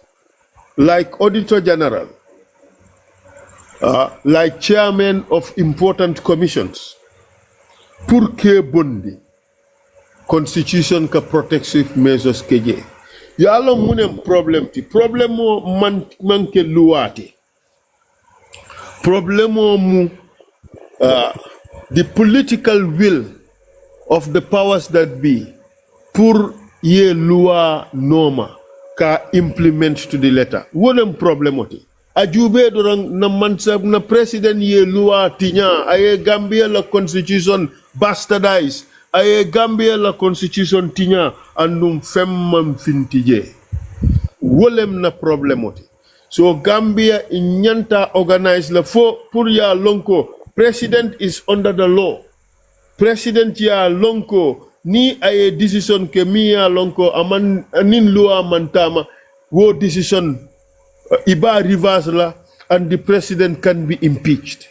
[SPEAKER 1] like auditor general like chairman of important commissions pour que bondi constitution ka protective measures keje yalla munem problem mo manke luwati problem mu the political will of the powers that be pour ye loi norma ka implement to the letter wonem problem oti ajube dorang na mansab na president ye loi tinya aye Gambia la constitution bastardized aye Gambia la constitution tinya andum femmam fintije wolem na problem oti so Gambia inyanta organize la fo pour ya lonko President is under the law. President ya lonko ni aye decision ke mi ya lonko aman nin loi mantama wo decision iba reverse la and the president can be impeached.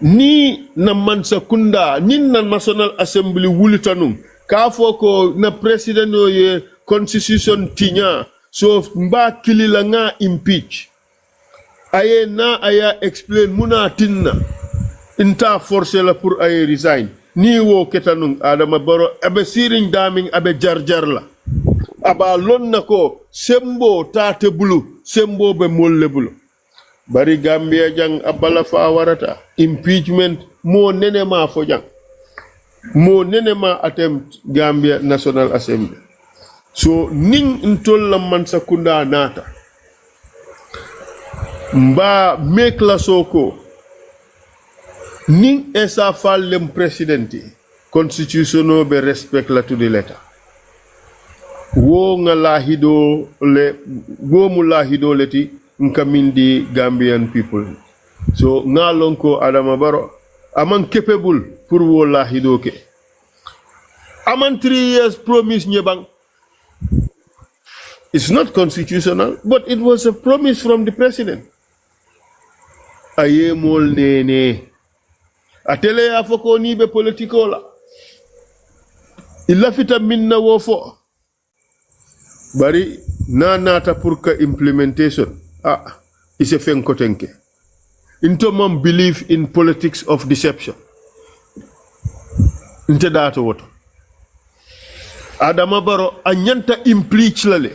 [SPEAKER 1] Ni na mansa kunda nin na National Assembly wulitanum ka foko na president o ye constitution tinya so mba kilila nga impeach aye na aya explain muna tinna inta forcé la pour aye resign ni wo ketanum Adama Barrow abe siring daming abe jarjar la aba lon nako sembo tate bulu sembo be molle bulu bari Gambia jang abala fa warata impeachment mo nene ma fo jang mo nene ma attempt Gambia National Assembly so ning ntol la man sakunda nata mba make la soko ning Essa Faal lem presidenti constitutional be respect la to the letter wo nga lahido le wo mu lahido leti nkamindi Gambian people so nga lonko Adama Barrow aman capable pour wo lahido ke aman 3 years promise nyebang. It's not constitutional, but it was a promise from the president. Aye mol nene. Atele afoko ni be politiko la. Illa fita minna wofo. Bari na nata pour ka implementation. Ise fenko tenke. Into mom believe in politics of deception. Inte data woto. Adama Barrow anyanta impeach lale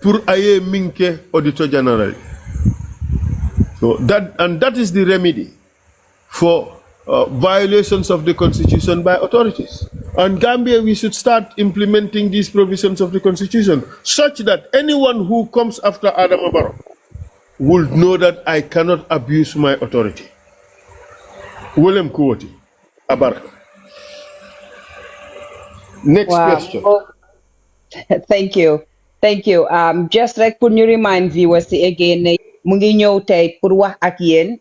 [SPEAKER 1] pour aye minke auditor general. So that is the remedy for violations of the constitution by authorities. And Gambia, we should start implementing these provisions of the constitution such that anyone who comes after Adama Barrow would know that I cannot abuse my authority. William Kuwati, Abaraka. Next question.
[SPEAKER 2] Oh, thank you. Just like pour ñu remind viewers again mu ngi ñëw tey pour wax ak yéen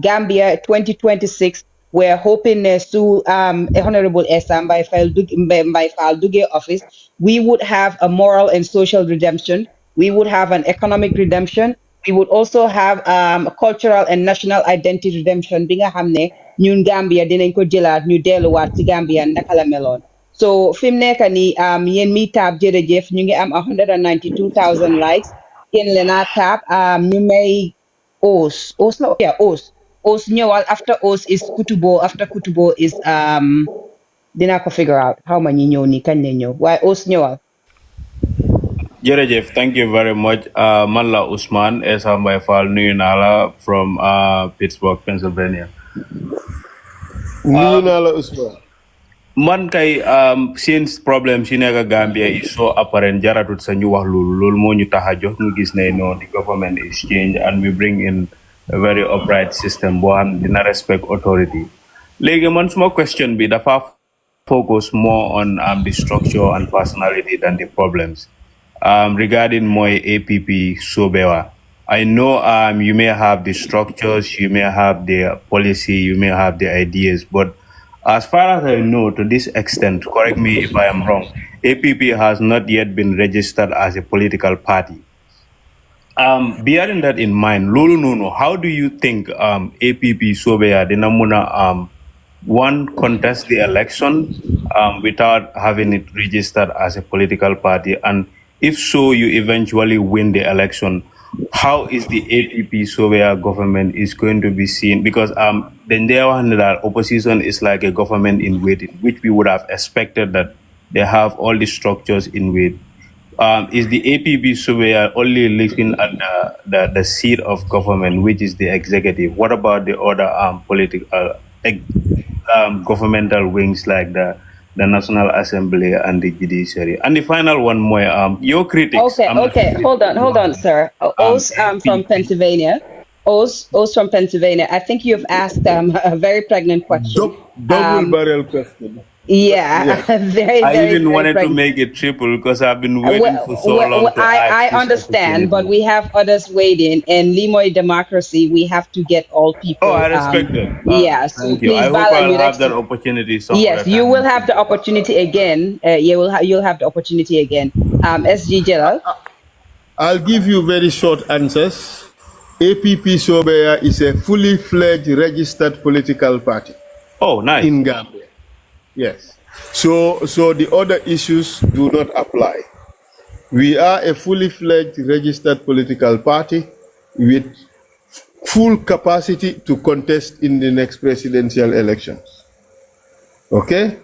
[SPEAKER 2] Gambia 2026 we're hoping su Honorable Essa Faal duggee office we would have a moral and social redemption, we would have an economic redemption, we would also have a cultural and national identity redemption bi nga xam ne ñun Gambia dinañ ko jëlaat ñu delluwaat ci Gambia naka la meloon. So film nekk ni yéen mi tab jërëjëf ñu ngi am 192,000 likes yéen lena tab ñu may os ñëwal after os is Kutubo, after Kutubo is dina ko figure out how many ñëw ni kañ la ñëw waaye os ñëwal.
[SPEAKER 20] Jërëjëf, thank you very much. Man la Ousmane Essa Faal nuyu naa la from Pittsburgh, Pennsylvania.
[SPEAKER 1] Nuyu naa la Ousmane.
[SPEAKER 20] Man kay since problem si nekk Gambia is so apparent jaratut sa ñu wax loolu moo ñu tax a jox ñu gis ne no the government is changed and we bring in a very upright system boo xam dina respect authority. Léegi man suma question bi dafa focus more on the structure and personality than the problems. Regarding my APP Sobeyaa, I know you may have the structures, you may have the policy, you may have the ideas, but as far as I know, to this extent, correct me if I am wrong, APP has not yet been registered as a political party. Bearing that in mind, Lulu Nuno, how do you think APP Sobeyaa Dinamuna one contest the election without having it registered as a political party? And if so, you eventually win the election, how is the APP Sobeyaa government is going to be seen? Because the opposition is like a government in waiting, which we would have expected that they have all the structures in wait. Is the APP Sobeyaa only looking at the seat of government, which is the executive? What about the other political governmental wings like the National Assembly and the Judiciary? And the final one more, your critics.
[SPEAKER 2] Okay, hold on, sir. Os from Pennsylvania. Oz from Pennsylvania. I think you've asked a very pregnant question.
[SPEAKER 1] Double barrel question.
[SPEAKER 2] Yeah, very,
[SPEAKER 20] I
[SPEAKER 2] very,
[SPEAKER 20] even
[SPEAKER 2] very
[SPEAKER 20] wanted to
[SPEAKER 2] pregnant.
[SPEAKER 20] make it triple because I've been waiting for so long to
[SPEAKER 2] I
[SPEAKER 20] ask this
[SPEAKER 2] understand, but
[SPEAKER 20] opportunity.
[SPEAKER 2] we have others waiting. And Limoy democracy, we have to get all people.
[SPEAKER 20] Oh, I respect it.
[SPEAKER 2] Yeah, so
[SPEAKER 20] Thank you. I
[SPEAKER 2] please,
[SPEAKER 20] hope
[SPEAKER 2] Bala
[SPEAKER 20] I'll have that
[SPEAKER 2] Murex.
[SPEAKER 20] opportunity some other
[SPEAKER 2] Yes, you
[SPEAKER 20] time.
[SPEAKER 2] will have the opportunity again. You'll have the opportunity again. SG Jalal.
[SPEAKER 1] I'll give you very short answers. APP Sobeyaa is a fully fledged registered political party.
[SPEAKER 20] Oh, nice.
[SPEAKER 1] In Gambia. Yes. So the other issues do not apply. We are a fully fledged registered political party with full capacity to contest in the next presidential elections. Okay?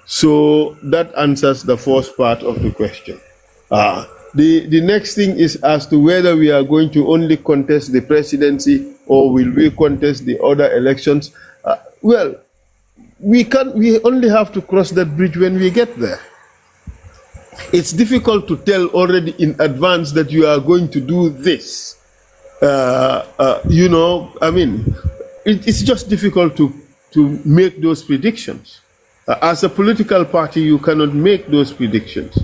[SPEAKER 1] So that answers the first part of the question. The next thing is as to whether we are going to only contest the presidency or will we contest the other elections. Well, we only have to cross that bridge when we get there. It's difficult to tell already in advance that you are going to do this. It's just difficult to make those predictions. As a political party, you cannot make those predictions.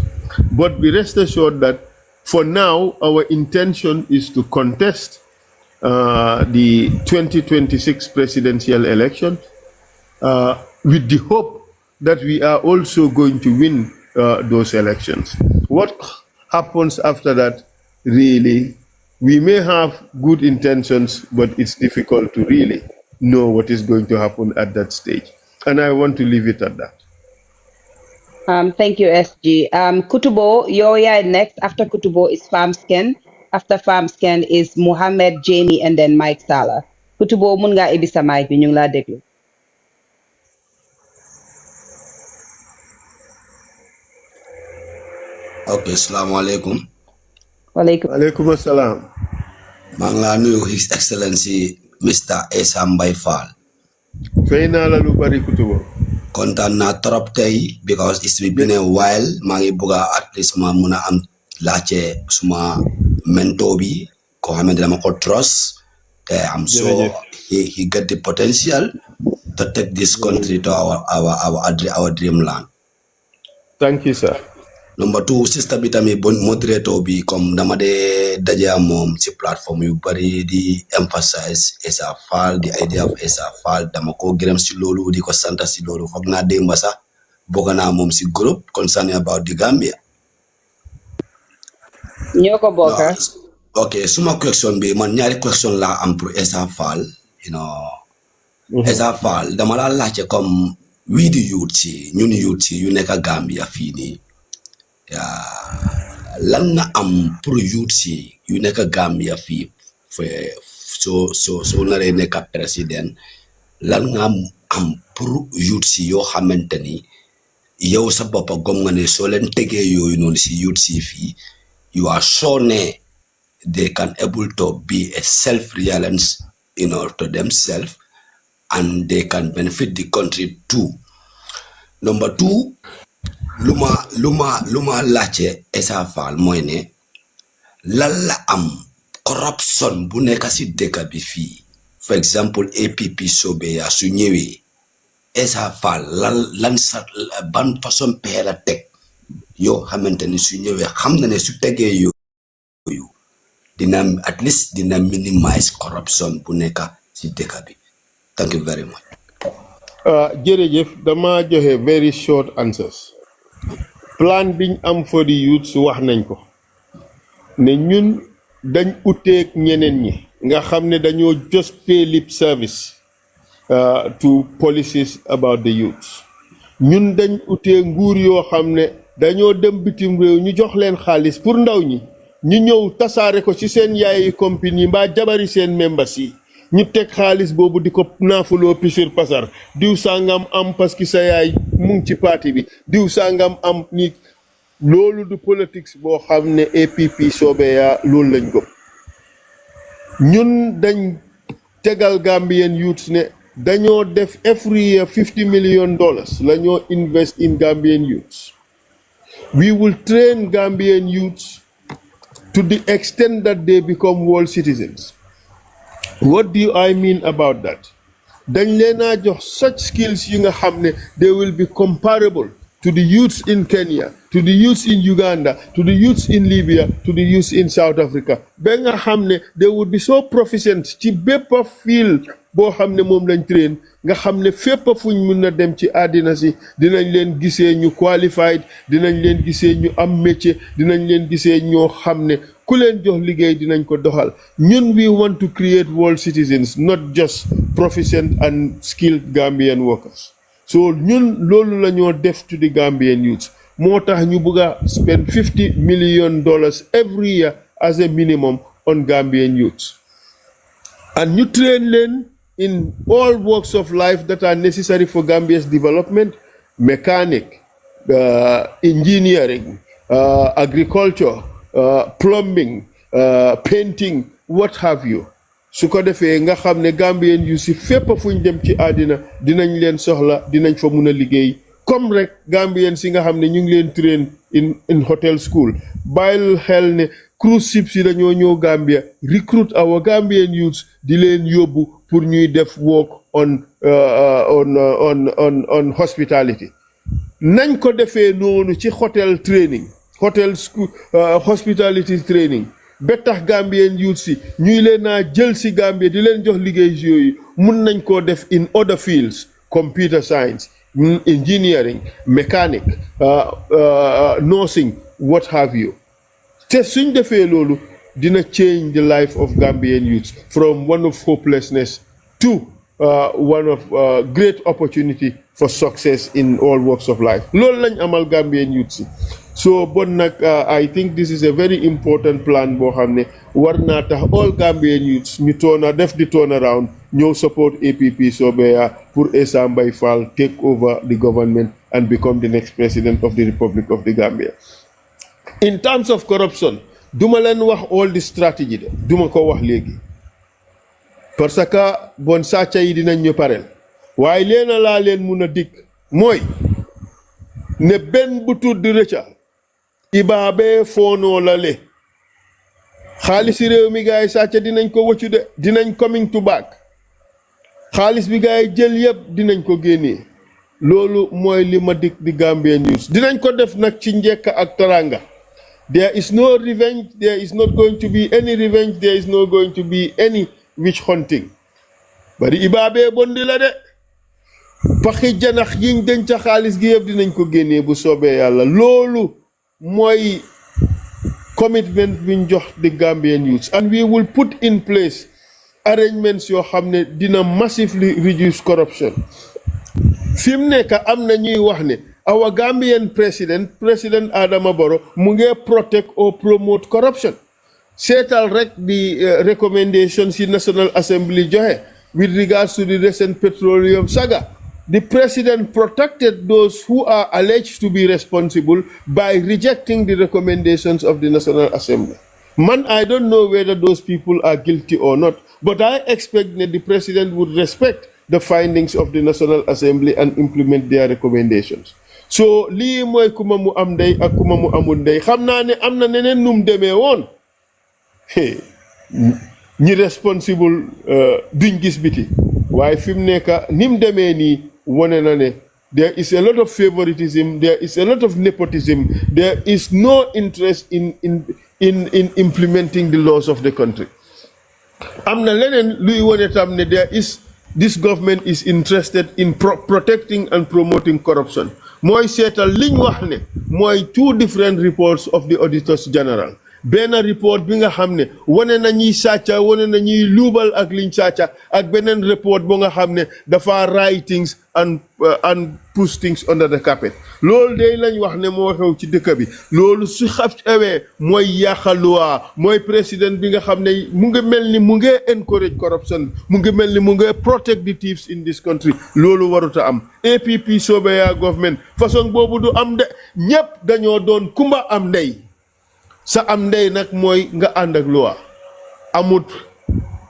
[SPEAKER 1] But be rest assured that for now, our intention is to contest the 2026 presidential election with the hope that we are also going to win those elections. What happens after that, really, we may have good intentions, but it's difficult to really know what is going to happen at that stage. And I want to leave it at that.
[SPEAKER 2] Thank you, SG. Kutubo, you're next. After Kutubo is Farm Scan. After Farm Scan is Mohammed, Jamie, and then Mike Sala. Kutubo, munga ibisa Mike, bi ñu ngi laa déglu.
[SPEAKER 21] Okay, assalamu alaikum.
[SPEAKER 1] Walaikum assalam.
[SPEAKER 21] maa ngi laa nuyu His Excellency Mr. Essa Faal.
[SPEAKER 1] Fay naa la lu bari Kutubo.
[SPEAKER 21] Kontaan naa trop tey because it's been a while. maa ngi bëgg at least ma mun a am laajte suma mentor bi ko xamante dama ko trust. I'm so he get the potential to take this country to our dreamland.
[SPEAKER 1] Thank you, sir.
[SPEAKER 21] Number two, sister bi tamit bon moderator bi comme dama de daje moom ci platform yu bari di emphasize Essa Faal, the idea of Essa Faal, dama ko gërëm ci loolu di ko sant ci loolu. Foog naa démba sax bokk naa moom ci group concerning about the Gambia.
[SPEAKER 2] ñoo ko bokk.
[SPEAKER 21] Okay, suma question bi man ñaari question la am pour Essa Faal, Essa Faal dama la laajte comme we the youth ñun youth yu nekk Gambia fii nii lan nga am pour youth yu nekk Gambia fii so naree nekk président lan nga am pour youth yoo xamante ni yow sa boppa gom nga ne soo leen tegee yooyu noonu si youth fii you are sure ne they can able to be a self-reliance to themselves and they can benefit the country too. Number two, luma lache Essa Faal mooy ne lalla am corruption bu nekk si dëkk bi fii. For example, APP Sobeyaa su ñëwee Essa Faal lan sa ban façon pexe la teg yoo xamante ni su ñëwee xam na ne su tegee yooyu dina at least dina minimize corruption bu nekk si dëkk bi. Thank you very much.
[SPEAKER 1] Jërëjëf dama joxe very short answers. Plan biñ am for the youth su wax nañ ko ne ñun dañ uteeg ñeneen ñi nga xam ne dañoo just pay lip service to policies about the youth. Ñun dañ uteeg nguur yoo xam ne dañoo dem bitim réew ñu jox leen xaalis pour ndaw ñi ñu ñëw tasaare ko ci seen yaayi compagnie mbaa jabari seen membres yi ñu teg xaalis boobu di ko naafuloo pisir pasar diw sangam am parce que sa yaay mu ngi ci parti bi diw sangam am ni loolu du politics boo xam ne APP Sobeyaa loolu lañ ko ñun dañ tegal Gambian youths ne dañoo def every year $50 million la ñoo invest in Gambian youths. We will train Gambian youths to the extent that they become world citizens. What do I mean about that? Dañ leena jox such skills yi nga xamne they will be comparable to the youths in Kenya, to the youths in Uganda, to the youths in Libya, to the youths in South Africa. Ba nga xamne they would be so proficient ci bépp field boo xam ne moom lañ train nga xam ne fépp fuñ mun a dem ci àddina si dinañ leen gisee ñu qualified, dinañ leen gisee ñu am métier, dinañ leen gisee ñoo xam ne ku leen jox liggéey dinañ ko doxal. Ñun we want to create world citizens, not just proficient and skilled Gambian workers. So ñun loolu la ñoo def to the Gambian youth. Moo tax ñu bëgg a spend $50 million every year as a minimum on Gambian youth. And you train them in all walks of life that are necessary for Gambia's development: mechanic, engineering, agriculture, plumbing, painting, what have you. Su ko defee nga xam ne Gambian yu si fépp fuñ dem ci àddina dinañ leen soxla, dinañ fa mun a liggéey comme rek Gambian si nga xam ne ñu ngi leen train in hotel school. Bàyyil xel ne cruise ships yi dañoo ñëw Gambia recruit our Gambian youths di leen yóbbu pour ñuy def work on hospitality. Nañ ko defee noonu ci hotel training, hotel school, hospitality training. Ba tax Gambian youth si ñuy leen a jël si Gambia di leen jox liggéey yooyu mun nañ koo def in other fields: computer science, engineering, mechanic, nursing, what have you. Te suñ defee loolu dina change the life of Gambian youth from one of hopelessness to one of great opportunity for success in all walks of life. Loolu lañ amal Gambian youth si. So bon nag I think this is a very important plan boo xam ne war naa tax all Gambian youths ñu def di turn around ñëw support APP Sobeyaa pour Essa Faal take over the government and become the next president of the Republic of the Gambia. In terms of corruption, duma leen wax all the strategy de duma ko wax léegi parce que bon sàcca yi dinañ ñu parel waaye leena laa leen mun a dikk mooy ne benn bu tudd rëcca ibaabe foonoo la le xaalisi réew mi gaay sàcca dinañ ko wëccu de dinañ coming to back xaalis bi gaay jël yëpp dinañ ko génnee loolu mooy li ma dikk di Gambian News dinañ ko def nag ci njekk ak taranga. There is no revenge, there is not going to be any revenge, there is not going to be any witch hunting. Bari ibaabe bondi la de paxi janax yiñ denc xaalis gi yëpp dinañ ko génnee bu soobee yàlla. Loolu mooy commitment biñ jox the Gambian youths, and we will put in place arrangements yoo xam ne dina massively reduce corruption. Fi mu nekk am na ñuy wax ne our Gambian President Adama Barrow mu ngi protect or promote corruption. Seetal rek the recommendations in National Assembly joxe with regards to the recent petroleum saga. The President protected those who are alleged to be responsible by rejecting the recommendations of the National Assembly. Man, I don't know whether those people are guilty or not, but I expect that the President would respect the findings of the National Assembly and implement their recommendations. So lii mooy kuma mu am ndey ak kuma mu amul ndey xam naa ne am na neneen num demee woon ñi responsible duñ gis biti waaye fi mu nekk ni mu demee nii wone na ne there is a lot of favoritism, there is a lot of nepotism, there is no interest in implementing the laws of the country. Am na leneen luy wone tam ne this government is interested in protecting and promoting corruption. Mooy seetal liñ wax ne mooy two different reports of the auditors general. Benn report bi nga xam ne wane na ñuy sàcca wane na ñuy luubal ak liñ sàcca ak beneen report bu nga xam ne dafa write things and push things under the carpet. Loolu day lañ wax ne moo xew ci dëkk bi loolu su xewee mooy yàqaluwaa mooy président bi nga xam ne mu ngi mel ni mu ngi encourage corruption mu ngi mel ni mu ngi protect the thieves in this country. Loolu waruta am. APP Sobeyaa government façon boobu du am de ñépp dañoo doon kumba am ndey sa am ndey nag mooy nga ànd ak loi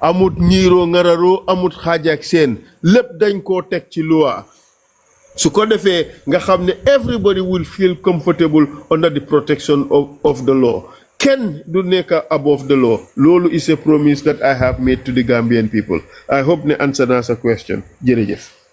[SPEAKER 1] amut ñiiroo ngararoo amut xaaj ak seen lépp dañ koo teg ci loi su ko defee nga xam ne everybody will feel comfortable under the protection of the law. Ken du nekk above the law. Lolu is a promise that I have made to the Gambian people. I hope ne answer na sa question. Jërëjëf.